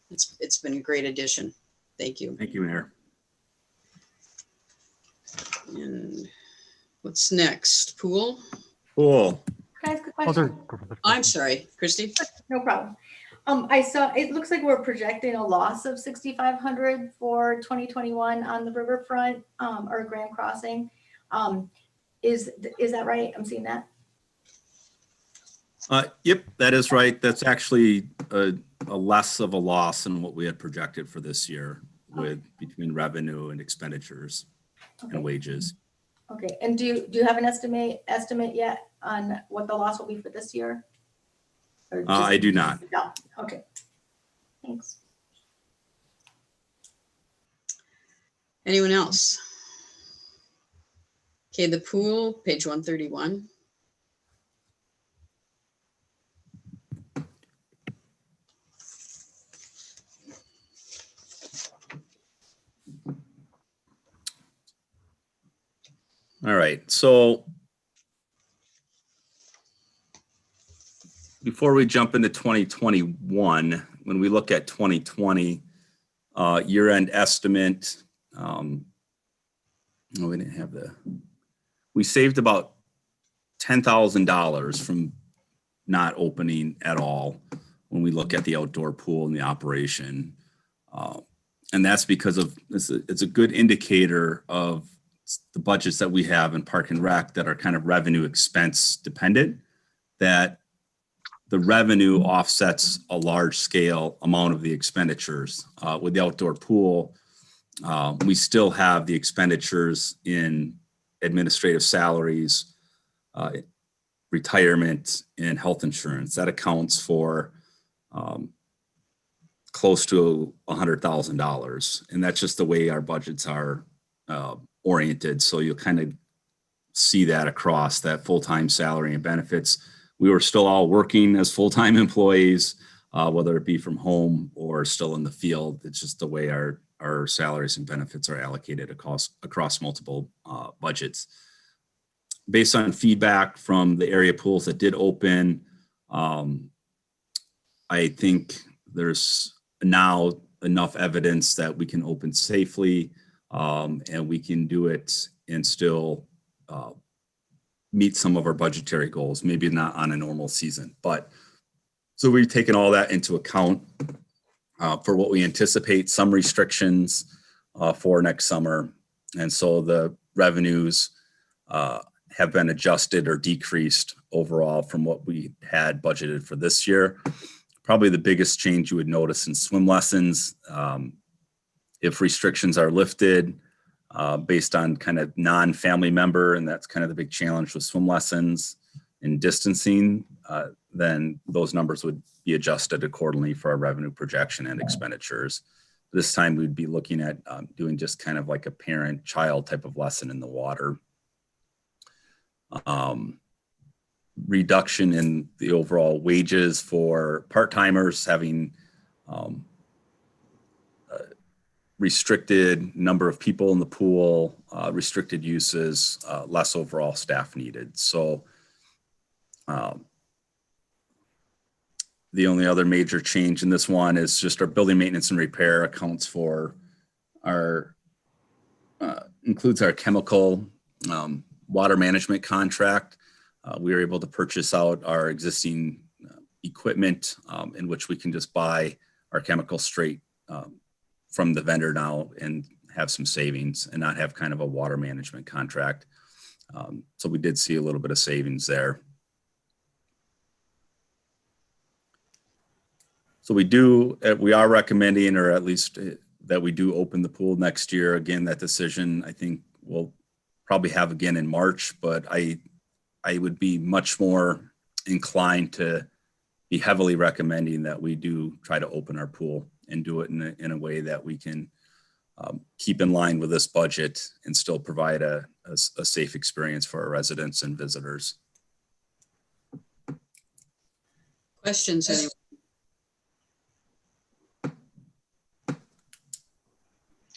it's been a great addition. Thank you. Thank you, Mayor. And what's next? Pool? Cool. Can I ask a question? I'm sorry, Christy. No problem. I saw, it looks like we're projecting a loss of 6,500 for 2021 on the riverfront, or Grand Crossing. Is that right? I'm seeing that. Yep, that is right. That's actually a less of a loss than what we had projected for this year with between revenue and expenditures and wages. Okay, and do you have an estimate yet on what the loss will be for this year? Or just- I do not. No, okay, thanks. Anyone else? Okay, the pool, page 131. All right, so before we jump into 2021, when we look at 2020 year-end estimate, we saved about $10,000 from not opening at all when we look at the outdoor pool and the operation. And that's because of, it's a good indicator of the budgets that we have in Park and Rec that are kind of revenue expense dependent, that the revenue offsets a large scale amount of the expenditures. With the outdoor pool, we still have the expenditures in administrative salaries, retirement, and health insurance. That accounts for close to $100,000. And that's just the way our budgets are oriented. So you'll kind of see that across that full-time salary and benefits. We were still all working as full-time employees, whether it be from home or still in the field. It's just the way our salaries and benefits are allocated across multiple budgets. Based on feedback from the area pools that did open, I think there's now enough evidence that we can open safely, and we can do it and still meet some of our budgetary goals, maybe not on a normal season. But so we've taken all that into account for what we anticipate, some restrictions for next summer. And so the revenues have been adjusted or decreased overall from what we had budgeted for this year. Probably the biggest change you would notice in swim lessons, if restrictions are lifted based on kind of non-family member, and that's kind of the big challenge with swim lessons and distancing, then those numbers would be adjusted accordingly for our revenue projection and expenditures. This time we'd be looking at doing just kind of like a parent-child type of lesson in the water. Reduction in the overall wages for part-timers, having restricted number of people in the pool, restricted uses, less overall staff needed. So the only other major change in this one is just our building maintenance and repair accounts for our, includes our chemical water management contract. We were able to purchase out our existing equipment in which we can just buy our chemical straight from the vendor now and have some savings and not have kind of a water management contract. So we did see a little bit of savings there. So we are recommending, or at least that we do open the pool next year. Again, that decision I think we'll probably have again in March, but I would be much more inclined to be heavily recommending that we do try to open our pool and do it in a way that we can keep in line with this budget and still provide a safe experience for our residents and visitors. Questions, anyone?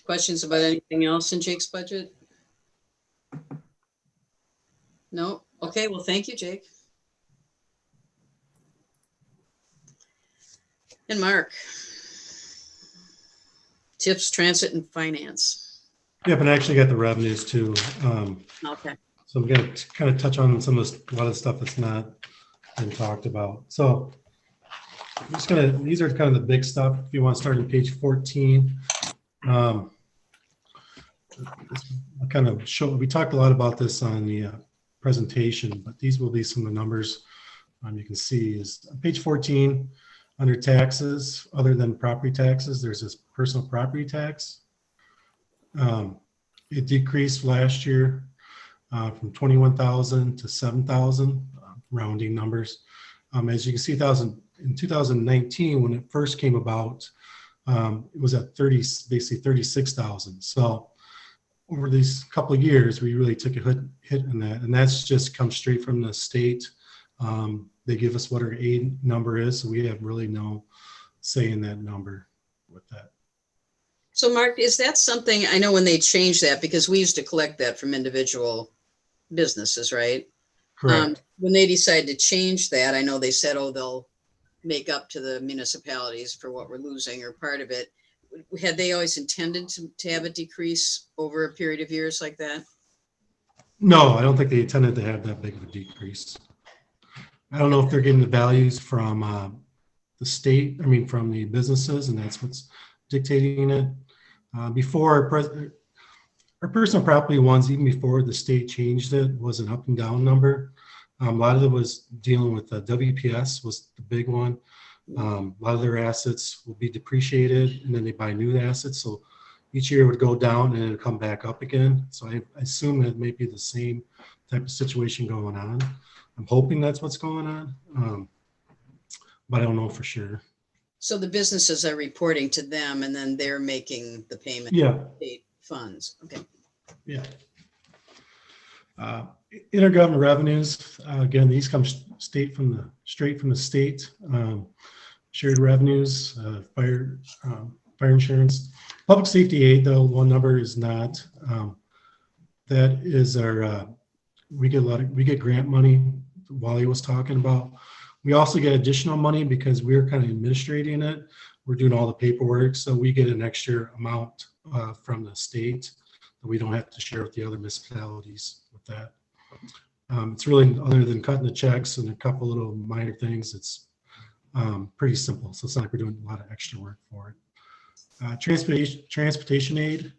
Questions about anything else in Jake's budget? No? Okay, well, thank you, Jake. And Mark. Tips, transit, and finance. Yep, and I actually got the revenues too. Okay. So I'm going to kind of touch on some of a lot of stuff that's not been talked about. So I'm just going to, these are kind of the big stuff. If you want to start on page 14, I'll kind of show, we talked a lot about this on the presentation, but these will be some of the numbers you can see is on page 14 under taxes, other than property taxes, there's this personal property tax. It decreased last year from 21,000 to 7,000, rounding numbers. As you can see, in 2019, when it first came about, it was at basically 36,000. So over these couple of years, we really took a hit in that, and that's just come straight from the state. They give us what our aid number is, so we have really no say in that number with that. So Mark, is that something, I know when they changed that, because we used to collect that from individual businesses, right? Correct. When they decided to change that, I know they said, oh, they'll make up to the municipalities for what we're losing or part of it. Had they always intended to have a decrease over a period of years like that? No, I don't think they intended to have that big of a decrease. I don't know if they're getting the values from the state, from the businesses, and that's what's dictating it. Before our personal property ones, even before the state changed it, was an up and down number. A lot of it was dealing with WPS was the big one. A lot of their assets will be depreciated and then they buy new assets. So each year it would go down and it would come back up again. So I assume that may be the same type of situation going on. I'm hoping that's what's going on, but I don't know for sure. So the businesses are reporting to them and then they're making the payment. Yeah. State funds. Okay. Yeah. Intergovernment revenues, again, these come straight from the state. Shared revenues, fire insurance, public safety aid, though one number is not. That is our we get grant money. Wally was talking about. We also get additional money because we're kind of administrating it. We're doing all the paperwork, so we get an extra amount from the state that we don't have to share with the other municipalities with that. It's really, other than cutting the checks and a couple little minor things, it's pretty simple. So it's not like we're doing a lot of extra work for it. Transportation aid,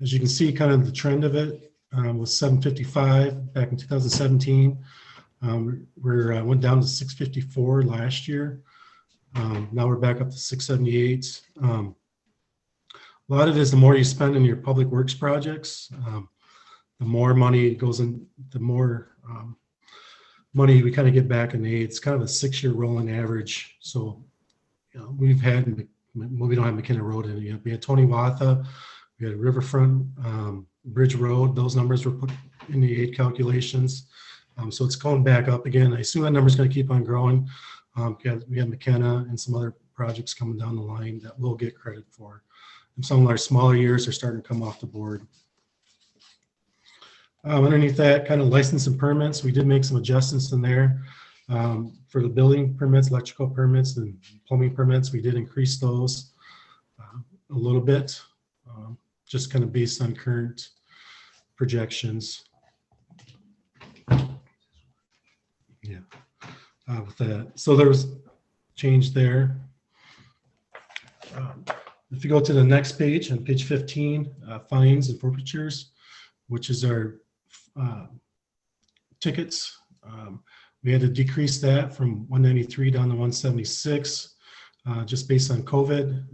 as you can see, kind of the trend of it was 755 back in 2017. We went down to 654 last year. Now we're back up to 678. A lot of it is the more you spend in your public works projects, the more money goes in, the more money we kind of get back in aid. It's kind of a 6-year rolling average. So we've had, well, we don't have McKenna Road in it yet. We had Tony Watha, we had Riverfront, Bridge Road. Those numbers were put in the aid calculations. So it's going back up again. I assume that number is going to keep on growing. We have McKenna and some other projects coming down the line that we'll get credit for. And some of our smaller years are starting to come off the board. Underneath that, kind of license and permits, we did make some adjustments in there. For the building permits, electrical permits, and plumbing permits, we did increase those a little bit, just kind of based on current projections. Yeah, with that. So there was change there. If you go to the next page, on page 15, fines and forfeitures, which is our tickets. We had to decrease that from 193 down to 176, just based on COVID.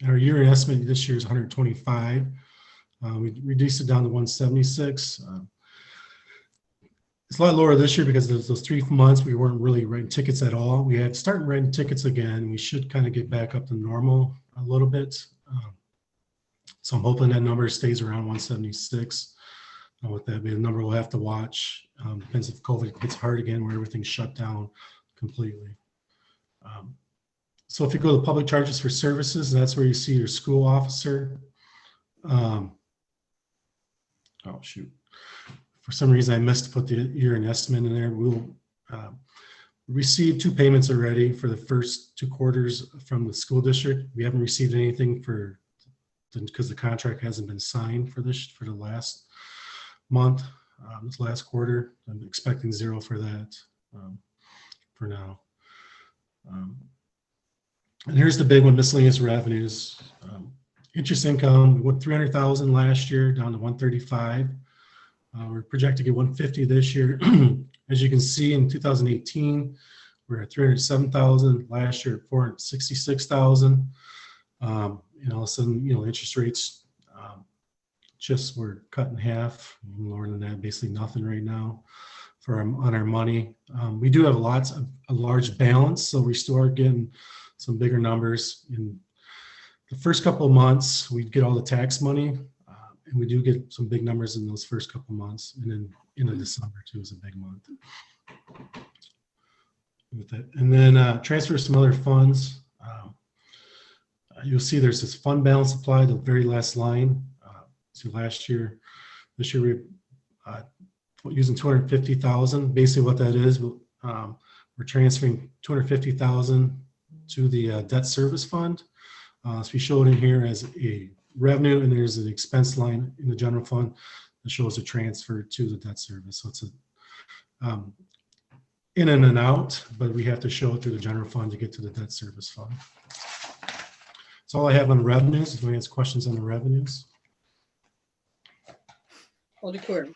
Our year estimate this year is 125. We reduced it down to 176. It's a lot lower this year because there's those 3 months we weren't really writing tickets at all. We had started writing tickets again. We should kind of get back up to normal a little bit. So I'm hoping that number stays around 176. With that, be a number we'll have to watch. Depends if COVID gets hard again, where everything's shut down completely. So if you go to public charges for services, that's where you see your school officer. Oh shoot! For some reason, I missed to put the year-end estimate in there. We'll receive 2 payments already for the first 2 quarters from the school district. We haven't received anything because the contract hasn't been signed for the last month, this last quarter. I'm expecting 0 for that for now. And here's the big one, miscellaneous revenues. Interest income, we went 300,000 last year down to 135. We're projected to get 150 this year. As you can see, in 2018, we're at 307,000. Last year, at 466,000. And all of a sudden, interest rates just were cut in half, lower than that, basically nothing right now on our money. We do have a large balance, so we still are getting some bigger numbers. In the first couple of months, we get all the tax money, and we do get some big numbers in those first couple of months, and then into December too is a big month. With that. And then transfer some other funds. You'll see there's this fund balance applied, the very last line. So this year we're using 250,000. Basically what that is, we're transferring 250,000 to the debt service fund. So we show it in here as a revenue, and there's an expense line in the general fund that shows a transfer to the debt service. So it's a in and out, but we have to show it through the general fund to get to the debt service fund. That's all I have on revenues. If anyone has questions on the revenues. Alder Court.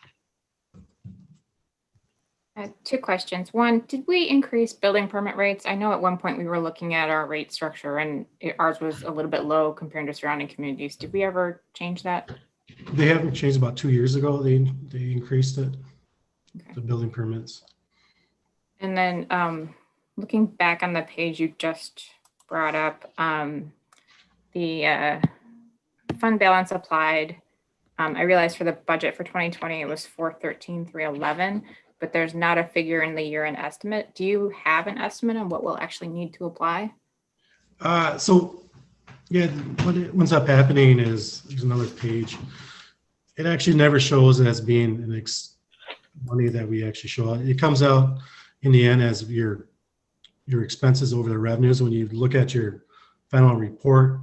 2 questions. One, did we increase building permit rates? I know at one point we were looking at our rate structure and ours was a little bit low compared to surrounding communities. Did we ever change that? They haven't changed. About 2 years ago, they increased it, the building permits. And then looking back on the page you just brought up, the fund balance applied. I realized for the budget for 2020, it was 413,311, but there's not a figure in the year-end estimate. Do you have an estimate on what we'll actually need to apply? So yeah, what ends up happening is there's another page. It actually never shows as being money that we actually show. It comes out in the end as your expenses over the revenues. When you look at your final report,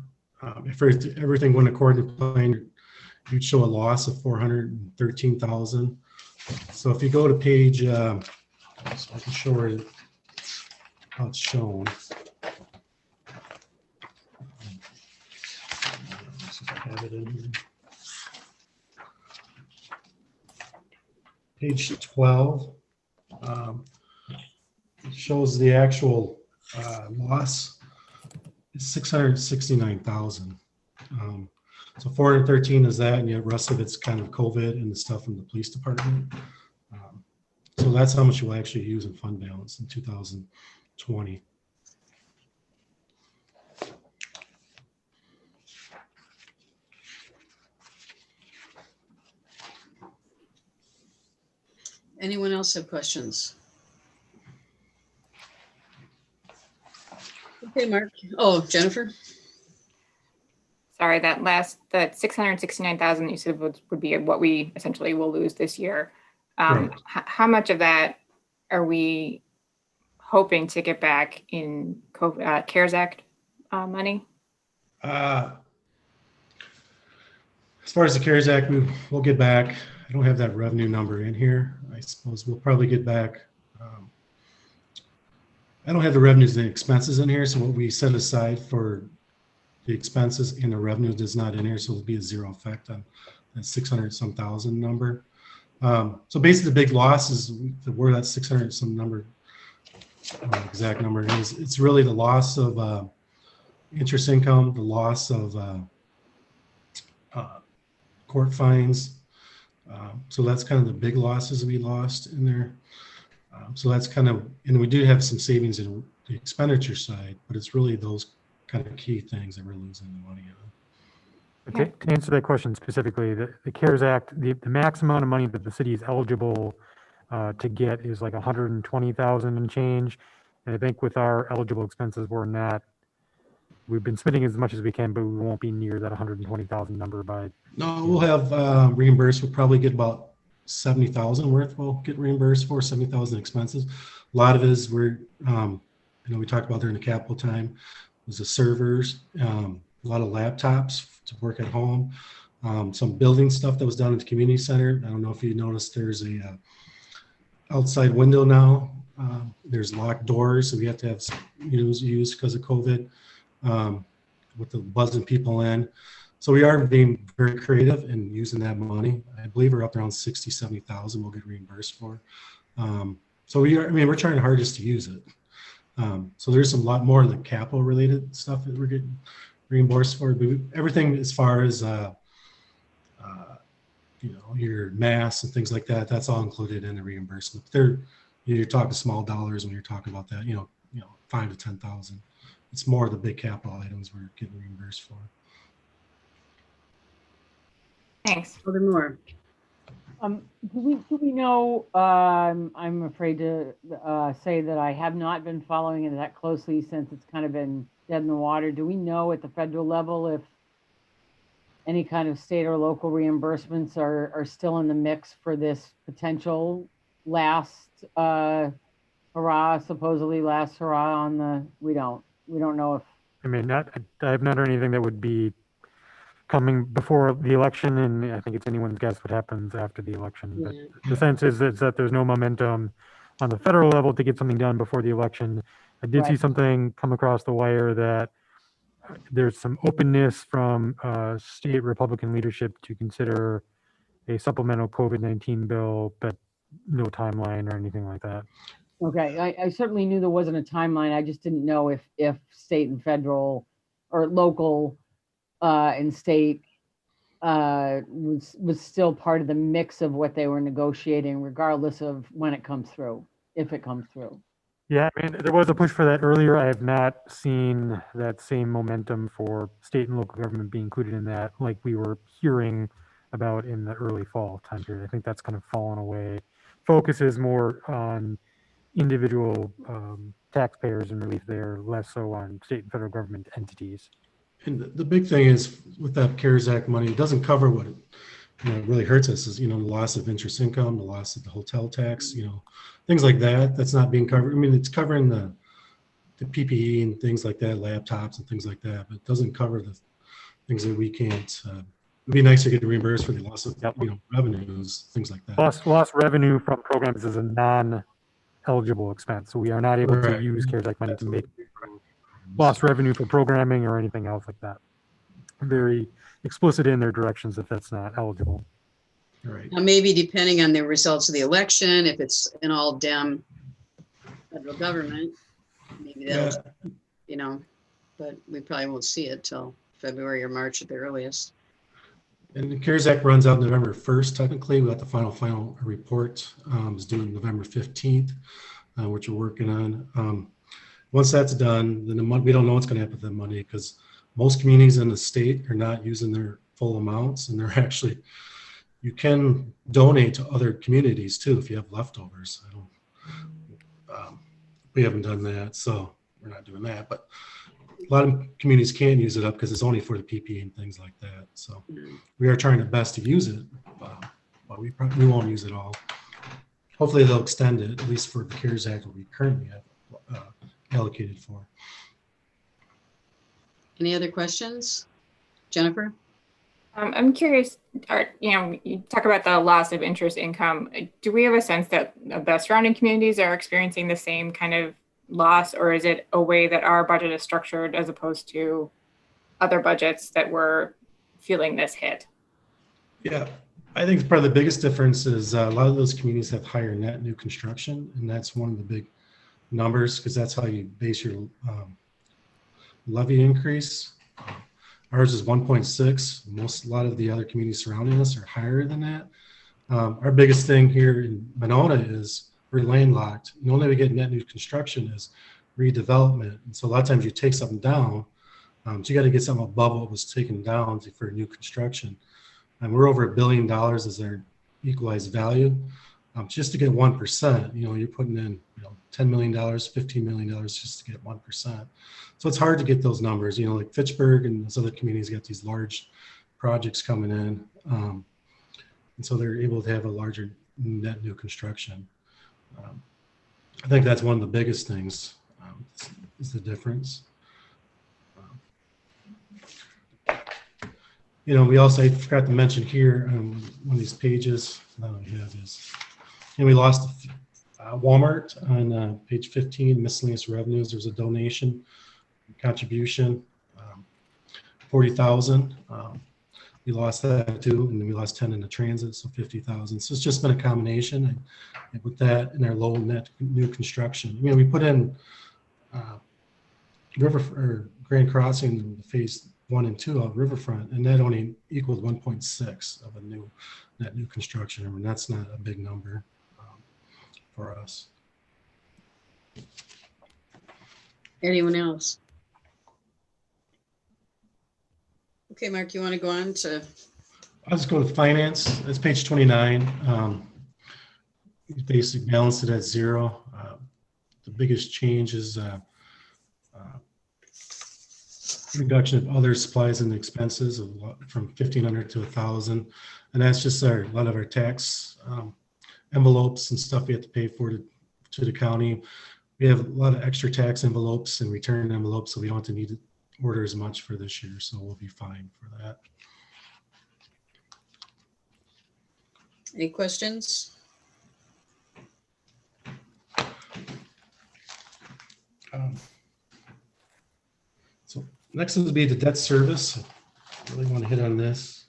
if everything went according to plan, you'd show a loss of 413,000. So if you go to page, so I can show her how it's shown. I have it in here. Page 12 shows the actual loss is 669,000. So 413 is that, and yet the rest of it's kind of COVID and the stuff from the police department. So that's how much we'll actually use in fund balance in 2020. Anyone else have questions? Okay, Mark. Oh, Jennifer. Sorry, that 669,000 you said would be what we essentially will lose this year. How much of that are we hoping to get back in COVID, CARES Act money? As far as the CARES Act, we'll get back. I don't have that revenue number in here. I suppose we'll probably get back. I don't have the revenues and expenses in here, so what we set aside for the expenses and the revenue is not in here, so it'll be a zero effect on that 600 some thousand number. So basically the big loss is where that 600 some number, exact number is, it's really the loss of interest income, the loss of court fines. So that's kind of the big losses we lost in there. So that's kind of, and we do have some savings in the expenditure side, but it's really those kind of key things that we're losing the money on. Okay, to answer that question specifically, the CARES Act, the max amount of money that the city is eligible to get is like 120,000 and change. And I think with our eligible expenses, we've been spending as much as we can, but we won't be near that 120,000 number by. No, we'll have reimbursed. We'll probably get about 70,000 worth. We'll get reimbursed for 70,000 expenses. A lot of it is we talked about during the capital time was the servers, a lot of laptops to work at home, some building stuff that was done at the community center. I don't know if you noticed there's a outside window now. There's locked doors, so we have to have used because of COVID with the buzzing people in. So we are being very creative and using that money. I believe we're up around 60, 70,000 we'll get reimbursed for. So we're trying our hardest to use it. So there's a lot more of the capital related stuff that we're getting reimbursed for. But everything as far as your masks and things like that, that's all included in the reimbursement. You're talking small dollars when you're talking about that, 5 to 10,000. It's more of the big capital items we're getting reimbursed for. Thanks. Alderman Moore. Do we know, I'm afraid to say that I have not been following it that closely since it's kind of been dead in the water. Do we know at the federal level if any kind of state or local reimbursements are still in the mix for this potential last hurrah, supposedly last hurrah on the, we don't know if. I have not heard anything that would be coming before the election, and I think it's anyone's guess what happens after the election. But the sense is that there's no momentum on the federal level to get something done before the election. I did see something come across the wire that there's some openness from state Republican leadership to consider a supplemental COVID-19 bill, but no timeline or anything like that. Okay, I certainly knew there wasn't a timeline. I just didn't know if state and federal or local and state was still part of the mix of what they were negotiating, regardless of when it comes through, if it comes through. Yeah, there was a push for that earlier. I have not seen that same momentum for state and local government being included in that, like we were hearing about in the early fall time period. I think that's kind of fallen away. Focus is more on individual taxpayers and relief there, less so on state and federal government entities. And the big thing is with that CARES Act money, it doesn't cover what it really hurts us is, the loss of interest income, the loss of the hotel tax, things like that. That's not being covered. It's covering the PPE and things like that, laptops and things like that, but it doesn't cover the things that we can't. It'd be nice to get reimbursed for the loss of revenues, things like that. Lost revenue from programs is a non-eligible expense, so we are not able to use CARES Act money to make lost revenue for programming or anything else like that. Very explicit in their directions if that's not eligible. Right. Now, maybe depending on the results of the election, if it's an all Dem federal government, maybe that'll, but we probably won't see it till February or March at the earliest. And the CARES Act runs out November 1st, technically. We got the final report is due November 15th, which we're working on. Once that's done, then we don't know what's going to happen with that money because most communities in the state are not using their full amounts, and they're actually, you can donate to other communities too if you have leftovers. We haven't done that, so we're not doing that. But a lot of communities can't use it up because it's only for the PPE and things like that. So we are trying our best to use it, but we won't use it all. Hopefully they'll extend it, at least for the CARES Act that we currently have allocated for. Any other questions? Jennifer? I'm curious, you talk about the loss of interest income. Do we have a sense that the surrounding communities are experiencing the same kind of loss, or is it a way that our budget is structured as opposed to other budgets that were feeling this hit? Yeah, I think probably the biggest difference is a lot of those communities have higher net new construction, and that's one of the big numbers because that's how you base your levy increase. Ours is 1.6. A lot of the other communities surrounding us are higher than that. Our biggest thing here in Monona is we're landlocked. The only way we get net new construction is redevelopment. And so a lot of times you take something down, so you got to get something above what was taken down for new construction. And we're over $1 billion as our equalized value. Just to get 1%, you're putting in $10 million, $15 million just to get 1%. So it's hard to get those numbers. Like Fitchburg and those other communities got these large projects coming in, and so they're able to have a larger net new construction. I think that's one of the biggest things is the difference. We also, I forgot to mention here on one of these pages that we have is, we lost Walmart on page 15, miscellaneous revenues. There's a donation contribution, 40,000. We lost that too, and then we lost 10 in the transit, so 50,000. So it's just been a combination. And with that and our low net new construction, we put in Grand Crossing, phase 1 and 2 of Riverfront, and that only equals 1.6 of a net new construction. I mean, that's not a big number for us. Anyone else? Okay, Mark, you want to go on to? I'll just go to finance. That's page 29. Basic balance it at 0. The biggest change is reduction of other supplies and expenses from 1,500 to 1,000, and that's just a lot of our tax envelopes and stuff we have to pay for to the county. We have a lot of extra tax envelopes and return envelopes, so we don't have to need to order as much for this year, so we'll be fine for that. Any questions? So next would be the debt service. I really want to hit on this.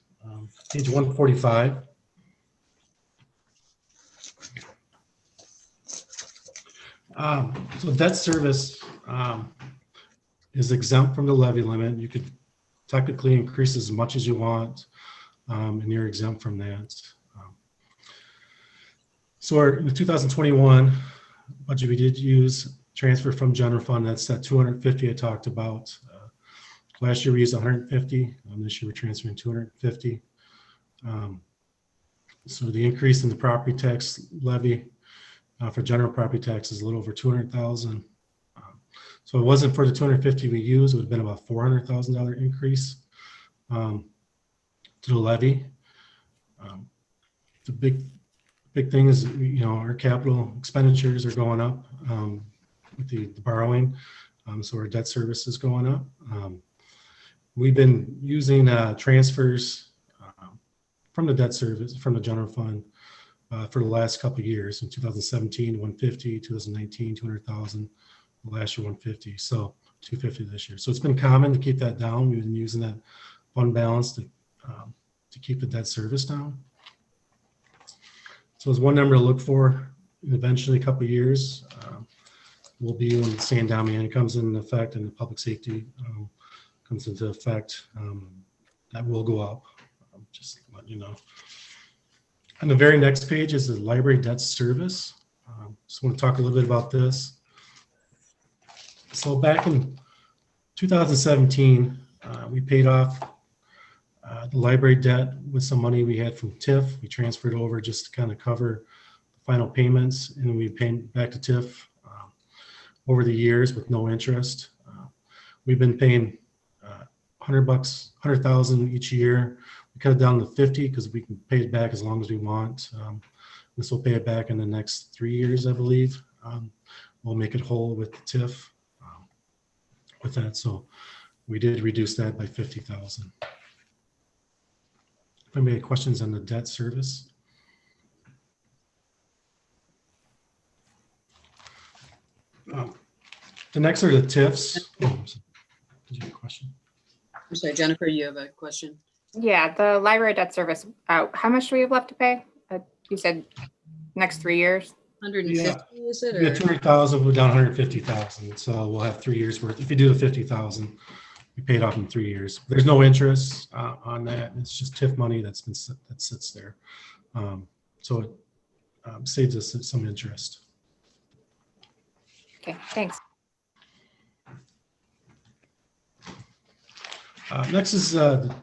Page 145. So debt service is exempt from the levy limit. You could technically increase as much as you want, and you're exempt from that. So in the 2021 budget, we did use transfer from general fund. That's that 250 I talked about. Last year we used 150. This year we're transferring 250. So the increase in the property tax levy for general property tax is a little over 200,000. So if it wasn't for the 250 we used, it would have been about $400,000 increase to the levy. The big thing is, our capital expenditures are going up with the borrowing, so our debt service is going up. We've been using transfers from the debt service, from the general fund for the last couple of years. In 2017, 150, 2019, 200,000, last year 150, so 250 this year. So it's been common to keep that down. We've been using that fund balance to keep the debt service down. So it's one number to look for. And eventually, a couple of years will be when San Damian comes into effect and the public safety comes into effect. That will go up. Just to let you know. On the very next page is the library debt service. Just want to talk a little bit about this. So back in 2017, we paid off the library debt with some money we had from TIF. We transferred over just to kind of cover the final payments, and we paid back to TIF over the years with no interest. We've been paying $100,000 each year. We cut it down to 50 because we can pay it back as long as we want. This will pay it back in the next 3 years, I believe. we'll make it whole with the TIF with that. So we did reduce that by 50,000. If anybody had questions on the debt service? The next are the TIFs. Oh, did you have a question? I'm sorry, Jennifer, you have a question? Yeah, the library debt service, how much do we have left to pay? You said next 3 years? 150, is it? Yeah, Or? 200,000, we're down 150,000. So we'll have 3 years worth. If you do the 50,000, we paid off in 3 years. There's no interest on that. It's just TIF money that sits there. So it saves us some interest. Okay, thanks. Next is on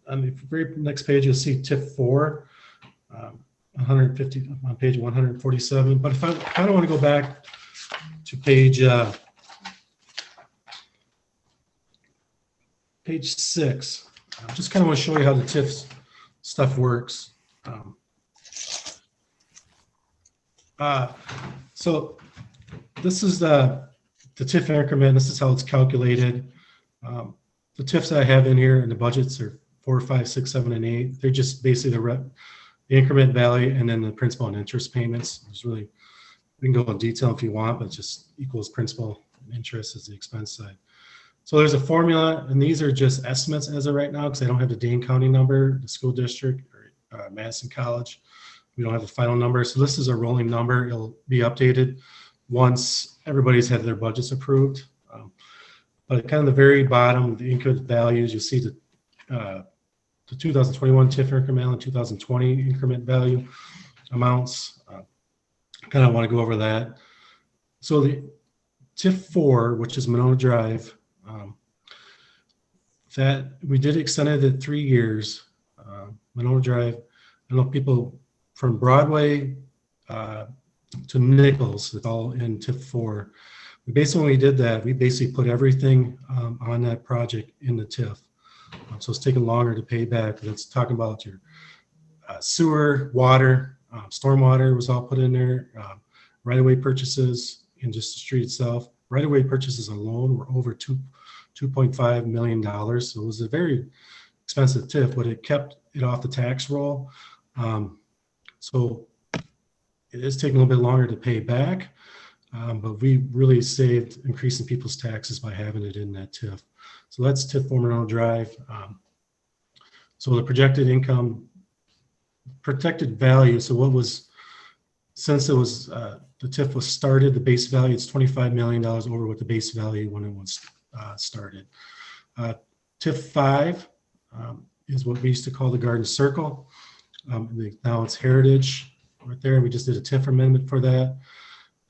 the very next page, you'll see TIF 4, 150 on page 147. But if I kind of want to go back to page 6, I just kind of want to show you how the TIF stuff works. So this is the TIF increment. This is how it's calculated. The TIFs I have in here and the budgets are 4, 5, 6, 7, and 8. They're just basically the increment value and then the principal and interest payments. It's really, we can go in detail if you want, but it just equals principal and interest as the expense side. So there's a formula, and these are just estimates as of right now because I don't have the Dane County number, the school district, or Madison College. We don't have the final number. So this is a rolling number. It'll be updated once everybody's had their budgets approved. But kind of the very bottom, the increment values, you'll see the 2021 TIF increment and 2020 increment value amounts. Kind of want to go over that. So the TIF 4, which is Monona Drive, that we did extend it at 3 years. Monona Drive, I know people from Broadway to Nichols, it's all in TIF 4. Basically, when we did that, we basically put everything on that project in the TIF. So it's taking longer to pay back. It's talking about your sewer, water, stormwater was all put in there, right-of-way purchases, and just the street itself. Right-of-way purchases alone were over $2.5 million. So it was a very expensive TIF, but it kept it off the tax roll. So it is taking a little bit longer to pay back. But we really saved increasing people's taxes by having it in that TIF. So that's TIF 4 Monona Drive. So the projected income, protected value. So what was, since it was, the TIF was started, the base value, it's $25 million over what the base value when it was started. TIF 5 is what we used to call the Garden Circle. Now it's Heritage right there. We just did a TIF amendment for that.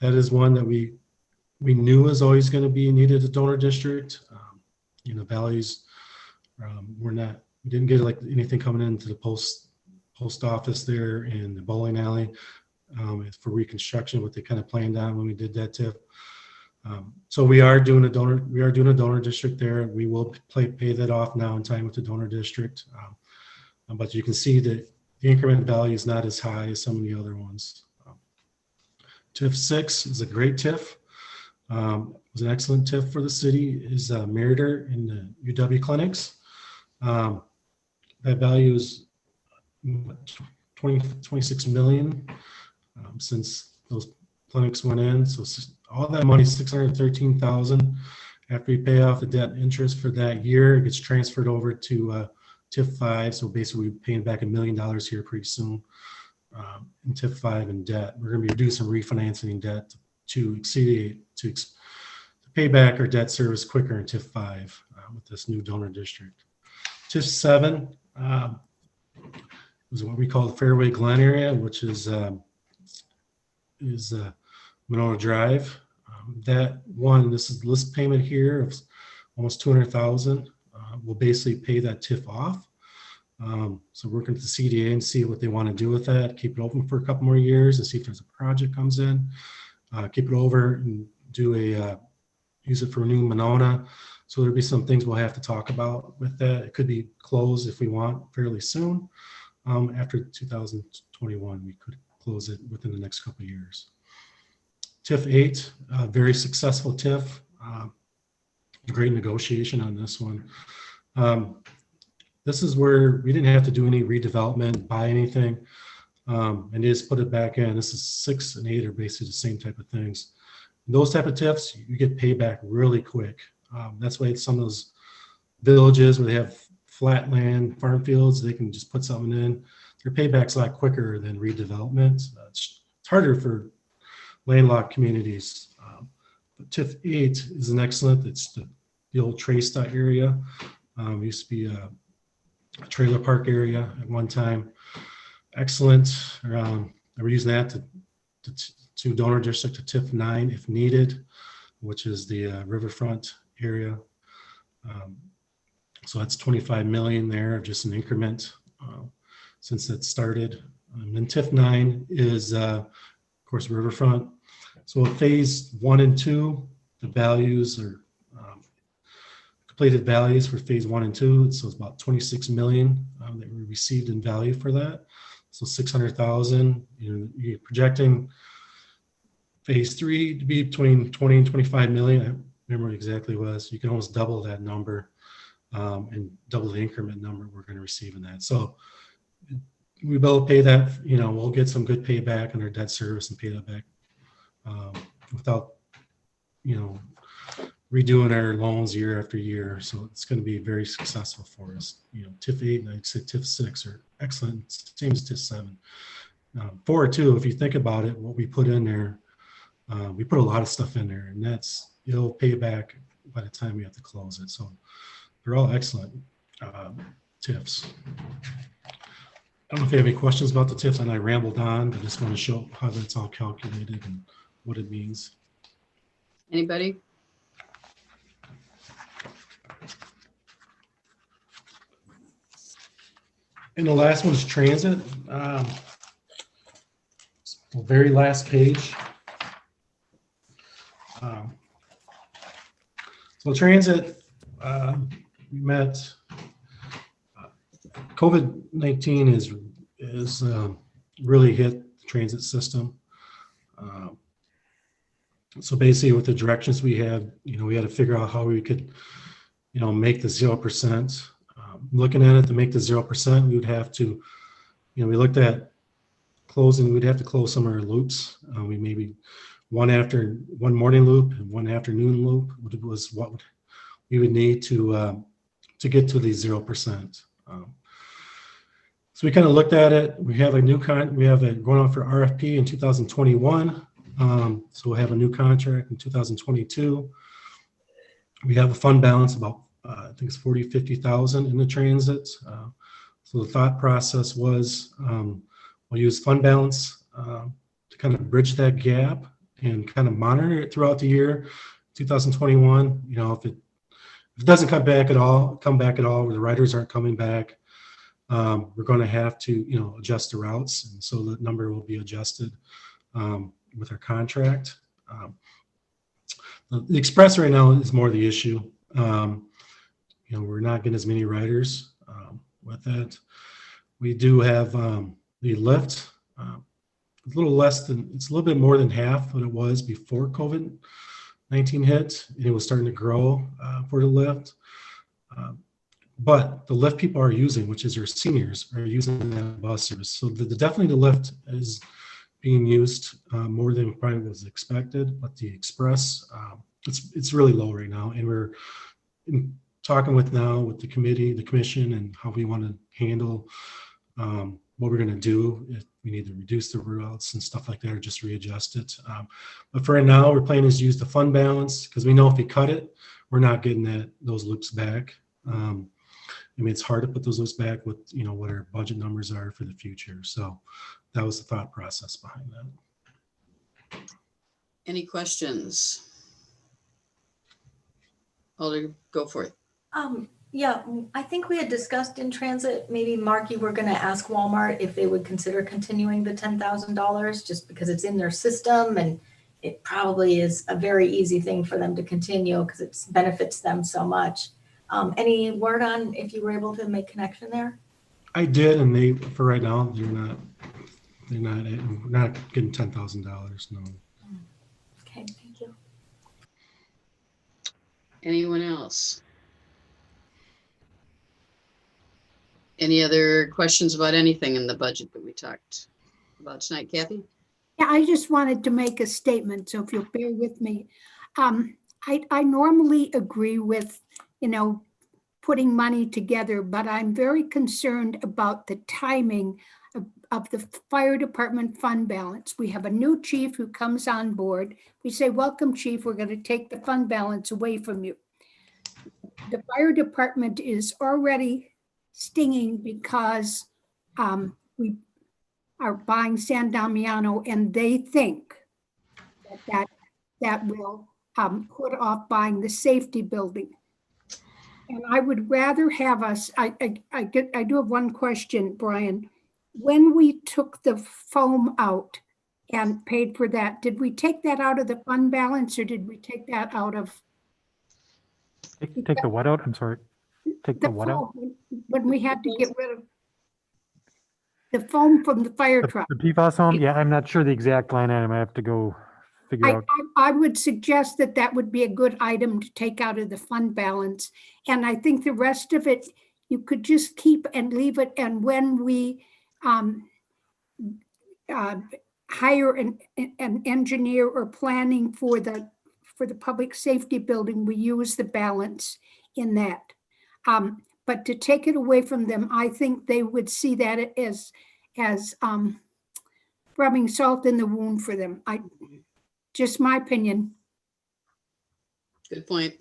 That is one that we knew was always going to be needed a donor district. Values were not, we didn't get like anything coming into the post office there in the bowling alley for reconstruction, what they kind of planned on when we did that TIF. So we are doing a donor district there. We will pay that off now in time with the donor district. But you can see that the increment value is not as high as some of the other ones. TIF 6 is a great TIF. It was an excellent TIF for the city. Is Meritor in the UW clinics. That value is 26 million since those clinics went in. So all that money, 613,000. After we pay off the debt interest for that year, it gets transferred over to TIF 5. So basically, we're paying back $1 million here pretty soon. In TIF 5 in debt. We're going to be reducing refinancing debt to pay back our debt service quicker in TIF 5 with this new donor district. TIF 7 is what we call the Fairway Glen area, which is Monona Drive. That one, this is list payment here of almost 200,000. We'll basically pay that TIF off. So working with the CDA and see what they want to do with that, keep it open for a couple more years and see if there's a project comes in, keep it over and do use it for new Monona. So there'll be some things we'll have to talk about with that. It could be closed if we want fairly soon. After 2021, we could close it within the next couple of years. TIF 8, very successful TIF. Great negotiation on this one. This is where we didn't have to do any redevelopment, buy anything, and just put it back in. This is 6 and 8 are basically the same type of things. And those type of TIFs, you get payback really quick. That's why some of those villages where they have flat land, farm fields, they can just put something in. Their payback's a lot quicker than redevelopment. It's harder for landlocked communities. But TIF 8 is an excellent, it's the old Tresta area. Used to be a trailer park area at one time. Excellent. We're using that to donor district to TIF 9 if needed, which is the riverfront area. So that's 25 million there, just an increment since it started. And TIF 9 is, of course, riverfront. So phase 1 and 2, the values are completed values for phase 1 and 2. So it's about 26 million that we received in value for that. So 600,000. You're projecting phase 3 to be between 20 and 25 million. I don't remember what exactly it was. You can almost double that number and double the increment number we're going to receive in that. So we will pay that. We'll get some good payback on our debt service and pay that back without, redoing our loans year after year. So it's going to be very successful for us. TIF 8 and I'd say TIF 6 are excellent. Same as TIF 7. 4 too, if you think about it, what we put in there, we put a lot of stuff in there, and it'll pay back by the time we have to close it. So they're all excellent TIFs. I don't know if you have any questions about the TIFs, and I rambled on, but I just want to show how that's all calculated and what it means. Anybody? And the last one is transit. The very last page. So transit, we met. COVID-19 is really hit the transit system. So basically, with the directions we had, we had to figure out how we could, make the 0%. Looking at it, to make the 0%, we would have to, we looked at closing. We'd have to close some of our loops. We maybe one morning loop and one afternoon loop was what we would need to get to the 0%. So we kind of looked at it. We have going on for RFP in 2021. So we'll have a new contract in 2022. We have a fund balance about, I think it's 50,000 in the transit. So the thought process was we'll use fund balance to kind of bridge that gap and kind of monitor it throughout the year. 2021, if it doesn't come back at all, where the riders aren't coming back, we're going to have to, adjust the routes. And so the number will be adjusted with our contract. The express right now is more the issue. We're not getting as many riders with that. We do have the lift. It's a little bit more than half what it was before COVID-19 hit. It was starting to grow for the lift. But the lift people are using, which is our seniors, are using that bus service. So definitely the lift is being used more than probably was expected. But the express, it's really low right now. And we're talking with the committee, the commission, and how we want to handle what we're going to do. If we need to reduce the routes and stuff like that, or just readjust it. But for right now, we're planning to use the fund balance, because we know if we cut it, we're not getting those loops back. It's hard to put those loops back with what our budget numbers are for the future. So that was the thought process behind that. Any questions? Alder, go for it. Yeah, I think we had discussed in transit, maybe Mark, you were going to ask Walmart if they would consider continuing the $10,000 just because it's in their system, and it probably is a very easy thing for them to continue because it benefits them so much. Any word on if you were able to make connection there? I did, and for right now, we're not getting $10,000. No. Okay, thank you. Anyone else? Any other questions about anything in the budget that we talked about tonight, Kathy? Yeah, I just wanted to make a statement, so if you'll bear with me. I normally agree with, putting money together, but I'm very concerned about the timing of the fire department fund balance. We have a new chief who comes on board. We say, welcome, chief, we're going to take the fund balance away from you. The fire department is already stinging because we are buying San Damiano, and they think that will put off buying the safety building. And I would rather have us, I do have one question, Brian. When we took the foam out and paid for that, did we take that out of the fund balance, or did we take that out of? Take the what out? I'm sorry. Take the what out? foam, when we had to get rid of the foam from the fire truck. The PFAS foam? Yeah, I'm not sure the exact line item. I have to go figure out. I would suggest that would be a good item to take out of the fund balance. And I think the rest of it, you could just keep and leave it. And when we hire an engineer or planning for the public safety building, we use the balance in that. But to take it away from them, I think they would see that as rubbing salt in the wound for them. Just my opinion. Good point.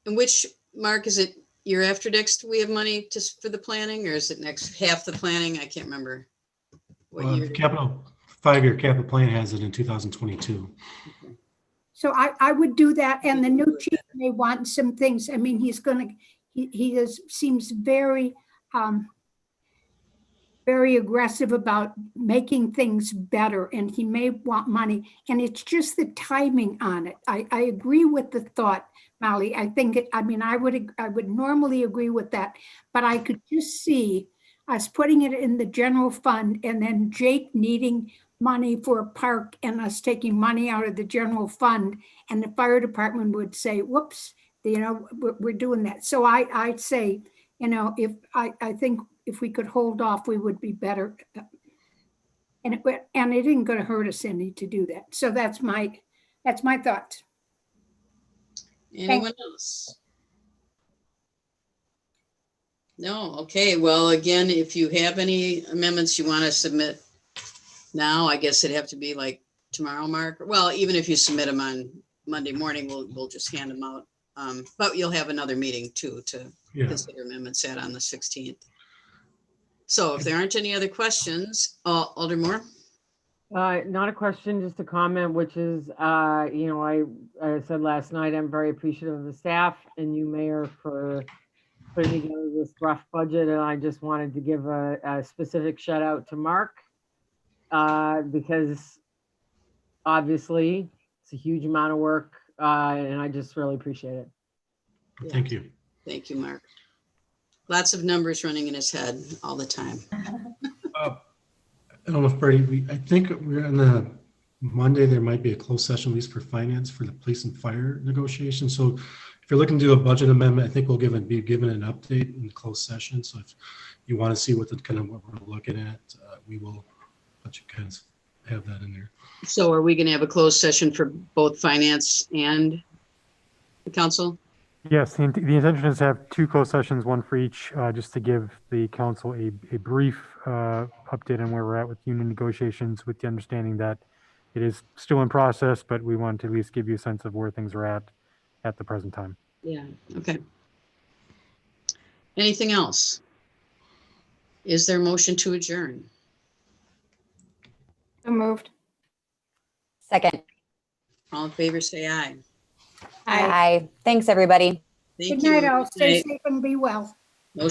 And which, Mark, is it year after next we have money just for the planning, or is it next half the planning? I can't remember. What year? Capital 5-year capital plan has it in 2022. Okay. So I would do that, and the new chief may want some things. I mean, he seems very very aggressive about making things better, and he may want money, and it's just the timing on it. I agree with the thought, Molly. I think I would normally agree with that, but I could just see us putting it in the general fund and then Jake needing money for a park and us taking money out of the general fund, and the fire department would say, whoops, we're doing that. So I'd say, I think if we could hold off, we would be better. And it isn't going to hurt us any to do that. So that's my thought. Anyone else? No. Okay. Well, again, if you have any amendments you want to submit now, I guess it'd have to be like tomorrow, Mark. Well, even if you submit them on Monday morning, we'll just hand them out. But you'll have another meeting too to consider amendments at on the 16th. So if there aren't any other questions, Alder Moore? Not a question, just a comment, which is, I said last night, I'm very appreciative of the staff and you, Mayor, for putting together this rough budget. And I just wanted to give a specific shout out to Mark, because obviously it's a huge amount of work, and I just really appreciate it. Thank you. Thank you, Mark. Lots of numbers running in his head all the time. I don't know if Brady, I think we're on the Monday, there might be a closed session, at least for finance, for the police and fire negotiations. So if you're looking to do a budget amendment, I think we'll be given an update in the closed session. So if you want to see what we're looking at, we will let you guys have that in there. So are we going to have a closed session for both finance and the council? Yes, the intention is to have 2 closed sessions, one for each, just to give the council a brief update on where we're at with union negotiations, with the understanding that it is still in process, but we want to at least give you a sense of where things are at the present time. Yeah, okay. Anything else? Is there a motion to adjourn? So moved. Second. All in favor, say aye. Aye. Thanks, everybody. Thank Good night, you. all. Stay Good night. safe and be well.